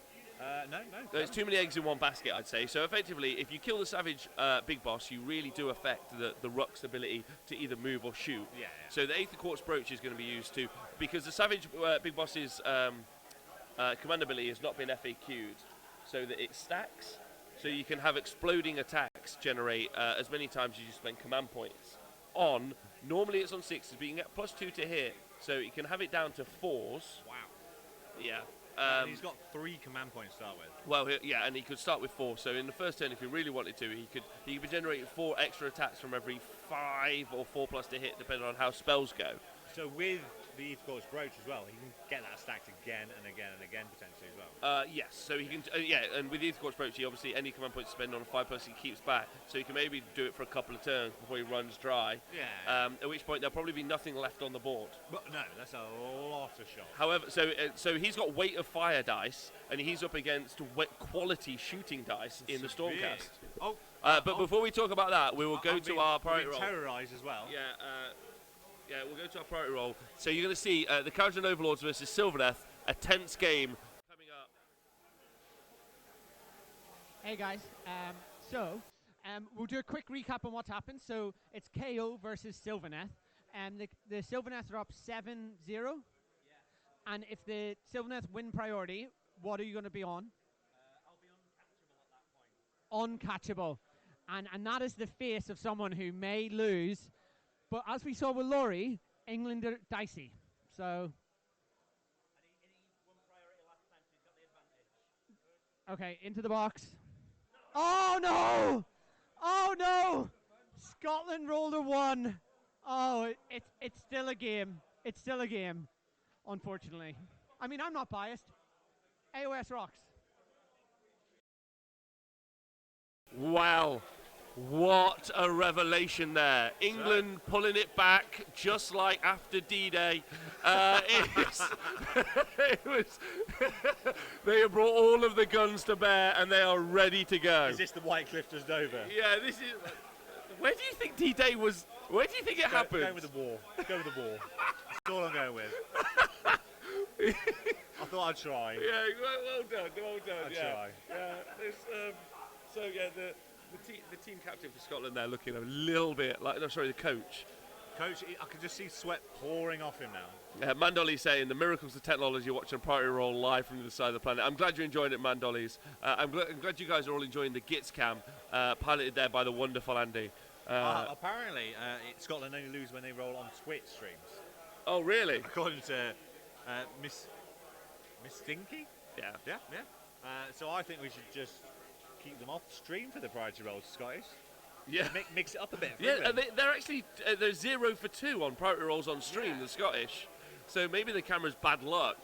No. There's too many eggs in one basket, I'd say. So effectively, if you kill the Savage Big Boss, you really do affect the Ruck's ability to either move or shoot. Yeah. So the Aether Quartz Brooch is going to be used to, because the Savage Big Boss's command ability has not been FAQ'd, so that it stacks. So you can have exploding attacks generate as many times as you spend command points on. Normally it's on 6s, but you can get +2 to hit. So you can have it down to 4s. Wow. Yeah. And he's got 3 command points to start with. Well, yeah, and he could start with 4. So in the first turn, if he really wanted to, he could be generating 4 extra attacks from every 5 or 4+ to hit, depending on how spells go. So with the Aether Quartz Brooch as well, he can get that stacked again and again and again potentially as well. Yes, so he can, and with the Aether Quartz Brooch, he obviously any command points spent on a 5+ he keeps back, so he can maybe do it for a couple of turns before he runs dry. Yeah. At which point there'll probably be nothing left on the board. But no, that's a lot of shots. However, so he's got weight of fire dice, and he's up against quality shooting dice in the Stormcast. Oh. But before we talk about that, we will go to our priority roll. Terrorized as well. Yeah, we'll go to our priority roll. So you're going to see the Kharadron Overlords versus Sylvaneth, a tense game coming up. Hey guys, we'll do a quick recap on what's happened. So it's KO versus Sylvaneth, and the Sylvaneth are up 7-0. Yeah. And if the Sylvaneth win priority, what are you going to be on? I'll be uncatchable at that point. Uncatchable. And that is the face of someone who may lose. But as we saw with Laurie, England are dicey. So. And he won priority last time, so he's got the advantage. Okay, into the box. Oh no! Oh no! Scotland rolled a 1. Oh, it's still a game. It's still a game, unfortunately. I mean, I'm not biased. AoS rocks. Wow. What a revelation there. England pulling it back just like after D-Day. They have brought all of the guns to bear and they are ready to go. Is this the White Cliff does Dover? Yeah, this is... Where do you think D-Day was... Where do you think it happened? Go with the war. Go with the war. That's all I'm going with. I thought I'd try. Yeah, well done. I'd yeah. try. Yeah, the team captain for Scotland there looking a little bit like, no, sorry, the coach Coach, I can just see sweat pouring off him now. Mandolly's saying the miracles of technology, watching Priority Roll live from the other side of the planet. I'm glad you're enjoying it, Mandolly's. I'm glad you guys are all enjoying the Gits cam, piloted there by the wonderful Andy. Apparently, Scotland only lose when they roll on Twitch streams. Oh, really? According to Miss Stinky? Yeah. So I think we should just keep them off stream for the priority rolls, Scottish. Yeah. Mix it up a bit. For Yeah, England. they're actually they're 0 for 2 on Priority Rolls on stream, the Scottish. So maybe the camera's bad luck.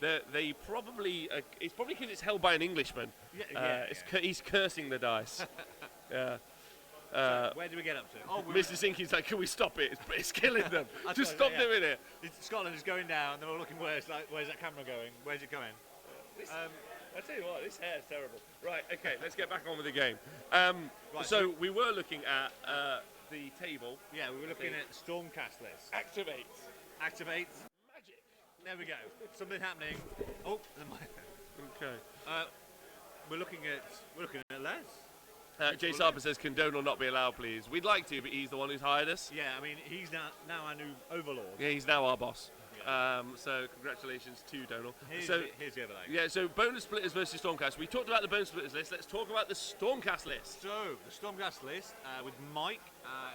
They probably it's probably because it's held by an Englishman. He's cursing the dice. Yeah. So where do we get up to? Oh, Mr. Sinky's like, can we stop it? It's killing them. Just stop doing it. Scotland is going down. They're all looking worse. Like, where's that camera going? Where's it going? I tell you what, this hair is terrible. Right, okay, let's get back on with the game. Right, so we were looking at the table. Yeah, we were looking at Stormcast list. Activate. Magic. There we go. Something happening. Oh, Okay. we're looking at Les. Jay Sarper says, condone or not be allowed, please. We'd like to, but he's the one who's hired us. Yeah, I mean, he's now our new overlord. Yeah, he's now our boss. So congratulations to Donal. Here's the other leg. Yeah, so bonus splitters versus Stormcast. We talked about the bonus splitters list. Let's talk about the Stormcast list. So, the Stormcast list with Mike.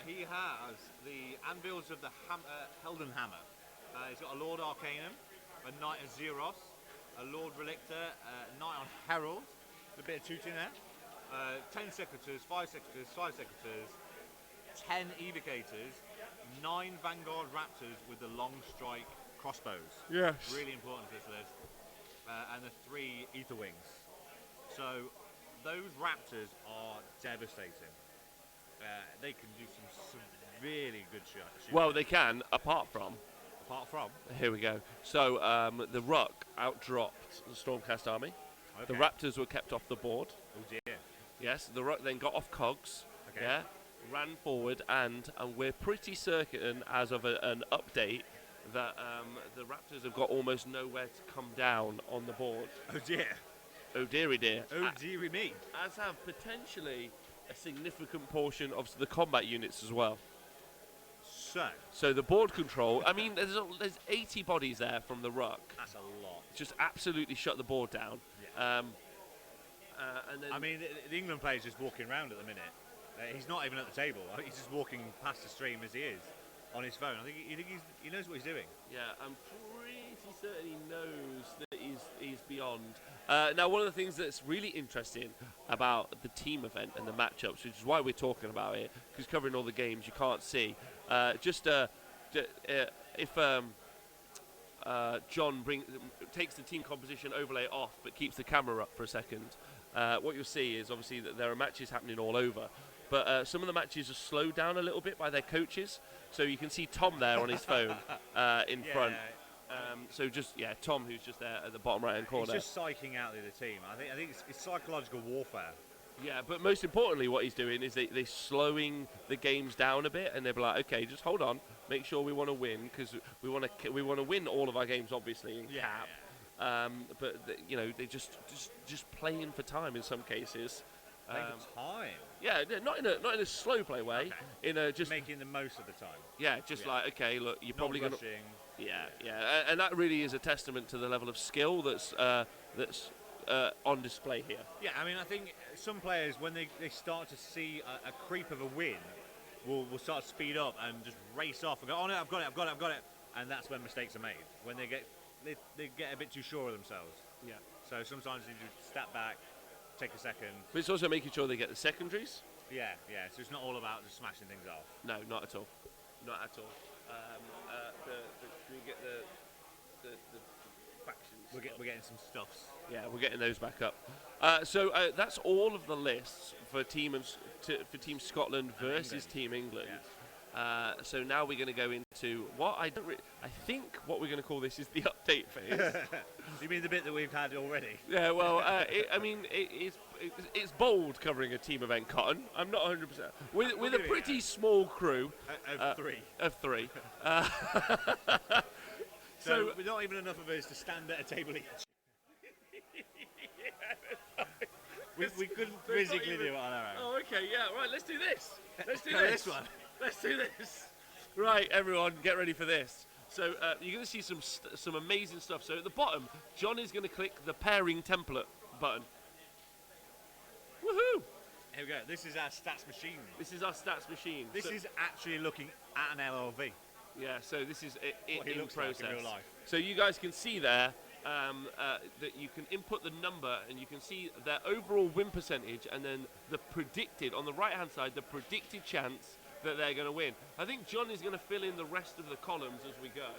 He has the Anvils of the Helden Hammer. He's got a Lord Arcanum, a Knight of Zeros, a Lord Relictor, a Knight on Herald, a bit of tooting there. 10 Secretors, 5 Secretors, 5 Secretors, 10 Evocators, 9 Vanguard Raptors with the long strike crossbows. Yes. Really important to this list. And the 3 Ether Wings. So those Raptors are devastating. They can do some really good shooting. Well, they can, apart from. Here we go. So the Ruck outdropped the Stormcast army. Okay. The Raptors were kept off the board. Oh dear. Yes, the Ruck then got off cogs. Okay. Yeah, ran forward, and we're pretty certain, as of an update, that the Raptors have got almost nowhere to come down on the board. Oh dear. Oh dearie dear. Oh dearie me. As have potentially a significant portion of the combat units as well. So the board control, I mean, there's 80 bodies there from the Ruck. That's a lot. Just absolutely shut the board down. Yeah. And then I mean, the England player's just walking around at the minute. He's not even at the table. I think he's just walking past the stream as he is on his phone. I think he knows what he's doing. Yeah, I'm pretty certain he knows that he's beyond. Now, one of the things that's really interesting about the team event and the matchups, which is why we're talking about it, because covering all the games you can't see. If John takes the team composition overlay off but keeps the camera up for a second, what you'll see is obviously that there are matches happening all over, but some of the matches are slowed down a little bit by their coaches, so you can see Tom there on his phone in front. So Tom, who's just there at the bottom right hand corner. He's just psyching out the other team. I think it's psychological warfare. Yeah, but most importantly, what he's doing is they're slowing the games down a bit, and they're like, okay, just hold on, make sure we want to win, because we want to win all of our games, obviously, in cap. But they just playing for time in some cases. Playing for time. Yeah, not in a slow play way. Okay. In a just making the most of the time. Yeah, like okay, look, you're probably going to. to. Yeah, and that really is a testament to the level of skill that's on display here. Yeah, I mean, I think some players, when they start to see a creep of a win, will start to speed up and just race off and go, oh no, I've got it, and that's when mistakes are made. When they get a bit too sure of themselves. Yeah. So sometimes they just step back, take a second. But it's also making sure they get the secondaries. Yeah. So it's not all about just smashing things off. No, not at all. Not at all. Can we get the factions? We're getting some stuffs. Yeah, we're getting those back up. So that's all of the lists for Team Scotland versus Team England. Yeah. So now we're going to go into what I think what we're going to call this is the update phase. You mean the bit that we've had already? Yeah. Well, it's bold covering a team event, Cotton. I'm not 100% with a pretty small crew of three. Of three. So we're not even enough of us to stand at a table each. We couldn't physically do it on our own. Oh, okay, yeah, right. Let's do this. Let's do this one. Let's do this. Right, everyone, get ready for this. So you're going to see some amazing stuff. So at the bottom, John is going to click the pairing template button. Woohoo! Here we go. This is our stats machine. This is our stats machine. This is actually looking at an LLV. Yeah, so this is What he in looks like process. in real life. So you guys can see there that you can input the number and you can see their overall win percentage and then the predicted, on the right-hand side, the predicted chance that they're going to win. I think John is going to fill in the rest of the columns as we go,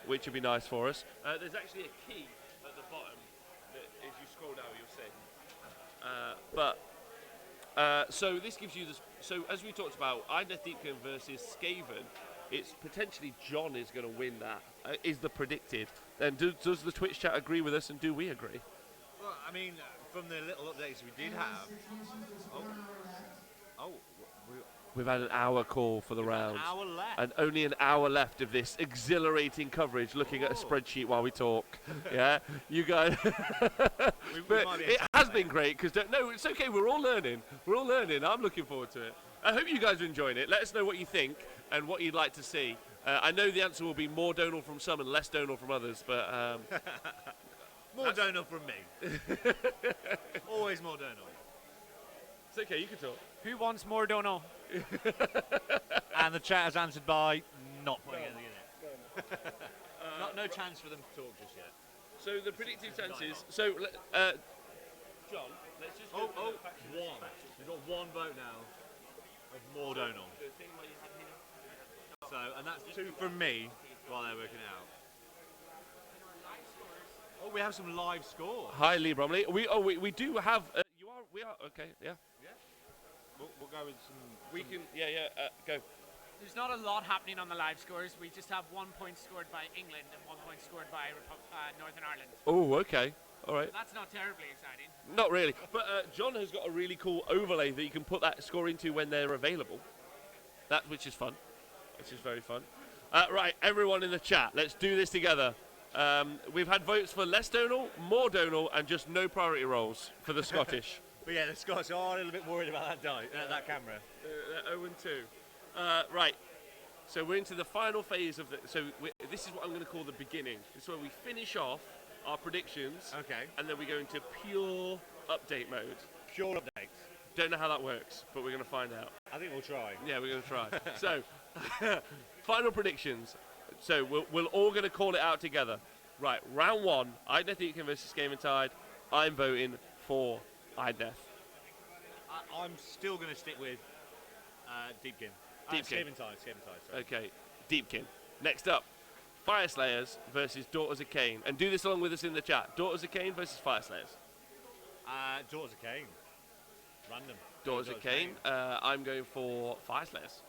which would be nice for us. There's actually a key at the bottom that as you scroll down you'll see. So this gives you this. So as we talked about, Idneth Deepkin versus Skaven, it's potentially John is going to win that. Is the predicted? And does the Twitch chat agree with us, and do we agree? Well, I mean, from the little updates we did have. We've had an hour call for the round, An hour left. and only an hour left of this exhilarating coverage. Looking at a spreadsheet while we talk. Yeah, you guys. But might be it has been great because no, it's okay. We're all learning. We're all learning. I'm looking forward to it. I hope you guys are enjoying it. Let us know what you think and what you'd like to see. I know the answer will be more donal from some and less donal from others, but More donal from me. Always more donal. it's okay. You can talk. Who wants more dono? And the chat has answered by not putting anything in it. No chance for them to talk just yet. So the predicted chances. So John, let's just go Oh, through the factions. one. We've got one vote now of more donal. The thing where you had here. So, and that's 2 from me while they're working it out. Oh, we have some live scores. Hi, Lee Bromley. We do have. We are okay. Yeah. We'll go with some. We can. Yeah. Go. There's not a lot happening on the live scores. We just have 1 point scored by England and 1 point scored by Northern Ireland. Oh, okay. All right. That's not terribly exciting. Not really. But John has got a really cool overlay that you can put that score into when they're available. Which is fun. Which is very fun. Right, everyone in the chat, let's do this together. We've had votes for less donal, more donal, and just no priority rolls for the Scottish. But yeah, the Scots are a little bit worried about that camera. 0 and 2. Right. So we're into the final phase of the. So this is what I'm going to call the beginning. This is where we finish off our predictions. Okay. And then we go into pure update mode. Pure updates. Don't know how that works, but we're going to find out. I think we'll try. Yeah, we're going to try. So, final predictions. So we're all going to call it out together. Right, round 1, Idneth Deepkin versus Skaven Tide. I'm voting for Idneth. I'm still going to stick with Deepkin. Deepkin. Skaven Tide, sorry. Okay, Deepkin. Next up, Fire Slayers versus Daughters of Cain. And do this along with us in the chat. Daughters of Cain versus Fire Slayers. Daughters of Cain. Random. Daughters of Cain. I'm going for Fire Slayers.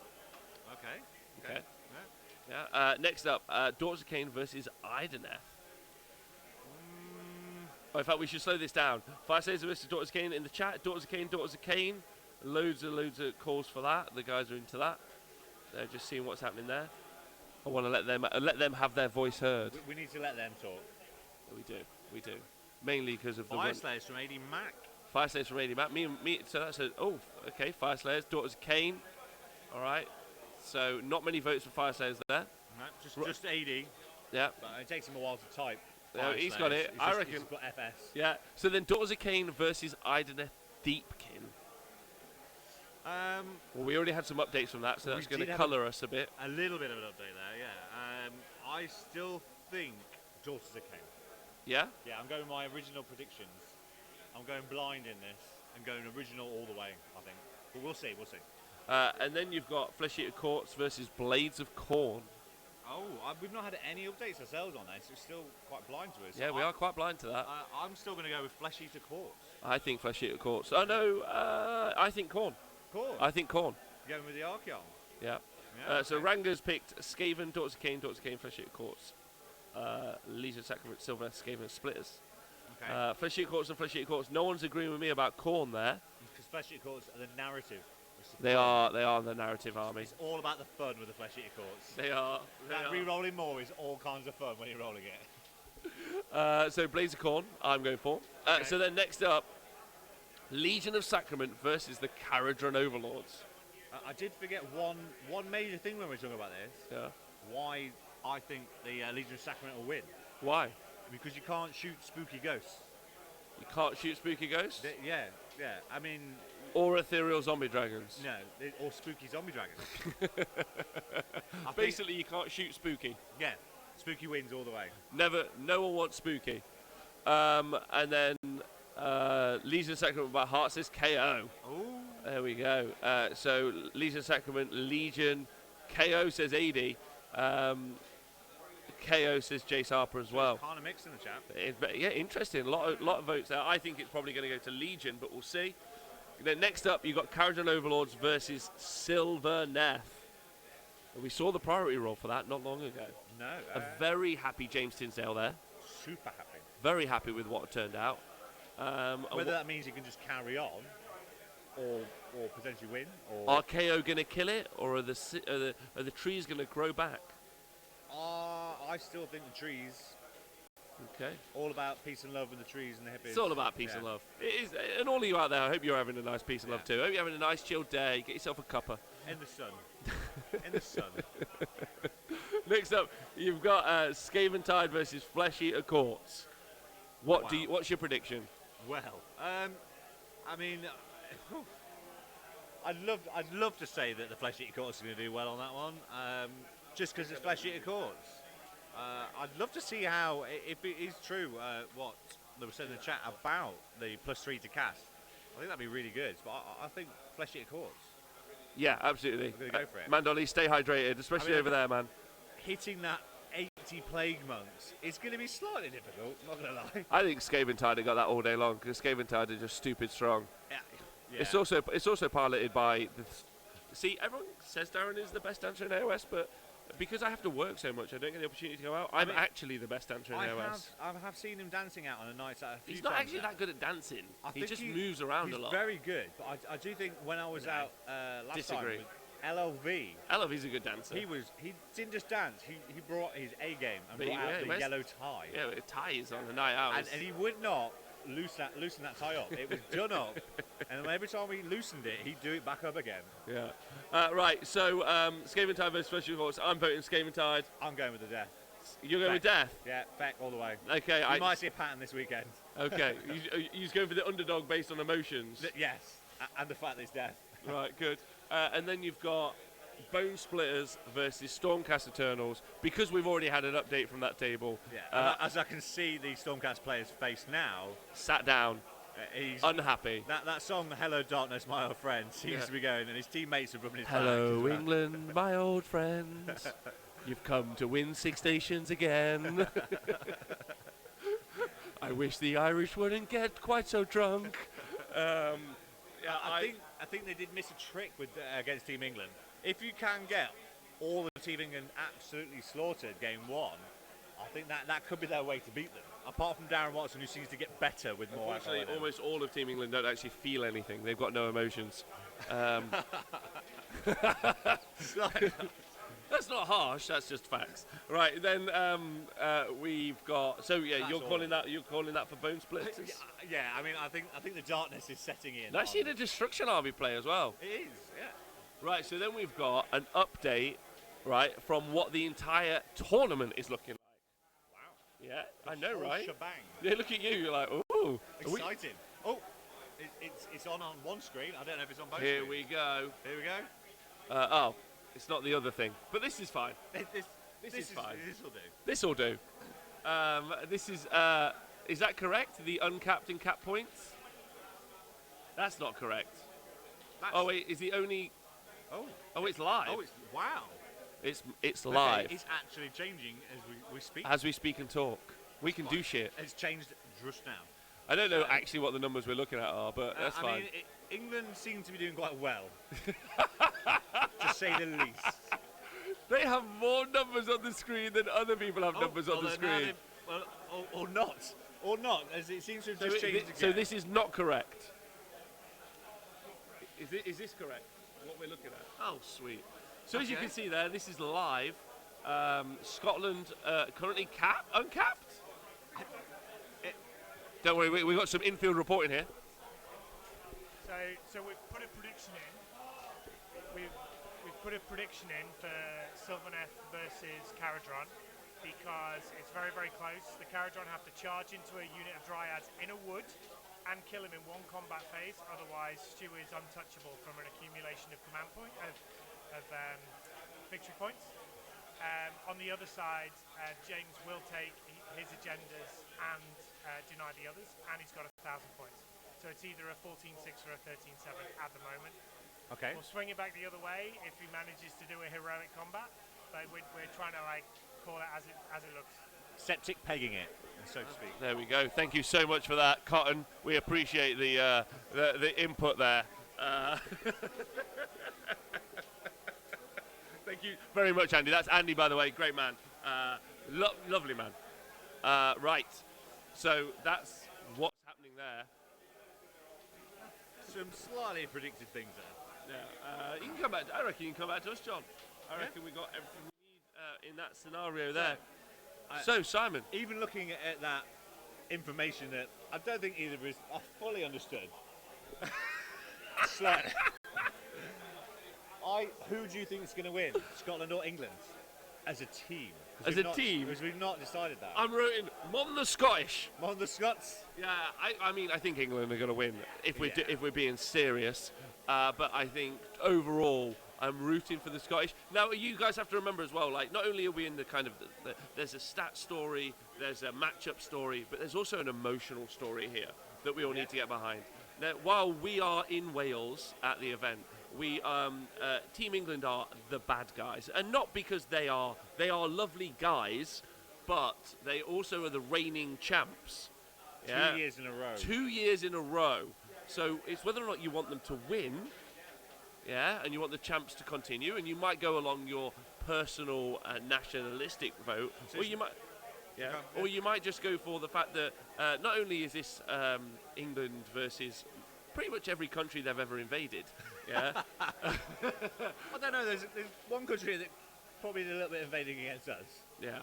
Okay. Yeah. Yeah. Next up, Daughters of Cain versus Idneth. Oh, in fact, we should slow this down. Fire Slayers versus Daughters of Cain in the chat. Daughters of Cain, Daughters of Cain. Loads of calls for that. The guys are into that. They're just seeing what's happening there. I want to let them have their voice heard. We need to let them talk. We do. Mainly because of Fire the Slayers from AD Mac. Fire Slayers from AD Matt. Me. So that's okay. Fire Slayers, Daughters of Cain. All right. So not many votes for Fire Slayers there. No, just AD. Yeah. But it takes him a while to type. No, Fire he's Slayers. got it. I reckon. He's got FS. Yeah. So then Daughters of Cain versus Idneth Deepkin. Well, we already had some updates from that, so that's going to colour us a bit. A little bit of an update there, yeah. I still think Daughters of Cain. Yeah? Yeah, I'm going with my original predictions. I'm going blind in this and going original all the way, I think. But we'll see. And then you've got Flesh Eater Courts versus Blades of Corn. Oh, we've not had any updates ourselves on this. It's still quite blind to us. Yeah, we are quite blind to that. I'm still going to go with Flesh Eater Courts. I think Flesh Eater Courts. Oh, no, I think Corn. Corn? I think Corn. Going with the Archeon. Yeah. Yeah, So Ranga's picked Skaven, Daughters of Cain, Flesh Eater Courts. Legion Sacrament, Silver, Skaven, Splitters. Okay. Flesh Eater Courts and Flesh Eater Courts. No one's agreeing with me about Corn there. Because Flesh Eater Courts are the narrative. They are the narrative army. It's all about the fun with the Flesh Eater Courts. They are. Re-rolling more is all kinds of fun when you're rolling it. So Blades of Corn, I'm going for. Okay. So then next up, Legion of Sacrament versus the Caradron Overlords. I did forget one major thing when we were talking about this. Yeah. Why I think the Legion of Sacrament will win. Why? Because you can't shoot spooky ghosts. You can't shoot spooky ghosts? Yeah. I mean, Or ethereal zombie dragons? no, or spooky zombie dragons. I think- Basically, you can't shoot spooky. yeah, spooky wins all the way. Never. No one wants spooky. And then Legion of Sacrament by Heart says KO. Oh, There we go. So Legion of Sacrament, Legion. KO says 80. KO says Jace Harper as well. kind of mixed in the chat. Yeah, interesting. A lot of votes there. I think it's probably going to go to Legion, but we'll see. Then next up, you've got Carriage and Overlords versus Silver Neth. We saw the priority roll for that not long ago. No, A very happy James Tinsdale there. super happy. Very happy with what turned out. And Whether that means he can just carry on, or potentially win, or are KO going to kill it, or are the trees going to grow back? I still think the trees. Okay. All about peace and love with the trees and the hippies. It's all about peace and love. It is, and all of you out there, I hope you're having a nice peace and love too. I hope you're having a nice chilled day. Get yourself a cuppa. In the sun. In the sun. Next up, you've got Skaven Tide versus Flesh Eater Courts. What's your prediction? Well, I mean, I'd love to say that the Flesh Eater Courts are going to do well on that one, just because it's Flesh Eater Courts. I'd love to see how, if it is true, what they were saying in the chat about the +3 to cast. I think that'd be really good. But I think Flesh Eater Courts. Yeah, absolutely. We're gonna go for it. Mandoli, stay hydrated, especially over there, man. Hitting that 80 Plague Monks is going to be slightly difficult, not going to lie. I think Skaven Tide have got that all day long because Skaven Tide are just stupid strong. Yeah. It's also piloted by the. See, everyone says Darren is the best dancer in AoS, but because I have to work so much, I don't get the opportunity to go out. I'm actually the best dancer in AoS. I have seen him dancing out on a night out a few He's not times actually now. that good at dancing. I He think just moves around a lot. He's very good, but I do think when I was out last Disagree. time with LLV, LF's a good dancer. he didn't just dance. He brought his A game and But brought out he the wears- yellow tie. Yeah, with ties on the night out. And he would not loosen that tie up. It was done up, and every time he loosened it, he'd do it back up again. Yeah. Right, so Skaven Tide versus Flesh Eater Courts. I'm voting Skaven Tide. I'm going with the death. You're going with Death? Yeah, Feck all the way. Okay. You might see a pattern this weekend. Okay. You're going for the underdog based on emotions. Yes, and the fact that it's death. Right, good. And then you've got Bone Splitters versus Stormcast Eternals. Because we've already had an update from that table, Yeah. As I can see the Stormcast player's face now, sat down, he's unhappy. that song "Hello Darkness, My Old Friend" seems to be going, and his teammates are rubbing his back. Hello, England, my old friends. You've come to win 6 stations again. I wish the Irish wouldn't get quite so drunk. I think they did miss a trick with against Team England. If you can get all the Team England absolutely slaughtered game one, I think that could be their way to beat them. Apart from Darren Watson, who seems to get better with more alcohol. Unfortunately, almost all of Team England don't actually feel anything. They've got no emotions. That's not harsh. That's just facts. Right, then we've got. So yeah, That's you're all. calling that for Bone Splitters. Yeah, I mean, I think the darkness is setting in. Nice to see the Destruction Army play as well. It is, yeah. Right, so then we've got an update, right, from what the entire tournament is looking like. Wow. Yeah, I know, Whole right? Shebang. Yeah, look at you. You're like, ooh. Exciting. Oh, it's on one screen. I don't know if it's on both. Here screens. we go. Here we go. Oh, it's not the other thing, but this is fine. This is fine. This will do. This will do. This is that correct? The uncapped and cap points? That's not correct. Oh wait, is the only? Oh, it's live. Oh, it's wow. It's live. Okay, it's actually changing as we speak. As we speak and talk, we can do shit. It's changed just now. I don't know actually what the numbers we're looking at are, but that's I fine. mean, England seem to be doing quite well, to say the least. They have more numbers on the screen than other people have numbers on the screen. Or not, as it seems to have just changed again. So this is not correct. Is this correct? What we're looking at? Oh, sweet. So as you can see there, this is live. Scotland currently uncapped. Don't worry, we got some infield reporting here. So we've put a prediction in. we've put a prediction in for Sylvaneth versus Caradron because it's very, very close. The Caradron have to charge into a unit of Dryads in a wood and kill him in one combat phase. Otherwise, Stu is untouchable from an accumulation of command point of victory points. On the other side, James will take his agendas and deny the others, and he's got 1,000 points. So it's either a 14-6 or a 13-7 at the moment. Okay. We'll swing it back the other way if he manages to do a heroic combat, but we're trying to call it as it looks. Septic pegging it, so to speak. There we go. Thank you so much for that, Cotton. We appreciate the input there. Thank you very much, Andy. That's Andy, by the way. Great man. Lovely man. Right. So that's what's happening there. Some slightly predicted things there. Yeah. You can come back. I reckon you can come back to us, John. I reckon we got everything we need in that scenario there. So, Simon. Even looking at that information that I don't think either of us are fully understood. Slightly. Who do you think is going to win, Scotland or England, as a team? Because we've not decided that. I'm rooting Mon the Scottish. Mon the Scots. Yeah, I mean, I think England are going to win if we're being serious. But I think overall, I'm rooting for the Scottish. Now, you guys have to remember as well, like, not only are we in the kind of there's a stat story, there's a matchup story, but there's also an emotional story here that we all need to get behind. Now, while we are in Wales at the event, Team England are the bad guys, and not because they are lovely guys, but they also are the reigning champs. 2 years in a row. 2 years in a row. So it's whether or not you want them to win, and you want the champs to continue, and you might go along your personal nationalistic vote, or you might just go for the fact that not only is this England versus pretty much every country they've ever invaded. Yeah. I don't know. There's one country that probably did a little bit of invading against us. Yeah.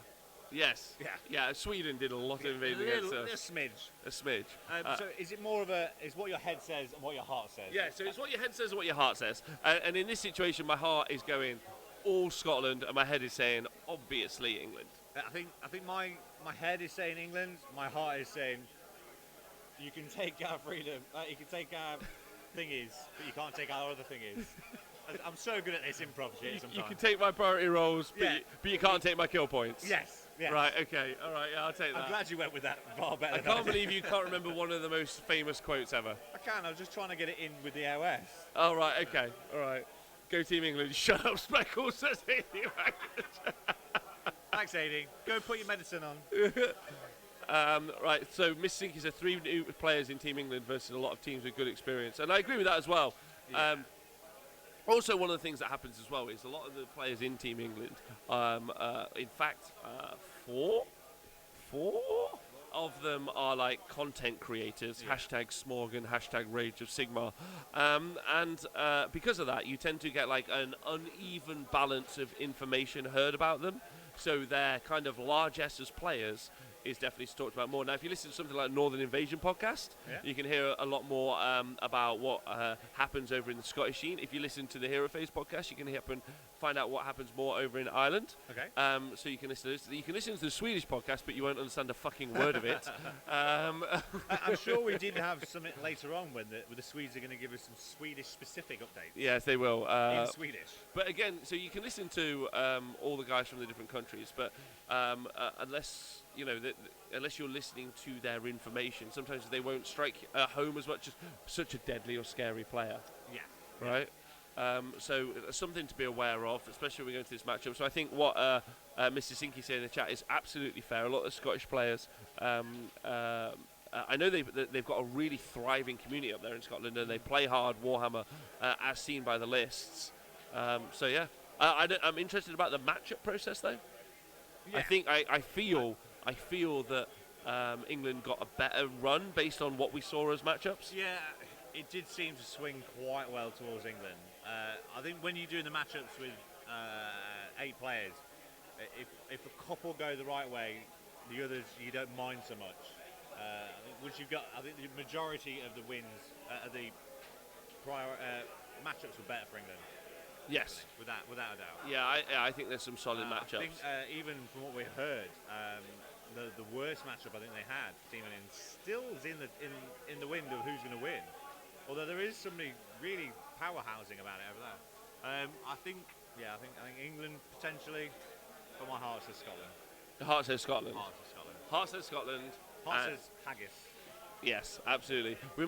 Yes. Yeah. Yeah. Sweden did a lot of invading against us. A smidge. A smidge. So is it more of is what your head says and what your heart says? Yeah. So it's what your head says and what your heart says. And in this situation, my heart is going all Scotland, and my head is saying obviously England. I think my head is saying England. My heart is saying you can take our freedom. You can take our thingies, but you can't take our other thingies. I'm so good at this improv shit sometimes. You can take my priority roles, but you can't take my kill points. Yes. Right, okay, all right, yeah, I'll take that. I'm glad you went with that far better. I can't believe you can't remember one of the most famous quotes ever. I can, I was just trying to get it in with the AoS. Oh, right, okay, all right. Go Team England, shut up, Speckles, says Adi. Thanks, Adi. Go put your medicine on. Right, so Miss Sinkies are 3 new players in Team England versus a lot of teams with good experience, and I agree with that as well. Yeah. Also, one of the things that happens as well is a lot of the players in Team England, in fact, four of them are like content creators, hashtag Smorgan, hashtag Rage of Sigmar, and because of that, you tend to get like an uneven balance of information heard about them. So their kind of largesse as players is definitely talked about more. Now, if you listen to something like Northern Invasion podcast, you can hear a lot more about what happens over in the Scottish scene. If you listen to the Hero Phase podcast, you can find out what happens more over in Ireland. Okay. So you can listen to this. You can listen to the Swedish podcast, but you won't understand a fucking word of it. I'm sure we did have something later on when the Swedes are going to give us some Swedish-specific updates. Yes, they will. In Swedish. But again, so you can listen to all the guys from the different countries, but unless you're listening to their information, sometimes they won't strike home as much as such a deadly or scary player. Yeah. Right? So something to be aware of, especially when we go into this matchup. So I think what Mr. Sinky said in the chat is absolutely fair. A lot of Scottish players, I know they've got a really thriving community up there in Scotland, and they play hard Warhammer, as seen by the lists. So yeah, I'm interested about the matchup process though. Yeah. I feel that England got a better run based on what we saw as matchups. Yeah, it did seem to swing quite well towards England. I think when you're doing the matchups with 8 players, if a couple go the right way, the others you don't mind so much. I think the majority of the wins, the prior matchups were better for England. Yes. without a doubt. Yeah, I think there's some solid I think matchups. even from what we heard, the worst matchup I think they had, Team in still is in the wind of who's going to win. Although there is somebody really powerhousing about it over there. I think England potentially, but my heart says Scotland. Heart says Scotland. Heart says Scotland. Heart says Scotland. Heart says haggis. Yes, absolutely. We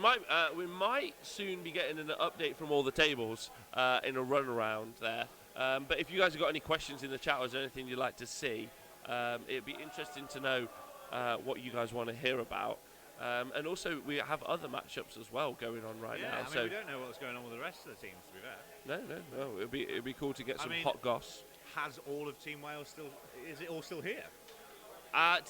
might soon be getting an update from all the tables in a run around there. But if you guys have got any questions in the chat or is there anything you'd like to see, it'd be interesting to know what you guys want to hear about. And also, we have other matchups as well going on right now. I mean, so we don't know what's going on with the rest of the teams, to be fair. no. It'd be cool to get some hot goss. Has all of Team Wales still? Is it all still here?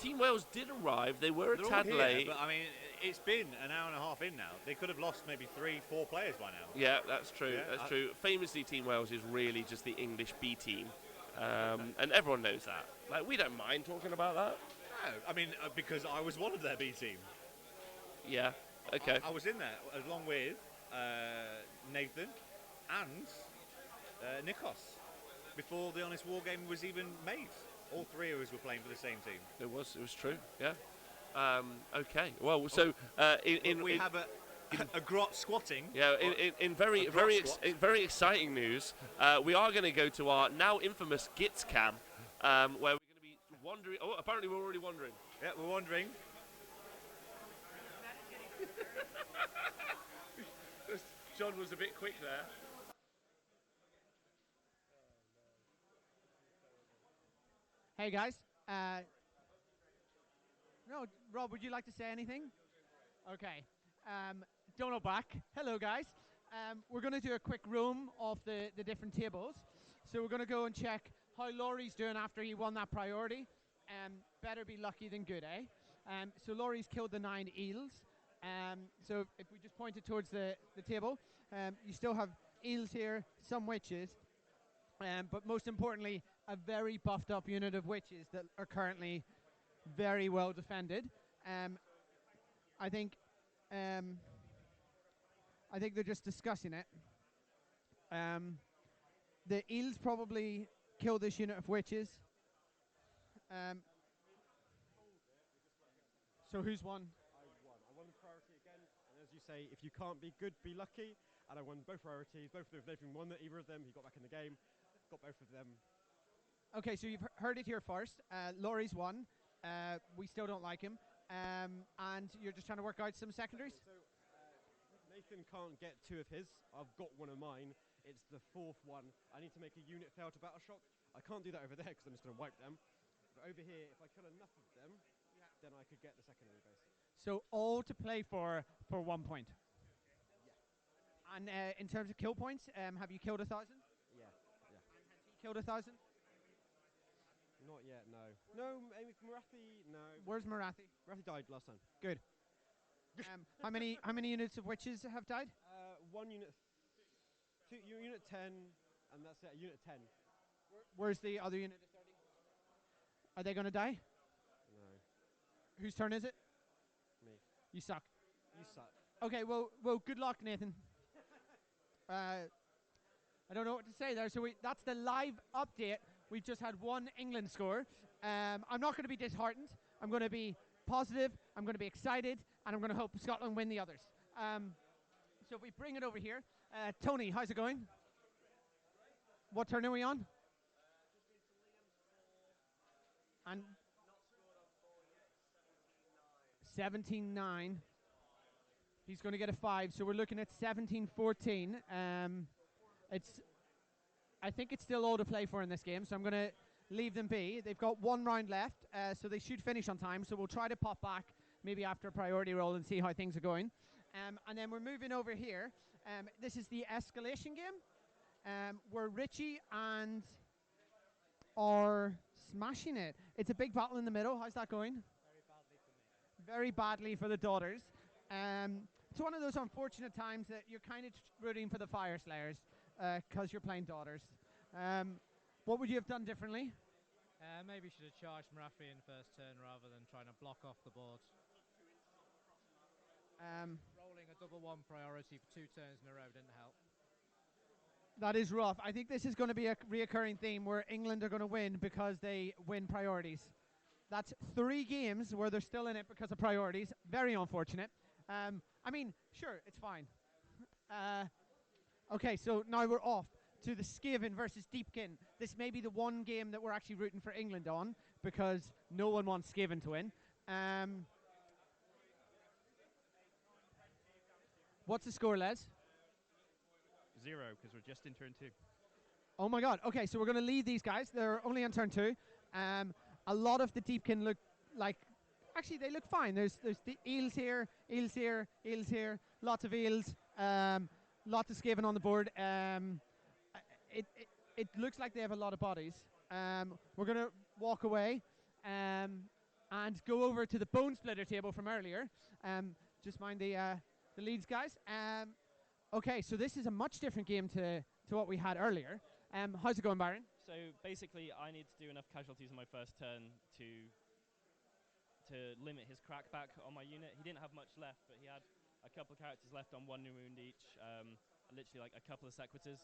Team Wales did arrive. They were They're a all tad here, late. but I mean, it's been an hour and a half in now. They could have lost maybe 3-4 players by now. Yeah, that's true. Yeah, That's true. Famously, Team Wales is really just the English B team, and everyone knows that. Like, we don't mind talking about that. No, I mean, because I was one of their B team. Yeah. Okay. I was in there along with Nathan and Nikos before the Honest War game was even made. All three of us were playing for the same team. It was true. Yeah. Okay. Well, so we have a grot squatting. Yeah. In very exciting news, we are going to go to our now infamous Gits cam, where we're going to be wandering. Oh, apparently we're already wandering. Yeah, we're wandering. John was a bit quick there. Hey guys. No, Rob, would you like to say anything? Okay. Donald back. Hello guys. We're going to do a quick room of the different tables. So we're going to go and check how Laurie's doing after he won that priority. Better be lucky than good, eh? So Laurie's killed the 9 eels. So if we just point it towards the table, you still have eels here, some witches, but most importantly, a very buffed up unit of witches that are currently very well defended. I think they're just discussing it. The eels probably kill this unit of witches. So who's won? I won the priority again, and as you say, if you can't be good, be lucky. And I won both priorities. Both of them, if won either of them, he got back in the game. Got both of them. Okay, so you've heard it here first. Laurie's won. We still don't like him. And you're just trying to work out some secondaries? So Nathan can't get 2 of his. I've got 1 of mine. It's the 4th one. I need to make a unit fail to battle shock. I can't do that over there because I'm just going to wipe them. But over here, if I kill enough of them, then I could get the secondary base. So all to play for 1 point. Yeah. And in terms of kill points, have you killed 1,000? Yeah. And has he killed 1,000? Not yet, no. No, Marathi, no. Where's Marathi? Marathi died last time. Good. How many units of witches have died? 1 unit, 2 unit 10, and that's it. Unit 10. Where's the other unit of 30? Are they going to die? No. Whose turn is it? Me. You suck. You suck. Okay, well, good luck, Nathan. I don't know what to say there. So that's the live update. We've just had 1 England score. I'm not going to be disheartened. I'm going to be positive. I'm going to be excited, and I'm going to hope Scotland win the others. So if we bring it over here, Tony, how's it going? What turn are we on? And 17-9. He's going to get a 5, so we're looking at 17-14. I think it's still all to play for in this game, so I'm going to leave them be. They've got 1 round left, so they should finish on time, so we'll try to pop back maybe after a priority roll and see how things are going. And then we're moving over here. This is the escalation game, where Richie and are smashing it. It's a big battle in the middle. How's that going? Very badly for the daughters. It's one of those unfortunate times that you're kind of rooting for the Fire Slayers because you're playing daughters. What would you have done differently? Maybe should have charged Marathi in first turn rather than trying to block off the board. Rolling a double 1 priority for 2 turns in a row didn't help. That is rough. I think this is going to be a reoccurring theme where England are going to win because they win priorities. That's 3 games where they're still in it because of priorities. Very unfortunate. I mean, sure, it's fine. Okay, so now we're off to the Skaven versus Deepkin. This may be the one game that we're actually rooting for England on because no one wants Skaven to win. What's the score, Les? 0, because we're just in turn 2. Oh my god. Okay, so we're going to leave these guys. They're only on turn 2. A lot of the Deepkin look like... Actually, they look fine. There's the eels here, eels here, eels here. Lots of eels. Lots of Skaven on the board. It looks like they have a lot of bodies. We're going to walk away and go over to the Bone Splitter table from earlier. Just mind the leads, guys. Okay, so this is a much different game to what we had earlier. How's it going, Byron? So basically, I need to do enough casualties on my first turn to limit his crackback on my unit. He didn't have much left, but he had a couple of characters left on 1 new wound each, literally like a couple of sequitors.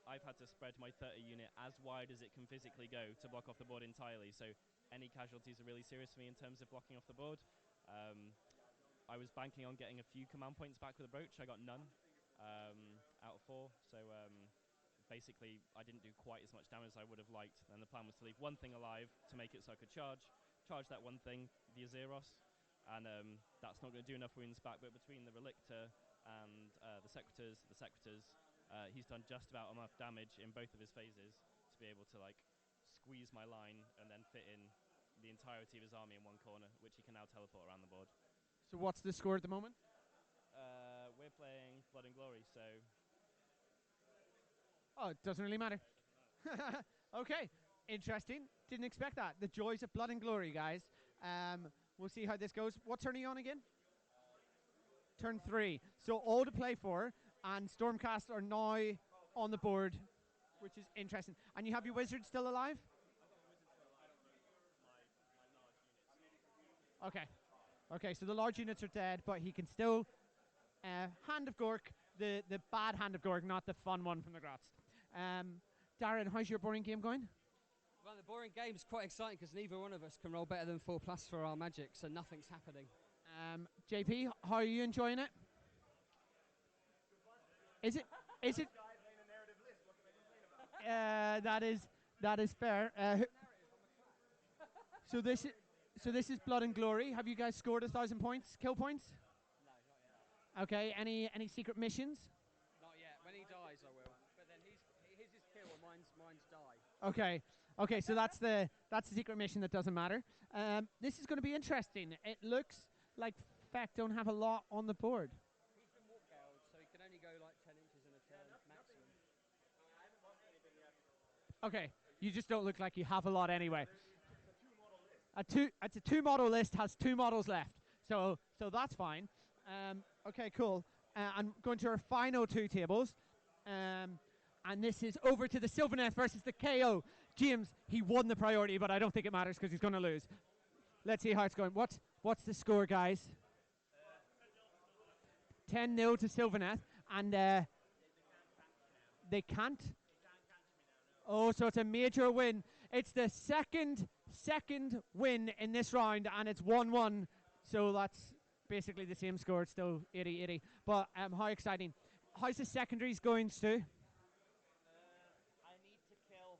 I've had to spread my 30 unit as wide as it can physically go to block off the board entirely, so any casualties are really serious for me in terms of blocking off the board. I was banking on getting a few command points back with a brooch. I got none out of 4, so basically I didn't do quite as much damage as I would have liked, and the plan was to leave one thing alive to make it so I could charge that one thing via Zeros, and that's not going to do enough wounds back, but between the Relictor and the Sequitors, he's done just about enough damage in both of his phases to be able to like squeeze my line and then fit in the entirety of his army in one corner, which he can now teleport around the board. So what's the score at the moment? We're playing Blood and Glory, so... Oh, it doesn't really matter. Okay, interesting. Didn't expect that. The joys of Blood and Glory, guys. We'll see how this goes. What turn are you on again? Turn 3. So all to play for, and Stormcast are now on the board, which is interesting. And you have your wizard still alive? Okay. Okay, so the large units are dead, but he can still... Hand of Gork, the bad Hand of Gork, not the fun one from the Grotz. Darren, how's your boring game going? Well, the boring game is quite exciting because neither one of us can roll better than 4+ for our magic, so nothing's happening. JP, how are you enjoying it? Is it? That is fair. So this is Blood and Glory. Have you guys scored 1,000 points, kill points? No, not yet. Okay. Any secret missions? Not yet. When he dies, I will. But then his is kill and mine's die. Okay. So that's the secret mission that doesn't matter. This is going to be interesting. It looks like Feck don't have a lot on the board. He's been walk scaled, so he can only go like 10 inches in a turn maximum. Okay, you just don't look like you have a lot anyway. It's a 2-model list, has 2 models left, so that's fine. Okay, cool. I'm going to our final 2 tables, and this is over to the Sylvaneth versus the KO. James, he won the priority, but I don't think it matters because he's going to lose. Let's see how it's going. What's the score, guys? 10-0 to Sylvaneth, and they can't. Oh, so it's a major win. It's the second win in this round, and it's 1-1. So that's basically the same score. It's still 80-80. But how exciting. How's the secondaries going, Stu? I need to kill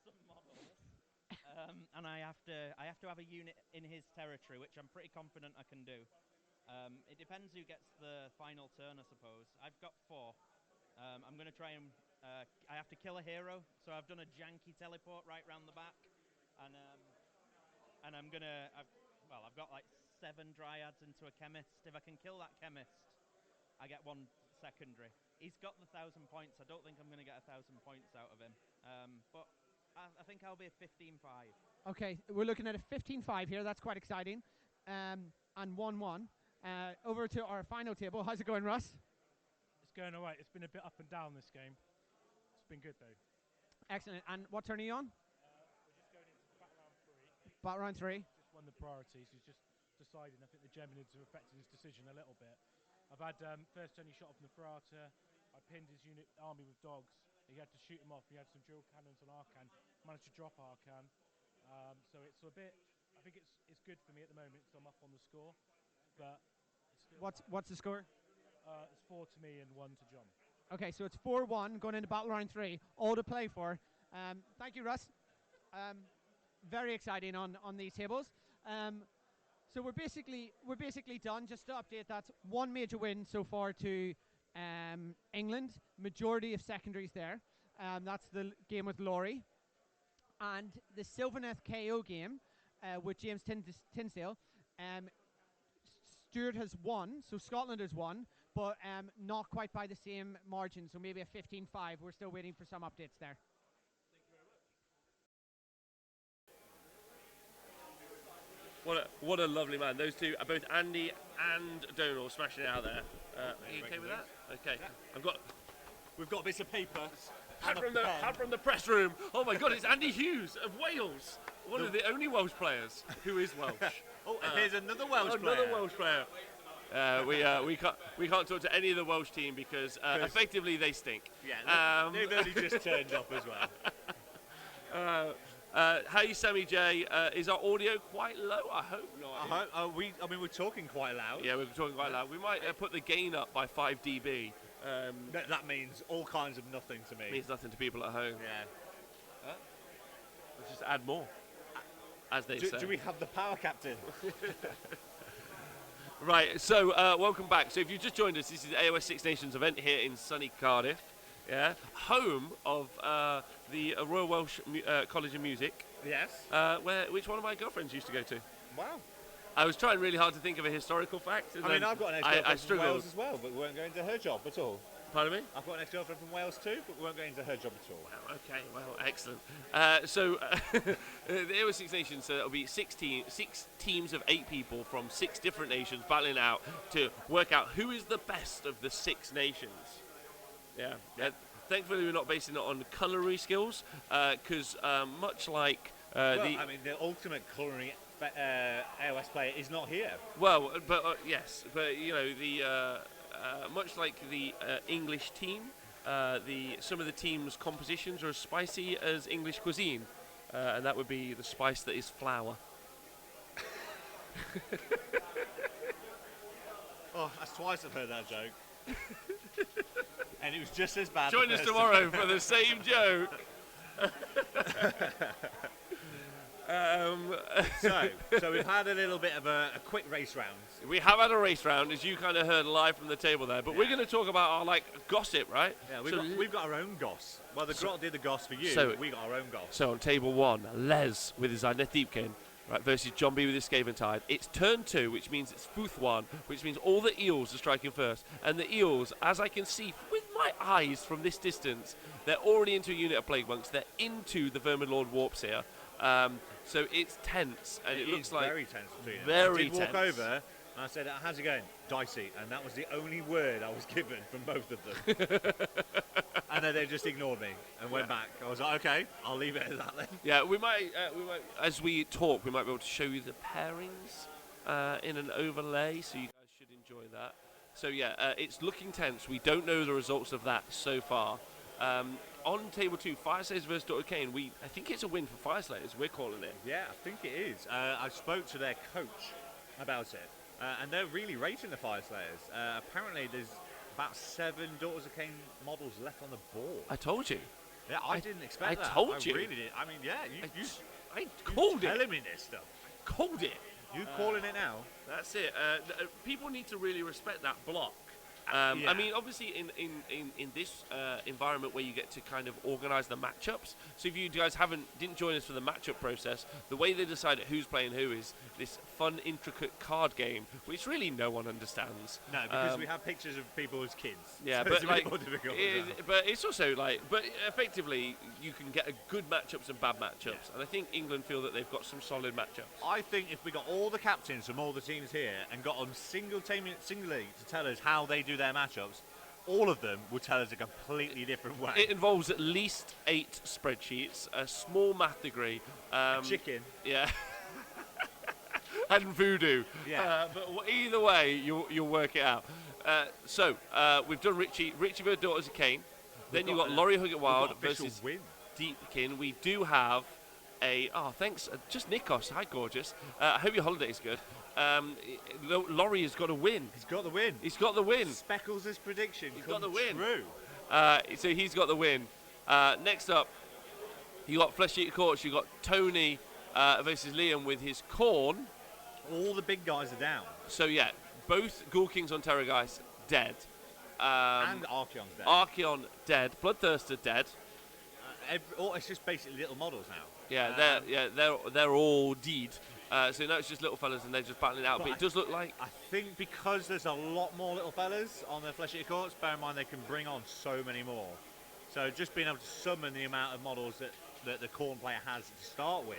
some models, and I have to have a unit in his territory, which I'm pretty confident I can do. It depends who gets the final turn, I suppose. I've got 4. I'm going to try and... I have to kill a hero, so I've done a janky teleport right round the back, and I'm going to... I've got like 7 dryads into a chemist. If I can kill that chemist, I get 1 secondary. He's got the 1,000 points. I don't think I'm going to get 1,000 points out of him. But I think I'll be a 15-5. Okay, we're looking at a 15-5 here. That's quite exciting. And 1-1. Over to our final table. How's it going, Russ? It's going all right. It's been a bit up and down this game. It's been good, though. Excellent. And what turn are you on? We're just going into battle round 3. Battle round 3. Just won the priorities. He's just deciding. I think the Geminids have affected his decision a little bit. I've had first turn he shot off Neferata, I pinned his unit army with dogs. He had to shoot him off. He had some drill cannons on Arcan. Managed to drop Arcan. So it's a bit. I think it's good for me at the moment because I'm up on the score. But it's still What's the score? It's 4 to me and 1 to John. Okay, so it's 4-1 going into battle round 3. All to play for. Thank you, Russ. Very exciting on these tables. So we're basically done. Just to update, that's one major win so far to England. Majority of secondaries there. That's the game with Laurie. And the Sylvaneth KO game with James Tinsdale. Stuart has won, so Scotland has won, but not quite by the same margin, so maybe a 15-5. We're still waiting for some updates there. What a lovely man. Those two are both Andy and Donal smashing it out there. Are you okay with that? Okay. Yeah. We've got bits of paper. Hat from the press room. Oh my God, it's Andy Hughes of Wales. One of the only Welsh players who is Welsh. Here's another Welsh player. Another Welsh player. We can't talk to any of the Welsh team because effectively they stink. Yeah, they've only just turned up as well. Hey, Sammy J, is our audio quite low? I hope not. We're talking quite loud. Yeah, we're talking quite loud. We might put the gain up by 5 dB. That means all kinds of nothing to me. Means nothing to people at home. Yeah. Let's just add more, as they say. Do we have the power captain? Right, so welcome back. So if you've just joined us, this is the AoS Six Nations event here in sunny Cardiff. Yeah, home of the Royal Welsh College of Music. Yes. Which one of my girlfriends used to go to. Wow. I was trying really hard to think of a historical fact. I've got an ex-girlfriend from Wales as well, but we weren't going to her job at all. Pardon me? I've got an ex-girlfriend from Wales too, but we weren't going to her job at all. Wow, okay, well, excellent. So the AoS Six Nations, it'll be six teams of 8 people from 6 different nations battling out to work out who is the best of the 6 nations. Yeah. Thankfully, we're not basing it on culinary skills, because much like the ultimate culinary AoS player is not here. Well, but yes, but you know the much like the English team, some of the team's compositions are as spicy as English cuisine, and that would be the spice that is flour. Oh, that's twice I've heard that joke. And it was just as bad. Join us tomorrow for the same joke. So we've had a little bit of a quick race round. We have had a race round, as you kind of heard live from the table there. But we're going to talk about our gossip, right? Yeah, we've got our own goss. Well, the Grot did the goss for you. So we got our own goss. So on table 1, Les with his Idneth Deepkin, right, versus John B with his Skaven Tide. It's turn 2, which means it's Futh 1, which means all the Eels are striking first. And the Eels, as I can see with my eyes from this distance, they're already into a unit of Plague Monks. They're into the Vermin Lord Warps here. So it's tense, and it looks like very tense between them. Very I did walk over, and I said, "How's it going?" Dicey, and that was the only word I was given from both of them. And then they just ignored me and went back. I was like, "Okay, I'll leave it at that then." Yeah, we might, as we talk, we might be able to show you the pairings in an overlay, so you guys should enjoy that. So yeah, it's looking tense. We don't know the results of that so far. On table 2, Fireslayers versus Dr. Kane, I think it's a win for Fireslayers, we're calling it. Yeah, I think it is. I spoke to their coach about it, and they're really rating the Fireslayers. Apparently there's about 7 Daughters of Cain models left on the board. I told you. Yeah, I didn't expect that. I told you. I really did. I mean, yeah, I called it. Telling me this stuff. Called it. You calling it now? That's it. People need to really respect that block. I mean, obviously, in this environment where you get to kind of organise the matchups. So if you guys didn't join us for the matchup process, the way they decided who's playing who is this fun, intricate card game, which really no one understands. No, because we have pictures of people as kids. Yeah, so but it's a bit more difficult. But it's also but effectively you can get a good matchups and bad matchups, Yeah. and I think England feel that they've got some solid matchups. I think if we got all the captains from all the teams here and got them singly to tell us how they do their matchups, all of them would tell us a completely different way. It involves at least 8 spreadsheets, a small math degree, a chicken, yeah, and voodoo. Yeah. But either way, you'll work it out. We've done Richie versus Daughters of Cain. Then you've got got, Laurie Huggett Wild got official versus win. Deepkin. We do have thanks, just Nikos. Hi, gorgeous. I hope your holiday's good. Laurie has got a win. He's got the win. He's got the win. Speckles' prediction He's come got the win. true. So he's got the win. Next up, you got Flesh Eater Courts. You got Tony versus Liam with his Corn. All the big guys are down. So yeah, both Ghoul Kings on Terrorgeist dead. And Archeon's dead. Archeon dead. Bloodthirster dead. It's just basically little models now. Yeah, they're all dead. So now it's just little fellas and they're just battling it out. But it does look like... I think because there's a lot more little fellas on the Flesh Eater Courts, bear in mind they can bring on so many more. So just being able to summon the amount of models that the Corn player has to start with,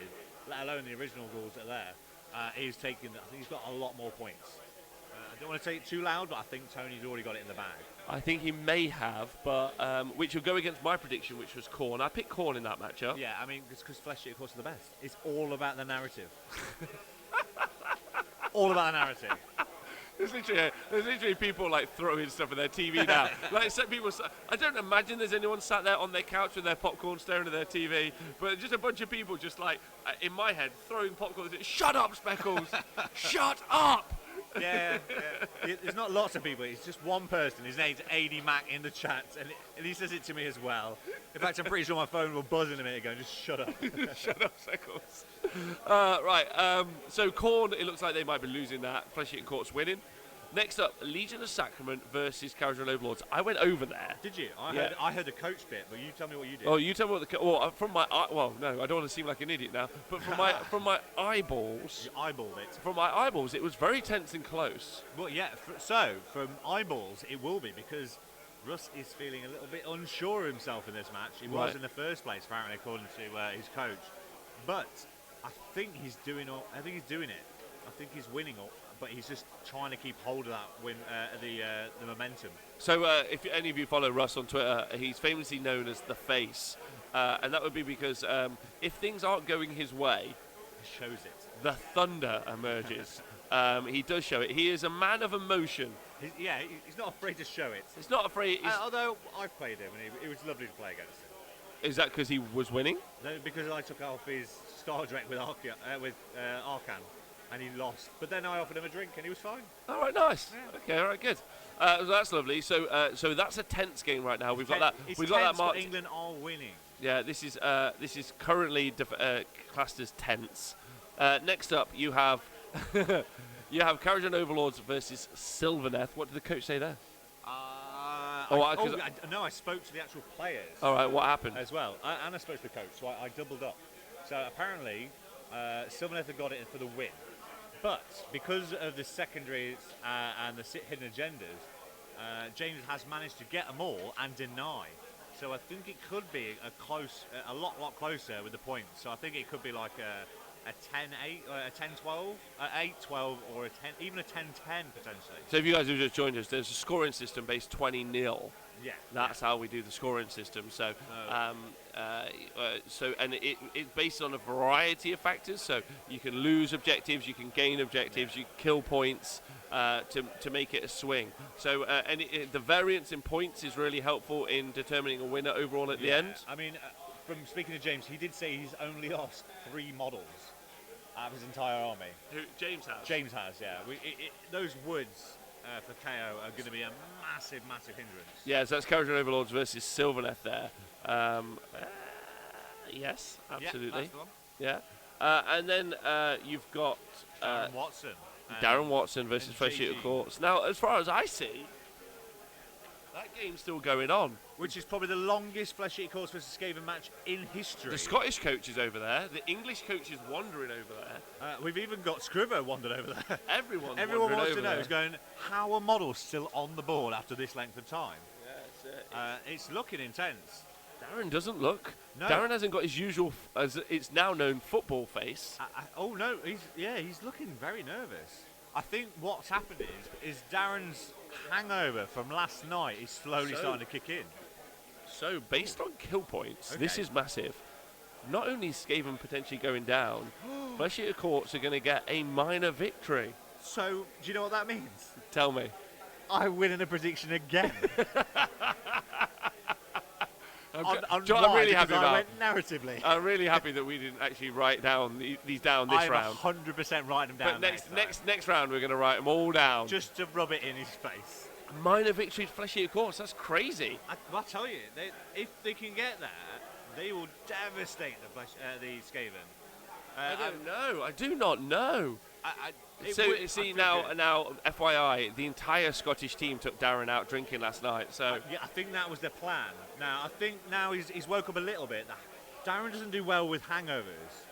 let alone the original ghouls that are there, I think he's got a lot more points. I don't want to say it too loud, but I think Tony's already got it in the bag. I think he may have, but which will go against my prediction, which was Corn. I picked Corn in that matchup. Yeah, I mean, it's because Flesh Eater Courts are the best. It's all about the narrative. All about the narrative. There's literally people like throwing stuff at their TV now. Like some people, I don't imagine there's anyone sat there on their couch with their popcorn staring at their TV, but just a bunch of people just like in my head throwing popcorn. Shut up, Speckles! Shut up! Yeah. There's not lots of people. It's just one person. His name's AD Mac in the chat, and he says it to me as well. In fact, I'm pretty sure my phone will buzz in a minute going, just shut up. Shut up, Speckles. Right. So Corn, it looks like they might be losing that. Flesh Eater Courts winning. Next up, Legion of Sacrament versus Caradron Overlords. I went over there. Did you? I heard the coach bit, but you tell me what you did. Oh, you tell me what from my no, I don't want to seem like an idiot now. But from my eyeballs, you eyeballed it. From my eyeballs, it was very tense and close. Well, yeah. So from eyeballs, it will be because Russ is feeling a little bit unsure of himself in this match. He was in the first place, apparently, according to his coach. But I think he's doing it. I think he's winning all. But he's just trying to keep hold of that the momentum. So if any of you follow Russ on Twitter, he's famously known as the Face, and that would be because if things aren't going his way, he shows it. The thunder emerges. He does show it. He is a man of emotion. He's not afraid to show it. He's not afraid. Although I've played him, and it was lovely to play against him. Is that because he was winning? No, because I took off his Star Drake with Arcan. And he lost. But then I offered him a drink and he was fine. All right, nice. Yeah. Okay, all right, good. So that's lovely. So that's a tense game right now. We've got that. We've got that marked. England are winning. Yeah, this is currently classed as tense. Next up, you have Caradron Overlords versus Sylvaneth. What did the coach say there? I spoke to the actual players. All right, what happened? As well, and I spoke to the coach, so I doubled up. So apparently, Sylvaneth have got it for the win. But because of the secondaries and the hidden agendas, James has managed to get them all and deny. So I think it could be a lot closer with the points. So I think it could be like a 10-8, or a 10-12, 8-12, or even a 10-10 potentially. So if you guys have just joined us, there's a scoring system based 20-0. Yeah. That's how we do the scoring system. So, it's based on a variety of factors. So you can lose objectives, you can gain objectives, you can kill points to make it a swing. So the variance in points is really helpful in determining a winner overall at the end. I mean, from speaking to James, he did say he's only lost 3 models out of his entire army. Who James has? James has, yeah. Those woods for KO are going to be a massive hindrance. Yeah, so that's Caradron Overlords versus Sylvaneth there. Yes, absolutely. Yeah, that's the one. Yeah. And then you've got Darren Watson versus Flesh Eater Courts. Now, as far as I see, that game's still going on. Which is probably the longest Flesh Eater Courts versus Skaven match in history. The Scottish coach is over there. The English coach is wandering over there. We've even got Scrivo wandered over there. Everyone wants to know. Is going, how are models still on the board after this length of time? It's looking intense. Darren doesn't look. No. Darren hasn't got his usual, as it's now known, football face. Oh no, he's looking very nervous. I think what's happened is Darren's hangover from last night is slowly starting to kick in. So, based on kill points, this is massive. Not only is Skaven potentially going down, Flesh Eater Courts are going to get a minor victory. So, do you know what that means? Tell me. I win in a prediction again. I'm really happy I about. went narratively. I'm really happy that we didn't actually write down these down this round. I'm 100% writing them down. But next round we're going to write them all down. Just to rub it in his face. Minor victory to Fleshy course. That's crazy. I'll tell you, if they can get that, they will devastate the Skaven. I don't know. I do not know. See now, FYI, the entire Scottish team took Darren out drinking last night. So yeah, I think that was the plan. Now I think he's woke up a little bit. Darren doesn't do well with hangovers,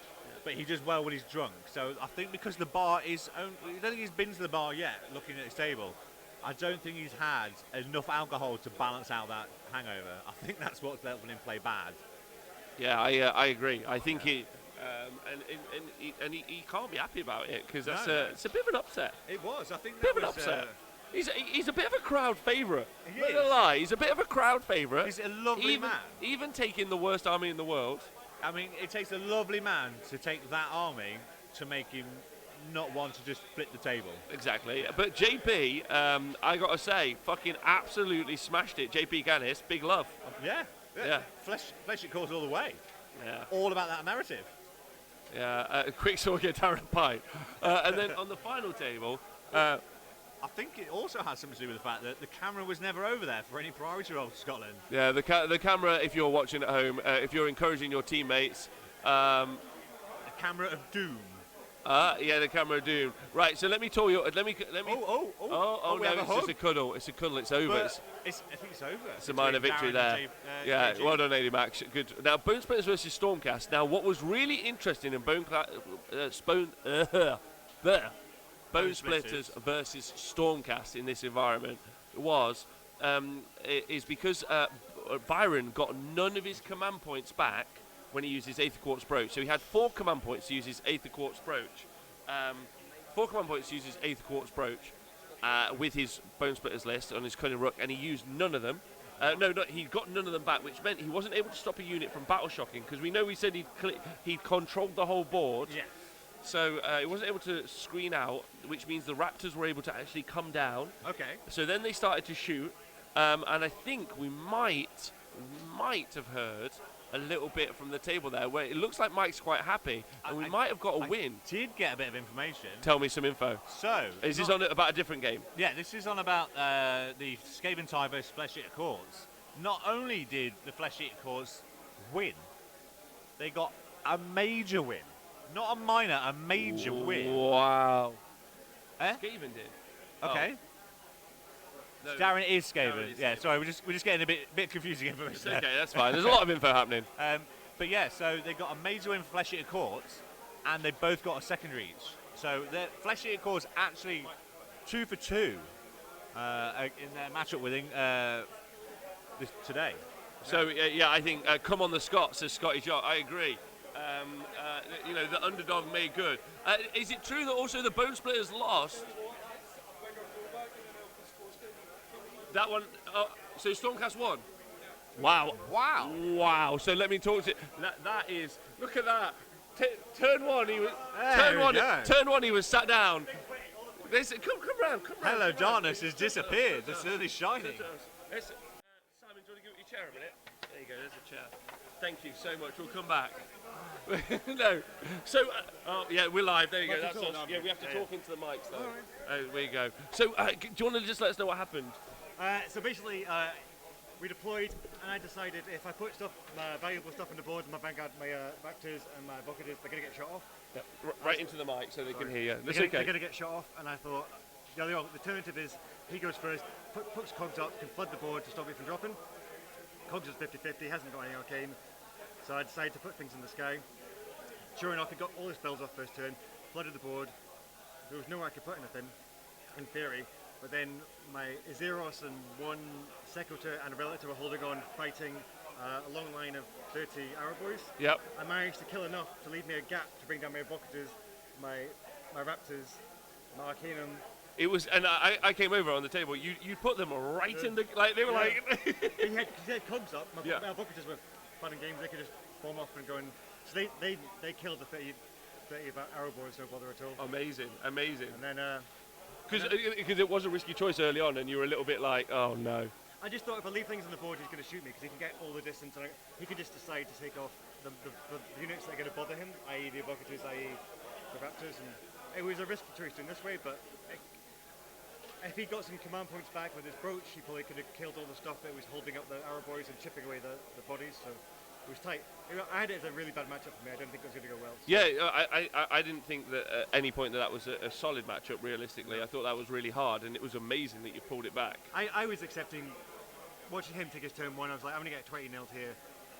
but he does well when he's drunk. So I think because the bar is, I don't think he's been to the bar yet, looking at his table. I don't think he's had enough alcohol to balance out that hangover. I think that's what's letting him play bad. Yeah, I agree. I think he can't be happy about it because it's a bit of an upset. It was. I think bit of an upset. He's a bit of a crowd favourite. He Not gonna lie, he's a bit of a crowd favourite. He's a lovely man. Even taking the worst army in the world. I mean, it takes a lovely man to take that army to make him not want to just flip the table. Exactly. But JP, I got to say, fucking absolutely smashed it. JP Gannis, big love. Yeah. Flesh it calls all the way. Yeah. All about that narrative. Yeah. Quick sword get Darren Pike. And then on the final table... I think it also has something to do with the fact that the camera was never over there for any priority roll to Scotland. Yeah, the camera, if you're watching at home, if you're encouraging your teammates... the camera of doom. Yeah, the camera of doom. Right, so let me tell you. Let me. Oh, no, it's just a cuddle. It's a cuddle. It's over. I think it's over. It's a minor victory there. Yeah, well done, Lady Max. Good. Now, Bone Splitters versus Stormcast. Now, what was really interesting in Bone Splitters versus Stormcast in this environment is because Byron got none of his command points back when he used his Aether Quartz Brooch. So he had 4 command points to use his Aether Quartz Brooch. 4 command points to use his Aether Quartz Brooch with his Bone Splitters list on his Cunning Rook, and he used none of them. He got none of them back, which meant he wasn't able to stop a unit from battle shocking, because we know he said he'd controlled the whole board. Yeah. So he wasn't able to screen out, which means the Raptors were able to actually come down. Okay. So then they started to shoot, and I think we might have heard a little bit from the table there, where it looks like Mike's quite happy, and we might have got a win. Did get a bit of information. Tell me some info. So, is this on about a different game? Yeah, this is on about the Skaven tie versus Flesh Eater Courts. Not only did the Flesh Eater Courts win, they got a major win. Not a minor, a major win. Wow. Skaven did. Okay. No, Darren is Skaven. Yeah, sorry, we're just getting a bit confusing information. Okay, that's fine. There's a lot of info happening. But yeah, so they got a major win for Flesh Eater Courts, and they both got a secondary each. So the Flesh Eater Courts actually 2 for 2 in their matchup with today. So I think come on the Scots, says Scotty Jock. I agree. The underdog made good. Is it true that also the Bone Splitters lost? That one, so Stormcast won. Wow. So let me talk to you. That is, look at that. Turn one, he was. Turn one, he was sat down. Come round. Hello, darkness has disappeared. The sun is shining. Simon, do you want to give me your chair a minute? There you go. There's a chair. Thank you so much. We'll come back. No. So, we're live. There you go. That's us. Yeah, we have to talk into the mics, though. There we go. So, do you want to just let us know what happened? So basically, we deployed, and I decided if I put my valuable stuff on the board, my Vanguard, my Raptors, and my Bucketers, they're going to get shot off. Yep. Right into the mic so they can hear you. They're going to get shot off, and I thought the alternative is he goes first, puts Cogs up, can flood the board to stop me from dropping. Cogs is 50-50, hasn't got any arcane, so I decided to put things in the sky. Sure enough, he got all his spells off first turn, flooded the board. There was nowhere I could put anything, in theory. But then my Azeros and one Secutor and a Relative were holding on, fighting a long line of 30 Arrow Boys. Yep. I managed to kill enough to leave me a gap to bring down my Evocators, my Raptors, my Arcanum. It was, and I came over on the table. You put them right in the, like they were like. he had Cogs up. My Evocators were fun and games. They could just bomb off and go in. So they killed the 30 Arrow Boys, no bother at all. Amazing. And then Because it was a risky choice early on, and you were a little bit like, oh no. I just thought if I leave things on the board, he's going to shoot me because he can get all the distance, and he can just decide to take off the units that are going to bother him, i.e. the Evocators, i.e. the Raptors, and it was a risky choice doing this way, but if he got some command points back with his brooch, he probably could have killed all the stuff that was holding up the arrow boys and chipping away the bodies, so it was tight. I had it as a really bad matchup for me. I don't think it was going to go well. So. Yeah, I didn't think that at any point that was a solid matchup, realistically. I thought that was really hard, and it was amazing that you pulled it back. I was accepting, watching him take his turn one, I was like, I'm going to get 20 nilled here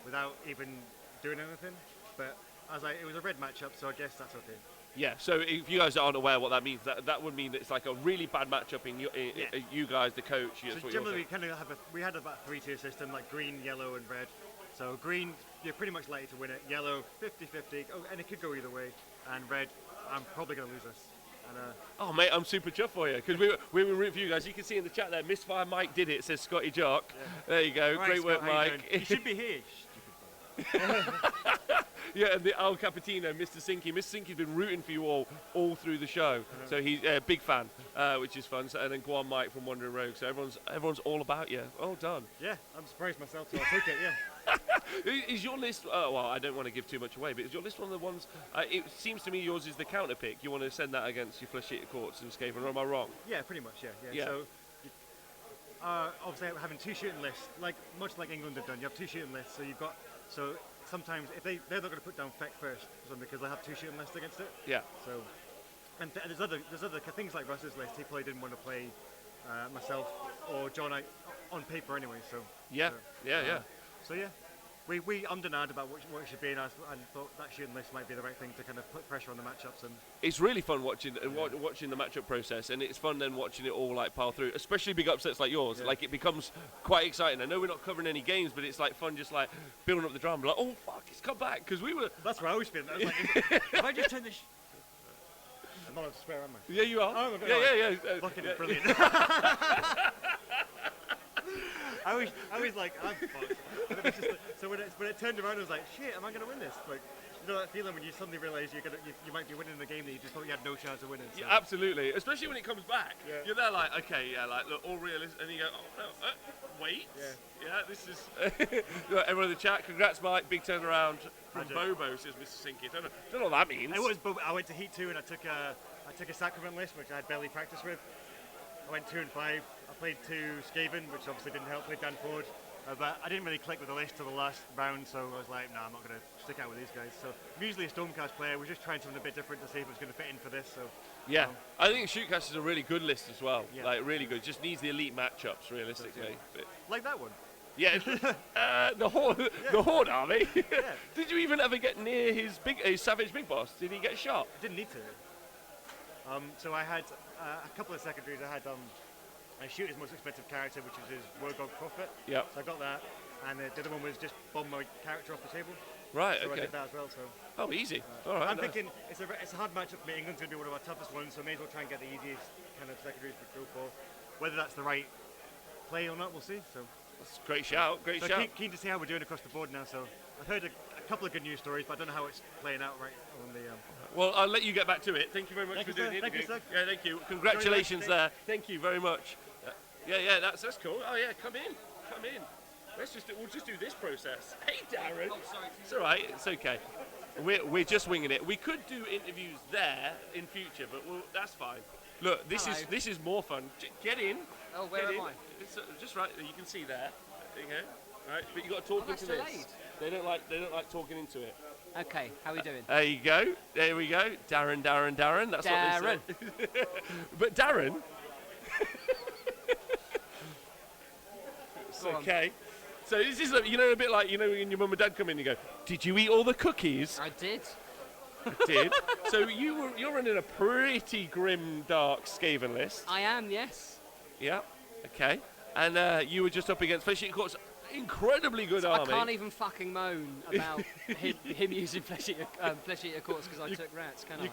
without even doing anything, but I was like, it was a red matchup, so I guess that's okay. Yeah, so if you guys aren't aware what that means, that would mean that it's like a really bad matchup in you guys, the coach. So generally we kind of we had about a 3-tier system, like green, yellow, and red. So green, you're pretty much likely to win it. Yellow, 50-50, and it could go either way. And red, I'm probably going to lose this. And, oh mate, I'm super chuffed for you because we were rooting for you guys. You can see in the chat there, Misfire Mike did it. Says Scotty Jock. Yeah. There you go. Right, great work, Mike. You should be here. Yeah, and the Al Capitino, Mr. Sinky. Mr. Sinky's been rooting for you all through the show, so he's a big fan, which is fun. So, and then Guan Mike from Wandering Rogue. So everyone's all about you. Well done. Yeah, I'm surprised myself, so I'll take it. Yeah. Is your list? Well, I don't want to give too much away, but is your list one of the ones? It seems to me yours is the counter pick. You want to send that against your flesh-eater courts and Skaven, or am I wrong? Yeah, pretty much. Yeah. So. Obviously, having two shooting lists, much like England have done, you have two shooting lists. So you've got sometimes if they're not going to put down Feck first, because they have two shooting lists against it. Yeah. So, and there's other things like Russ's list. He probably didn't want to play myself or John on paper anyway. So. Yeah. So yeah. We undernard about what it should be, and I thought that shooting list might be the right thing to kind of put pressure on the matchups. And it's really fun watching the matchup process, and it's fun then watching it all pile through. Especially big upsets like yours, it becomes quite exciting. I know we're not covering any games, but it's fun just building up the drama. Like, oh fuck, it's come back because we were. That's where I was feeling. I was like, if I just turn this. I'm not allowed to swear, am I? Yeah, you are. Oh, yeah. Fucking brilliant. I was like, I'm fucked. So when it turned around, I was like, shit, am I going to win this? You know that feeling when you suddenly realise you might be winning the game that you just thought you had no chance of winning. So. Yeah, absolutely, especially when it comes back. Yeah. You're there okay, look, all realistic, and you go, oh no, wait. Yeah, this is. Everyone in the chat, congrats, Mike. Big turnaround from Bobo, says Mr. Sinky. Don't know what that means. I went to Heat 2 and I took a Sacrament list, which I had barely practice with. I went 2 and 5. I played 2 Skaven, which obviously didn't help. Played Dan Ford, but I didn't really click with the list till the last round, so I was like, nah, I'm not going to stick out with these guys. So I'm usually a Stormcast player. We're just trying something a bit different to see if it was going to fit in for this. So yeah, I think Shootcast is a really good list as well. Yeah. Really good. Just needs the elite matchups realistically. Like that one. Yeah, the Horde army. Yeah. Did you even ever get near his Savage Big Boss? Did he get shot? Didn't need to. So I had a couple of secondaries. I had I shoot his most expensive character, which is his Wargog Prophet. Yeah. So I got that, and the other one was just bomb my character off the table. Right. So okay. I did that as well. So. Oh, easy. All right. I'm thinking it's a hard matchup for me. England's going to be one of our toughest ones, so I may as well try and get the easiest kind of secondaries to go for. Whether that's the right play or not, we'll see. So. That's a great shout. Great shout. Keen to see how we're doing across the board now. So I've heard a couple of good news stories, but I don't know how it's playing out right on the. Well, I'll let you get back to it. Thank you very much for doing the interview. Thank you, yeah, thank you. Congratulations there. Thank you very much. Yeah, that's cool. Oh yeah, come in. We'll just do this process. Hey, Darren. Oh, sorry. It's all right. It's okay. We're just winging it. We could do interviews there in future, but that's fine. Look, this is more fun. Get in. Oh, where am I? It's just right. You can see there. There you go. Right, but you got to talk into this. Delayed. They don't like talking into it. Okay, how are we doing? There you go. There we go. Darren. That's Darren. what they said. But Darren. It's okay. So this is a bit like when your mum and dad come in and you go, "Did you eat all the cookies?" I did. Did. So you're running a pretty grim, dark Skaven list. I am, yes. Yeah. Okay. And you were just up against Flesh-Eater Court's incredibly good army. I can't even fucking moan about him using Flesh-Eater Courts because I took rats, can I?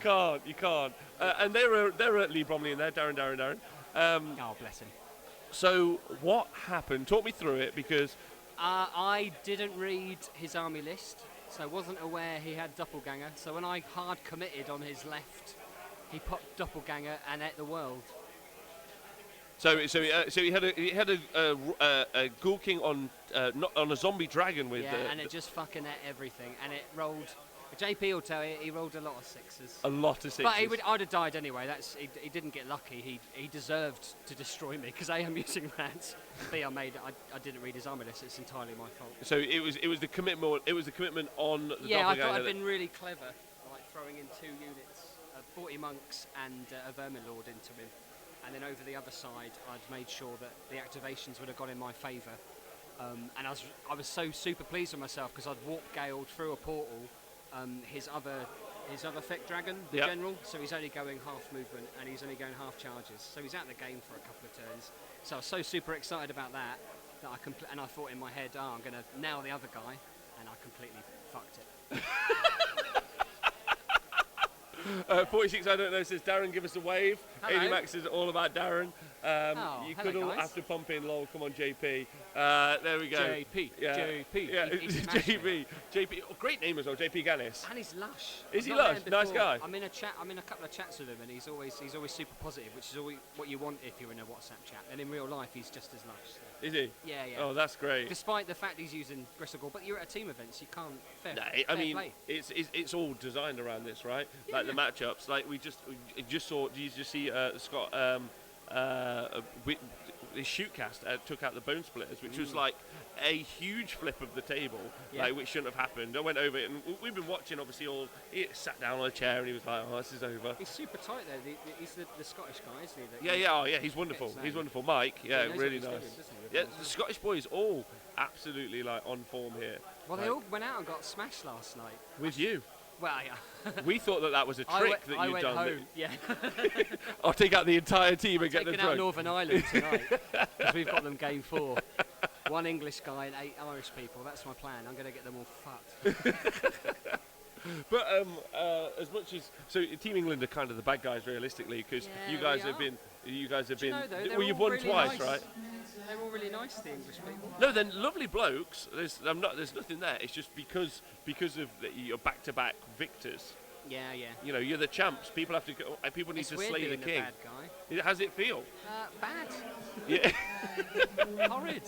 You can't. And they're at Lee Bromley in there, Darren. Oh, bless him. So what happened? Talk me through it because... I didn't read his army list, so I wasn't aware he had Doppelganger. So when I hard committed on his left, he popped Doppelganger and ate the world. So he had a Ghoul King on not on a zombie dragon with and it just fucking ate everything, and it rolled. JP will tell you he rolled a lot of sixes. A lot of sixes. But I'd have died anyway. He didn't get lucky. He deserved to destroy me because I'm using rats. B, I didn't read his armor list. It's entirely my fault. So it was the commitment. It was the commitment on the Yeah, I doppelganger. thought I'd been really clever, like throwing in 2 units, 40 monks and a vermin lord into him, and then over the other side, I'd made sure that the activations would have gone in my favour. And I was so super pleased with myself because I'd warp galed through a portal. His other Fect Dragon, the general, so he's only going half movement and he's only going half charges, so he's out of the game for a couple of turns. So I was so super excited about that and I thought in my head, I'm going to nail the other guy, and I completely fucked it. 46, I don't know, says Darren, give us a wave. Hello. 80 Max is all about Darren. You could hello, all guys. have to pump in, lol. Come on, JP. There we go. JP, Yeah. JP. Yeah, He smashed JP. JP. Oh, great name as well, JP Gannis. And he's lush. Is he I've not lush? met him Nice before. guy. I'm in a couple of chats with him, and he's always super positive, which is always what you want if you're in a WhatsApp chat. And in real life, he's just as lush. So. Is he? Yeah. Oh, that's great. Despite the fact he's using Bristlegore, but you're at a team event, so you can't. No, fair I mean, play. it's all designed around this, right? Like the matchups. Like we just saw. Did you just see Scott? The shootcast took out the bone splitters, which was like a huge flip of the table, like which shouldn't have happened. I went over it, and we've been watching. Obviously, he sat down on a chair, and he was like, "Oh, this is over." He's super tight though. He's the Scottish guy, isn't he? Yeah. He's wonderful. He's wonderful, Mike. Yeah, he knows really what nice. he's doing, doesn't he? Yeah, the Scottish boys all absolutely like on form here. Well, they all went out and got smashed last night. With you. Well, yeah. We thought that was a trick that I you'd went done. home, yeah. I'll take out the entire team and get them taking out drunk. Northern Ireland tonight because we've got them game 4. 1 English guy and 8 Irish people. That's my plan. I'm going to get them all fucked. But as much as Team England are kind of the bad guys realistically, because you guys have been. Do you know, though, well, you've won really twice, nice. right? They're all really nice, the English people. No, they're lovely blokes. There's nothing there. It's just because of your back-to-back victors. Yeah. You know, you're the champs. People have to go. People need It's to weird slay the being king. bad guy. How's it feel? Bad. Yeah. Horrid.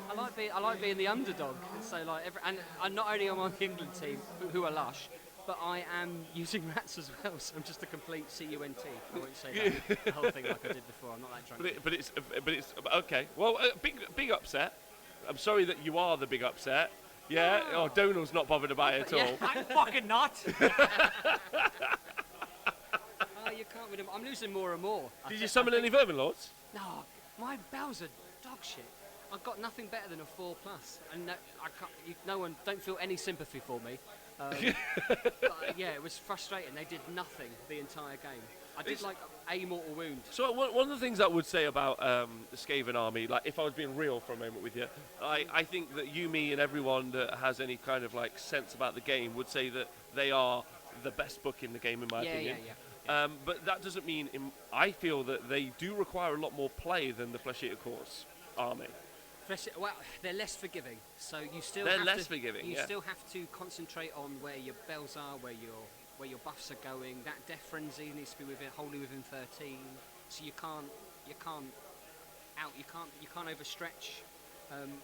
I like being the underdog. So and not only am I on the England team who are lush, but I am using rats as well. So I'm just a complete CUNT. I won't say that the whole thing like I did before. I'm not that drunk. But it's okay. Well, big upset. I'm sorry that you are the big upset. Yeah. Oh, Donald's not bothered about it at all. I'm fucking not. You can't win them. I'm losing more and more. Did you summon any vermin lords? No, my bells are dog shit. I've got nothing better than a 4+, and no one don't feel any sympathy for me. But, yeah, it was frustrating. They did nothing the entire game. I did like a mortal wound. So one of the things I would say about the Skaven army, like if I was being real for a moment with you, I think that you, me, and everyone that has any kind of like sense about the game would say that they are the best book in the game, in my opinion. Yeah. But that doesn't mean I feel that they do require a lot more play than the Flesh Eater Course army. Well, they're less forgiving, so you still You still have to concentrate on where your bells are, where your buffs are going. That Death Frenzy needs to be wholly within 13, so you can't overstretch.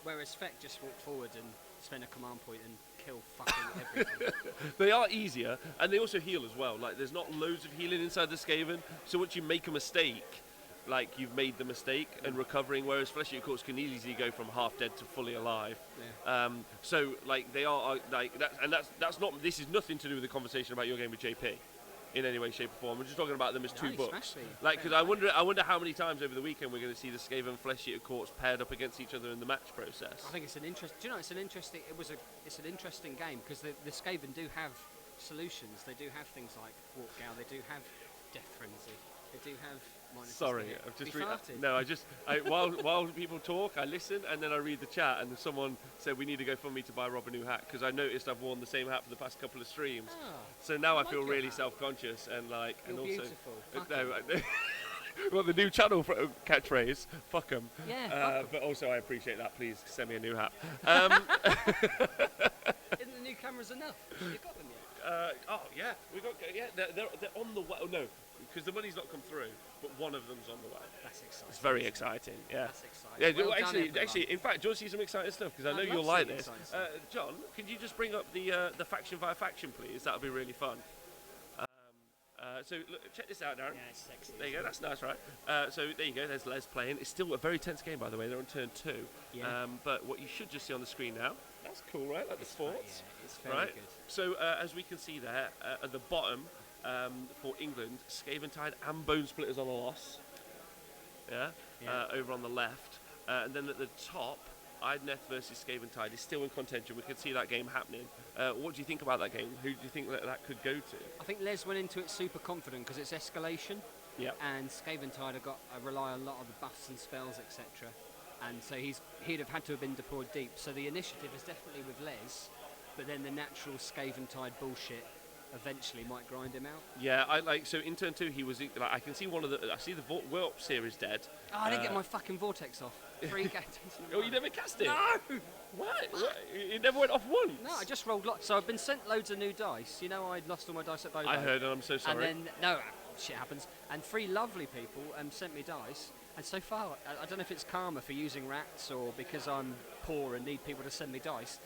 Whereas Feck just walk forward and spend a command point and kill fucking everything. They are easier, and they also heal as well. Like there's not loads of healing inside the Skaven, so once you make a mistake, like you've made the mistake and recovering, whereas Flesh Eater Courts can easily go from half dead to fully alive. So like they are like that, and that's not. This is nothing to do with the conversation about your game with JP, in any way, shape, or form. We're just talking about them as two books. Like because I wonder how many times over the weekend we're going to see the Skaven and Flesh Eater Courts paired up against each other in the match process. I think it's an interesting. Do you know it's an interesting game because the Skaven do have solutions. They do have things like Warp Gal. They do have Death Frenzy. They do have. Sorry, I've just while people talk, I listen and then I read the chat, and someone said we need to go for me to buy Rob a new hat because I noticed I've worn the same hat for the past couple of streams. So now I feel really self-conscious and like, You're and also beautiful. well, the new channel catchphrase, fuck 'em. Yeah. But also I appreciate that. Please send me a new hat. Isn't the new cameras enough? Have you got them yet? Oh yeah, we got they're on the way. Oh, no, because the money's not come through, but one of them's on the way. That's exciting. It's very exciting. Yeah. That's exciting. Yeah. Well done, Actually, everyone. in fact, do you want to see some exciting stuff? Because I know I'd you'll love to like see this. exciting stuff. John, could you just bring up the faction via faction, please? That would be really fun. So look, check this out, Darren. Yeah, it's sexy. There you go. That's nice, right? So there you go. There's Les playing. It's still a very tense game, by the way. They're on turn 2. Yeah. But what you should just see on the screen now. That's cool, right? Like the forts. Yeah, it's very right? good. So as we can see there at the bottom for England, Scaventide and Bone Splitters on a loss. Yeah. Over on the left, and then at the top, Idneth versus Scaventide is still in contention. We can see that game happening. What do you think about that game? Who do you think that could go to? I think Les went into it super confident because it's escalation. Yeah. And Scaventide rely on a lot of the buffs and spells, etc. And so he'd have had to have been deployed deep. So the initiative is definitely with Les, but then the natural Scaventide bullshit eventually might grind him out. Yeah, so in turn 2 he was like, I can see I see the Warp Seer is dead. Oh, I didn't get my fucking vortex off. 3 games. Oh, you never cast it? No! What? It never went off once? No, I just rolled lots. So I've been sent loads of new dice. You know, I'd lost all my dice at Bobo. I heard, and I'm so sorry. And then, shit happens. And 3 lovely people sent me dice. And so far, I don't know if it's karma for using rats or because I'm poor and need people to send me dice,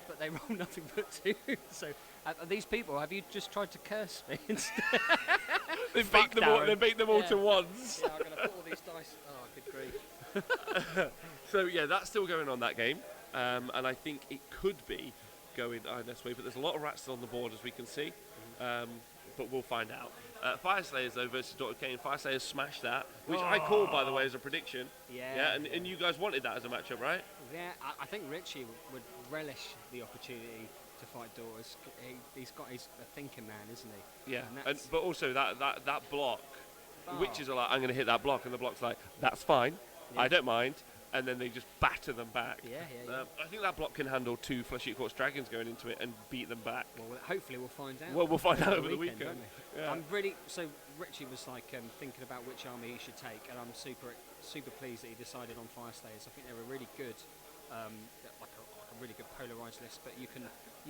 but they roll nothing but 2. So these people, have you just tried to curse me instead? They beat them all to once. Yeah, I'm going to put all these dice. Oh, good grief. So yeah, that's still going on, that game, and I think it could be going this way. But there's a lot of rats still on the board, as we can see. But we'll find out. Fire Slayers though versus Dr. Kane. Fire Slayers smashed that, which I called, by the way, as a prediction. Yeah. And you guys wanted that as a matchup, right? Yeah, I think Richie would relish the opportunity to fight Daughters. He's a thinking man, isn't he? Yeah. And But also that block, Oh. witches are like, I'm going to hit that block, and the block's like, that's fine, Yeah. I don't mind. And then they just batter them back. Yeah. I think that block can handle 2 Flesh-Eater Quartz Dragons going into it and beat them back. Well, hopefully we'll find out. Well, we'll find out over the weekend. won't we? Yeah. I'm really so. Richie was like thinking about which army he should take, and I'm super pleased that he decided on Fire Slayers. I think they're a really good, like a really good polarized list. But you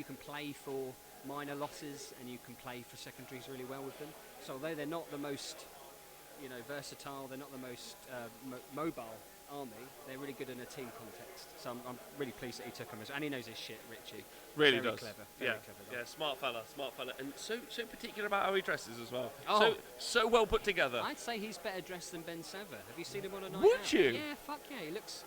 can play for minor losses and you can play for secondaries really well with them. So although they're not the most, versatile, they're not the most mobile army, they're really good in a team context. So I'm really pleased that he took them, and he knows his shit, Richie. Really very does. Clever, Very clever. Yeah, smart fella, and so particular about how he dresses as well. Oh. So well put together. I'd say he's better dressed than Ben Sever. Have you seen him on a night Would out? you? Yeah, fuck yeah. He looks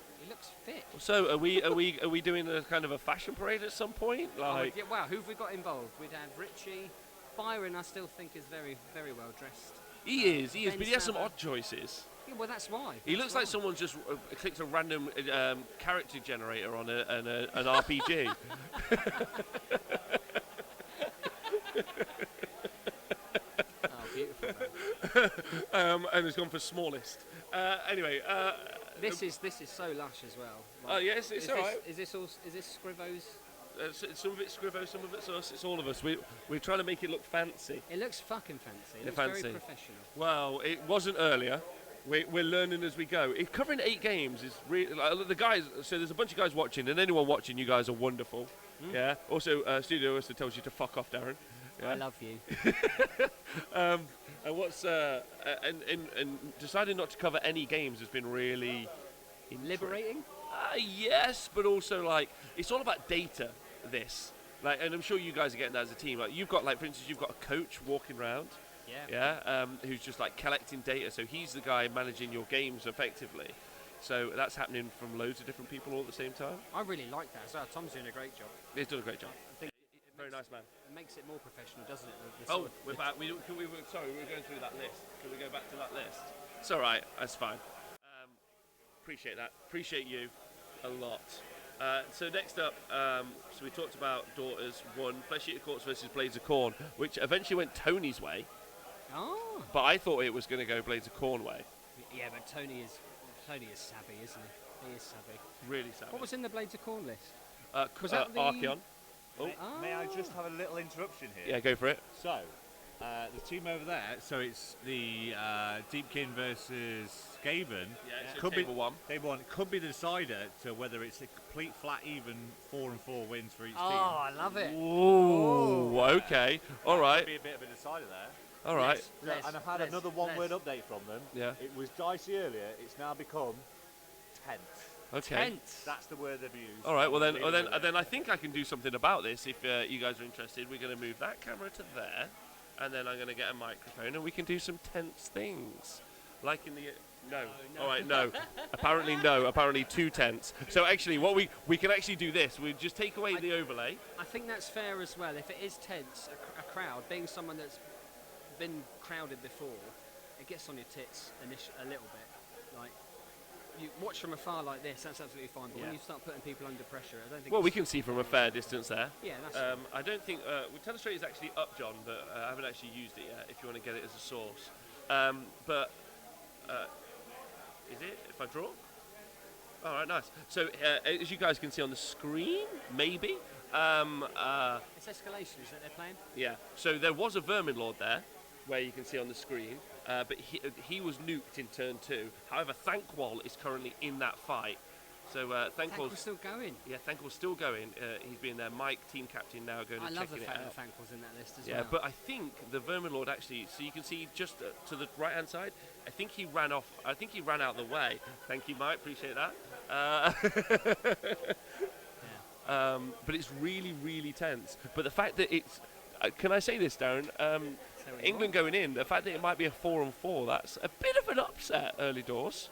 fit. So are we doing a kind of a fashion parade at some point? Like, Yeah, wow, who have we got involved? We'd have Richie. Byron, I still think is very, very well dressed. he is, Ben but he has some Sever. odd choices. Yeah, well, that's why. He looks like someone's just clicked a random character generator on an RPG. Oh, beautiful. And has gone for smallest. Anyway. This is so lush as well. Oh yes, it's all right. Is this Scrivo's? Some of it's Scrivo, some of it's us. It's all of us. We're trying to make it look fancy. It looks fucking fancy. It looks fancy. very professional. Well, it wasn't earlier. We're learning as we go. Covering 8 games is really the guys. So there's a bunch of guys watching, and anyone watching, you guys are wonderful. Yeah. Also, Studio also tells you to fuck off, Darren. Yeah? I love you. And what's and deciding not to cover any games has been really liberating. Yes, but also like it's all about data. This, and I'm sure you guys are getting that as a team. Like you've got, for instance, you've got a coach walking around. Who's just collecting data. So he's the guy managing your games effectively. So that's happening from loads of different people all at the same time. I really like that as well. Tom's doing a great job. He's doing a great job. I think very nice man. It makes it more professional, doesn't it? We're back. Sorry, we were going through that list. Can we go back to that list? It's all right. That's fine. Appreciate that. Appreciate you a lot. So next up, so we talked about Daughters 1, Flesh-Eater Quartz versus Blades of Corn, which eventually went Tony's way. Oh. But I thought it was going to go Blades of Corn way. Yeah, but Tony is savvy, isn't he? He is savvy. Really savvy. What was in the Blades of Corn list? Was that Archeon? May I just have a little interruption here? Yeah, go for it. So, The team over there, so it's the Deepkin versus Skaven. Yeah, so could table one. Table one could be the decider to whether it's a complete flat even 4-4 wins for each team. Oh, I love it. Ooh, okay. All right. Could be a bit of a decider there. All right. And I've had another one-word update from them. Yeah. It was dicey earlier. It's now become tense. Okay. Tense. That's the word they've used. All right. Well, then I think I can do something about this. If you guys are interested, we're going to move that camera to there, and then I'm going to get a microphone, and we can do some tense things, like in the. No. All right. No. Apparently no. Apparently too tense. So actually, what we can actually do this. We just take away the overlay. I think that's fair as well. If it is tense, a crowd, being someone that's been crowded before, it gets on your tits a little bit. Like, you watch from afar like this, that's absolutely fine. But when you start putting people under pressure, I don't think. Well, we can see from a fair distance there. Yeah, that's. I don't think Telestrate is actually up, John, but I haven't actually used it yet. If you want to get it as a source, but is it? If I draw. All right, nice. So as you guys can see on the screen, maybe. It's Escalation, is that they're playing? Yeah. So there was a Vermin Lord there, where you can see on the screen, but he was nuked in turn 2. However, Thankwall is currently in that fight. So Thankwall's still going. Yeah, Thankwall's still going. He's being their Mike team captain now, going and checking it out. I love the fact that Thankwall's in that list as well. Yeah, but I think the Vermin Lord actually. So you can see just to the right hand side. I think he ran off. I think he ran out of the way. Thank you, Mike. Appreciate that. But it's really, really tense. But the fact that it's. Can I say this, Darren? England going in. The fact that it might be a 4-4. That's a bit of an upset early doors.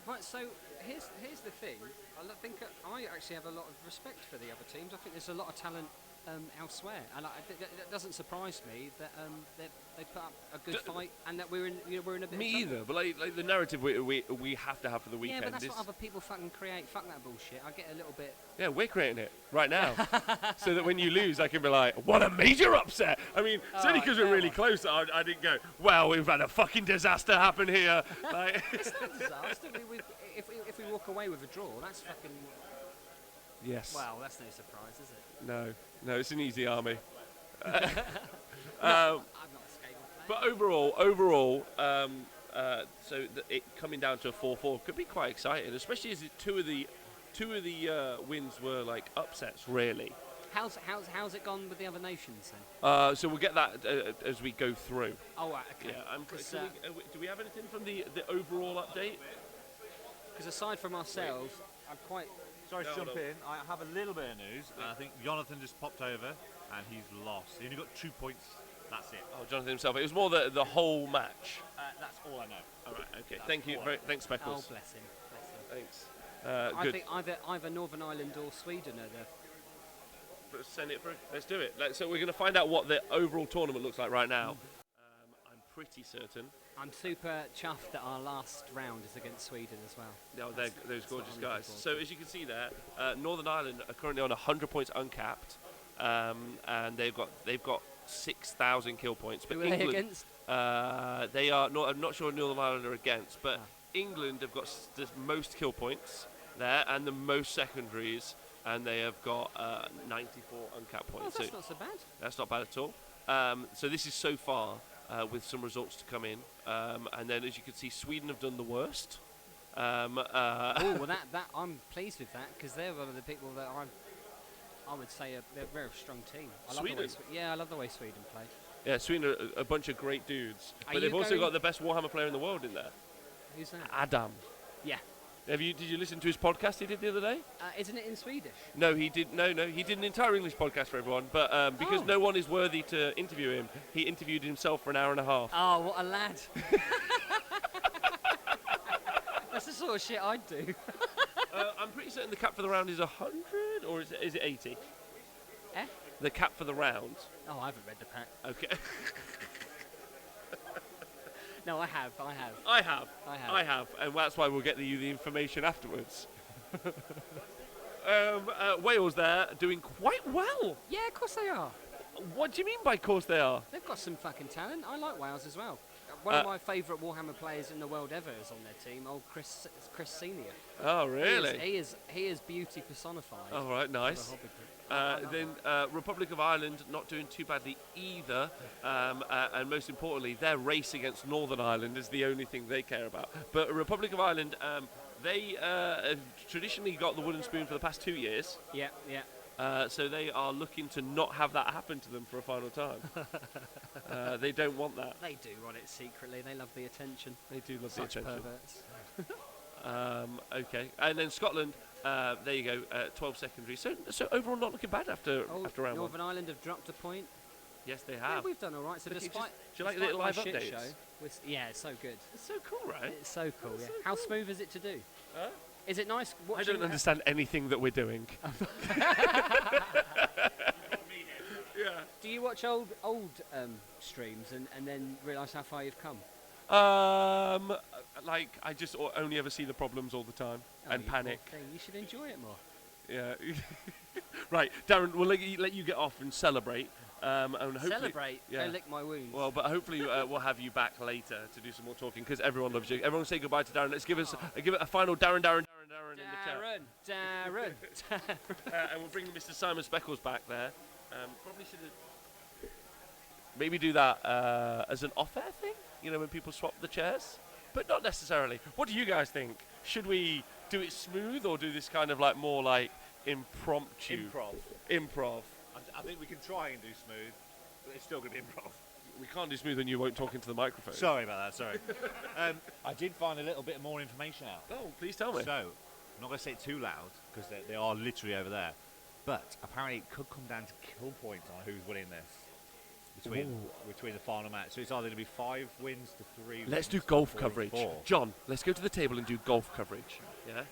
Right. So. Here's the thing. I think I actually have a lot of respect for the other teams. I think there's a lot of talent elsewhere, and that doesn't surprise me that they put up a good fight and that we're in a bit of trouble. Me either, but like the narrative we have to have for the weekend. Yeah, but that's what other people fucking create. Fuck that bullshit. I get a little bit. Yeah, we're creating it right now, so that when you lose, I can be like, "What a major upset!" I mean, it's only because we're really close. I didn't go, "Well, we've had a fucking disaster happen here." Like, it's not a disaster. If we walk away with a draw, that's fucking. Yes. Well, that's no surprise, is it? No, it's an easy army. I'm not a Skaven player. But overall, so it coming down to a 4-4 could be quite exciting, especially as two of the wins were like upsets, really. How's it gone with the other nations then? So we'll get that as we go through. Oh, right, okay. Yeah, do we have anything from the overall update? Because aside from ourselves, I'm quite. Sorry to jump in. I have a little bit of news. I think Jonathan just popped over and he's lost. He only got 2 points. That's it. Oh, Jonathan himself. It was more the whole match. That's all I know. All right. Okay. That's Thank you. Thanks, Speckles. Oh, bless him. Thanks. I good. think either Northern Ireland or Sweden are the. Let's send it through. Let's do it. So we're going to find out what the overall tournament looks like right now. I'm pretty certain. I'm super chuffed that our last round is against Sweden as well. No, they're those gorgeous guys. So as you can see there, Northern Ireland are currently on 100 points uncapped, and they've got 6,000 kill points. But Who are England, they against? They are not. I'm not sure Northern Ireland are against, but England have got the most kill points there and the most secondaries, and they have got 94 uncapped points. Oh, that's not so bad. That's not bad at all. So this is so far. With some results to come in, and then as you can see, Sweden have done the worst. Well, that I'm pleased with that because they're one of the people that I would say they're a very strong team. Sweden? I love the way Sweden play. Yeah, Sweden are a bunch of great dudes, Are but they've you also going- got the best Warhammer player in the world in there. Who's that? Adam. Yeah. Did you listen to his podcast he did the other day? Isn't it in Swedish? No, he did. No, he did an entire English podcast for everyone. But because no one is worthy to interview him, he interviewed himself for an hour and a half. Oh, what a lad! That's the sort of shit I'd do. I'm pretty certain the cap for the round is 100, or is it 80? Eh? The cap for the round. Oh, I haven't read the pack. Okay. No, I have, and that's why we'll get you the information afterwards. Wales there doing quite well. Yeah, of course they are. What do you mean by course they are? They've got some fucking talent. I like Wales as well. One of my favourite Warhammer players in the world ever is on their team, old Chris Senior. Oh, really? He is beauty personified. All right, nice. Then Republic of Ireland not doing too badly either, and most importantly, their race against Northern Ireland is the only thing they care about. But Republic of Ireland, they have traditionally got the wooden spoon for the past 2 years. Yeah, yeah. So they are looking to not have that happen to them for a final time. They don't want that. They do want it secretly. They love the attention. They do love Such the attention. Perverts. Okay, and then Scotland. There you go. 12 secondary. So overall, not looking bad after round Northern one. Ireland have dropped a point. Yes, they Yeah, have. we've done all right. So Look, despite, do you like the despite little my live shit updates? show, yeah, it's so good. It's so cool, right? It's so cool. It's Yeah. so How cool. smooth is it to do? Huh? Is it nice? I Watching don't understand anything that we're doing. Yeah. Do you watch old streams and then realise how far you've come? Like I just only ever see the problems all the time and you panic. poor thing. You should enjoy it more. Yeah. Right, Darren. We'll let you get off and celebrate. And hopefully, Celebrate. Yeah. Don't lick my wounds. Well, but hopefully we'll have you back later to do some more talking because everyone loves you. Everyone say goodbye to Darren. Let's give it a final Darren in the chat. Darren. And we'll bring Mr. Simon Speckles back there. Probably should have maybe do that as an off-air thing. You know, when people swap the chairs, but not necessarily. What do you guys think? Should we do it smooth or do this kind of like more like impromptu? Improv. I think we can try and do smooth, but it's still going to be improv. We can't do smooth when you won't talk into the microphone. Sorry about that, sorry. I did find a little bit more information out. Oh, please tell me. So, I'm not going to say it too loud, because they are literally over there. But apparently it could come down to kill points on who's winning this. Between the final match. So it's either going to be 5 wins to 3 wins. Let's do golf or coverage. 4. John, let's go to the table and do golf coverage. Yeah?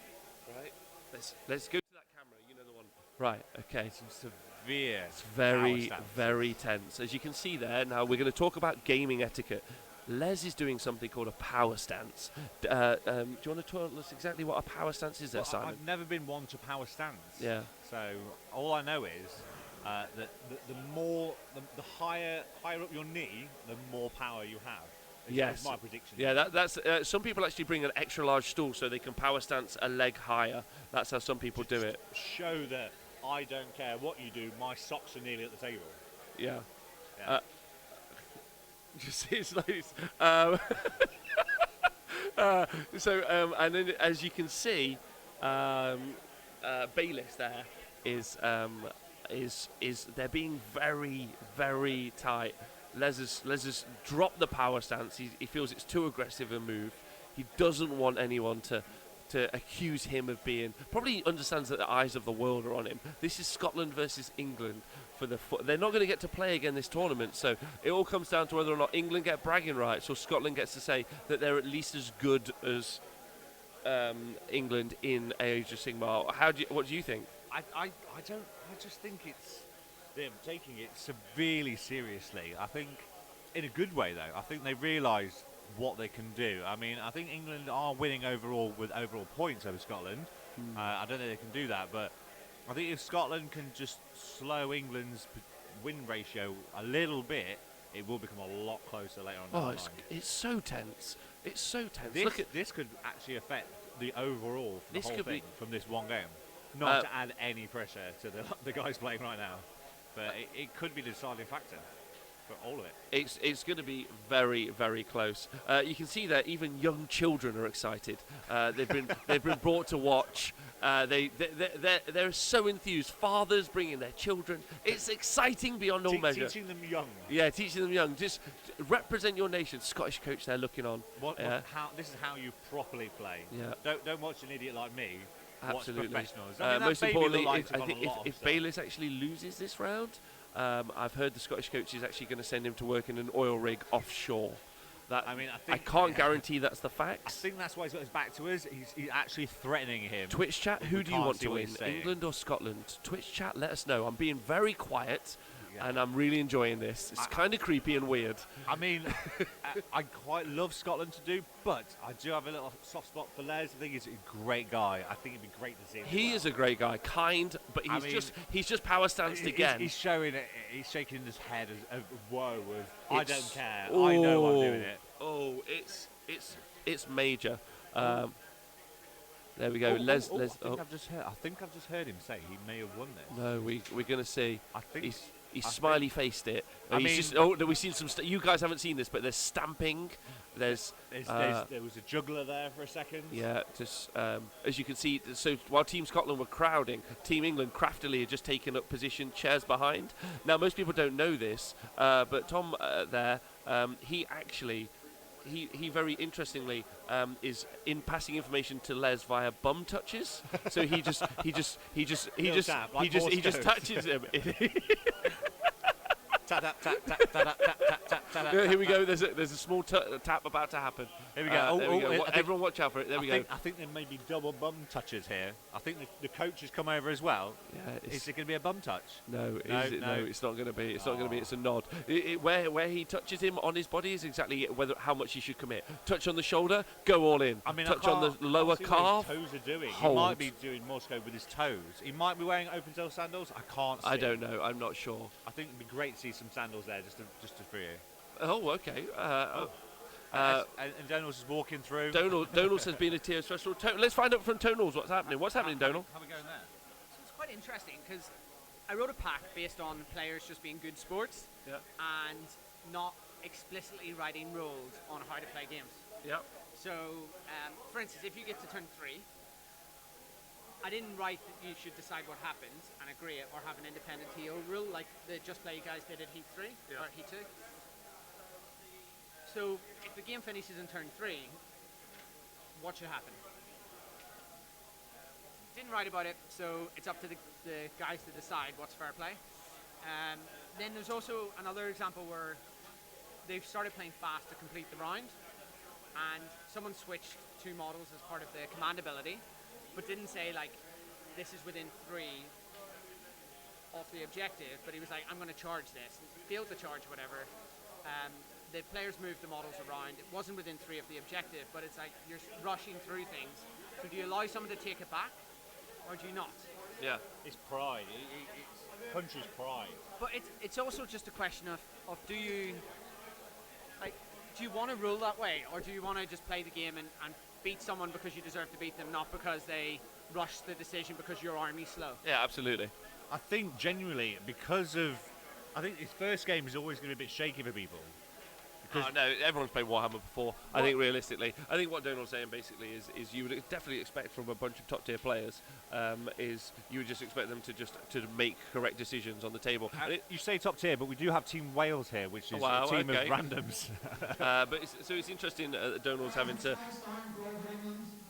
Right. Let's go to that camera, you know the one. Right, okay. Some severe It's very, power stances. very tense. As you can see there, now we're going to talk about gaming etiquette. Les is doing something called a power stance. Do you want to tell us exactly what a power stance is there, Well, Simon? I've never been one to power stance. Yeah. So all I know is that the higher up your knee, the more power you have. Yes. That's my prediction. Yeah, that's some people actually bring an extra large stool so they can power stance a leg higher. That's how some people do it. Show that I don't care what you do. My socks are nearly at the table. Yeah. Yeah. Just his face. And then as you can see, Bayliss there is they're being very, very tight. Les has dropped the power stance. He feels it's too aggressive a move. He doesn't want anyone to accuse him of being. Probably understands that the eyes of the world are on him. This is Scotland versus England for the. They're not going to get to play again this tournament, so it all comes down to whether or not England get bragging rights or Scotland gets to say that they're at least as good as England in Age of Sigmar. What do you think? I just think it's them taking it severely seriously. I think in a good way though. I think they realise what they can do. I mean, I think England are winning overall with overall points over Scotland. I don't think they can do that, but I think if Scotland can just slow England's win ratio a little bit, it will become a lot closer later on. Oh, it's so tense. It's so tense. This could actually affect the overall for the This whole could thing be- from this one game. Not to add any pressure to the guys playing right now, but it could be the deciding factor for all of it. It's going to be very, very close. You can see that even young children are excited. They've been brought to watch. They're so enthused. Fathers bringing their children. It's exciting beyond all measure. Teaching them young. Yeah, teaching them young. Just represent your nation. Scottish coach there looking on. This is how you properly play. Yeah. Don't watch an idiot like me. Absolutely. Watch professionals. I mean, that Most baby importantly, looked like I think he's got a lot if of Bayliss actually loses this round, I've heard the Scottish coach is actually going to send him to work in an oil rig offshore. I can't guarantee that's the I facts. think that's why he's got his back to us. He's actually threatening him. Twitch chat, who We do you can't want see to what win, he's saying. England or Scotland? Twitch chat, let us know. I'm being very quiet, and I'm really enjoying this. It's kind of creepy and weird. I mean, I quite love Scotland to do, but I do have a little soft spot for Les. I think he's a great guy. I think it'd be great to see him. He is a great guy, kind, but he's just power stanced again. He's showing it. He's shaking his head as whoa. I don't care. Oh, I know I'm doing it. Oh, it's major. There we go. Les. I think I've just heard him say he may have won this. No, we're going to see. I think He's smiley faced it. I He's mean, just, we've seen some. You guys haven't seen this, but there's stamping. There was a juggler there for a second. Yeah, just as you can see. So while Team Scotland were crowding, Team England craftily had just taken up position, chairs behind. Now most people don't know this, but Tom he actually. He very interestingly is in passing information to Les via bum touches. So he just touches him. Tap, tap, tap, tap, tap, tap, tap, tap, tap. Here we go. There's a small tap about to happen. Here we go. There we go. Everyone watch out for it. There we go. I think there may be double bum touches here. I think the coach has come over as well. Yeah, is it going to be a bum touch? No, it's not going to be. It's not going to be. It's a nod. Where he touches him on his body is exactly how much he should commit. Touch on the shoulder, go all in. I mean, touch on the lower calf. What his toes are doing. Hold. He might be doing more scope with his toes. He might be wearing open toe sandals. I can't see. I don't know. I'm not sure. I think it'd be great to see some sandals there just for you. Oh, okay. And Donald's just walking through. Donald has been a tier special. Let's find out from Donald's what's happening. What's happening, Donald? How are we going there? So it's quite interesting because I wrote a pack based on players just being good sports and not explicitly writing rules on how to play games. Yeah. So, for instance, if you get to turn 3, I didn't write that you should decide what happens and agree it or have an independent TO rule like the Just Play guys did at Heat 3 or Heat 2. So if the game finishes in turn 3, what should happen? Didn't write about it, so it's up to the guys to decide what's fair play. Then there's also another example where they've started playing fast to complete the round and someone switched 2 models as part of the command ability, but didn't say like this is within 3 of the objective, but he was like, I'm going to charge this, failed the charge, whatever. The players moved the models around. It wasn't within 3 of the objective, but it's like you're rushing through things. So do you allow someone to take it back, or do you not? Yeah, it's pride. It's country's pride. But it's also just a question of do you want to rule that way, or do you want to just play the game and beat someone because you deserve to beat them, not because they rushed the decision because your army's slow? Yeah, absolutely. I think genuinely I think his first game is always going to be a bit shaky for people. No, everyone's played Warhammer before. I think realistically, what Donald's saying basically is you would definitely expect from a bunch of top tier players is you would just expect them to make correct decisions on the table. You say top tier, but we do have Team Wales here, which is a team of randoms. But it's interesting that Donald's having to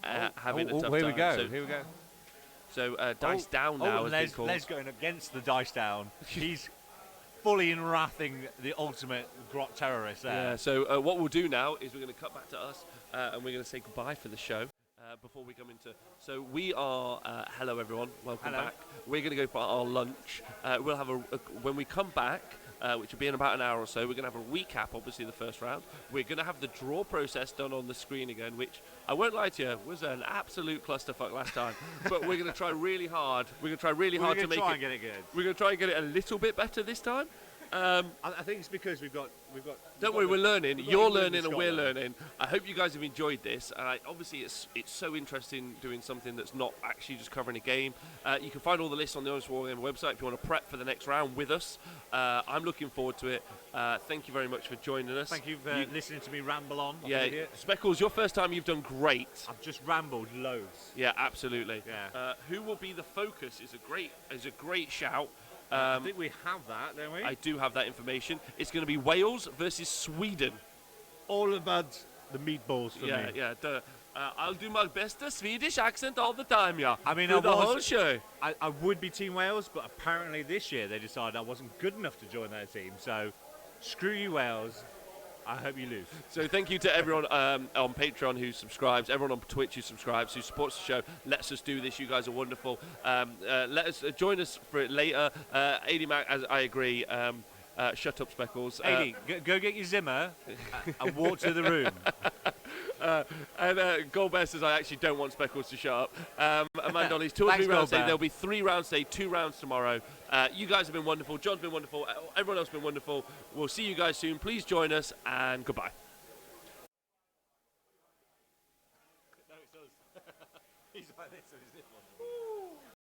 having a tough time. Here we go. So dice down now. Les going against the dice down. He's fully enwrathing the ultimate grot terrorist there. Yeah, so what we'll do now is we're going to cut back to us and we're going to say goodbye for the show before we come into... So we are... hello, everyone. Welcome back. We're going to go for our lunch. We'll have when we come back, which will be in about an hour or so, we're going to have a recap, obviously, the first round. We're going to have the draw process done on the screen again, which, I won't lie to you, was an absolute clusterfuck last time. But we're going to try really hard. We're going to try really hard to make it... We're going to try and get it good. We're going to try and get it a little bit better this time. I think it's because we've got. Don't worry, we're learning. You're learning, and we're learning. I hope you guys have enjoyed this. Obviously, it's so interesting doing something that's not actually just covering a game. You can find all the lists on the Honest Wargame website if you want to prep for the next round with us. I'm looking forward to it. Thank you very much for joining us. Thank you for listening to me ramble on. Yeah, Speckles, your first time, you've done great. I've just rambled loads. Yeah, absolutely. Yeah. Who will be the focus is a great shout. I think we have that, don't we? I do have that information. It's going to be Wales versus Sweden. All about the meatballs for me. Yeah. I'll do my best Swedish accent all the time, yeah. I mean, the whole show. I would be Team Wales, but apparently this year they decided I wasn't good enough to join their team. So, screw you, Wales. I hope you lose. So thank you to everyone on Patreon who subscribes, everyone on Twitch who subscribes, who supports the show, lets us do this. You guys are wonderful. Let us join us for it later. 80 Mac, as I agree. Shut up, Speckles. 80, go get your Zimmer and walk to the room. And Goldbear says, I actually don't want Speckles to shut up. Amanda, 2 or 3 rounds today. There'll be 3 rounds today, 2 rounds tomorrow. You guys have been wonderful. John's been wonderful. Everyone else has been wonderful. We'll see you guys soon. Please join us, and goodbye.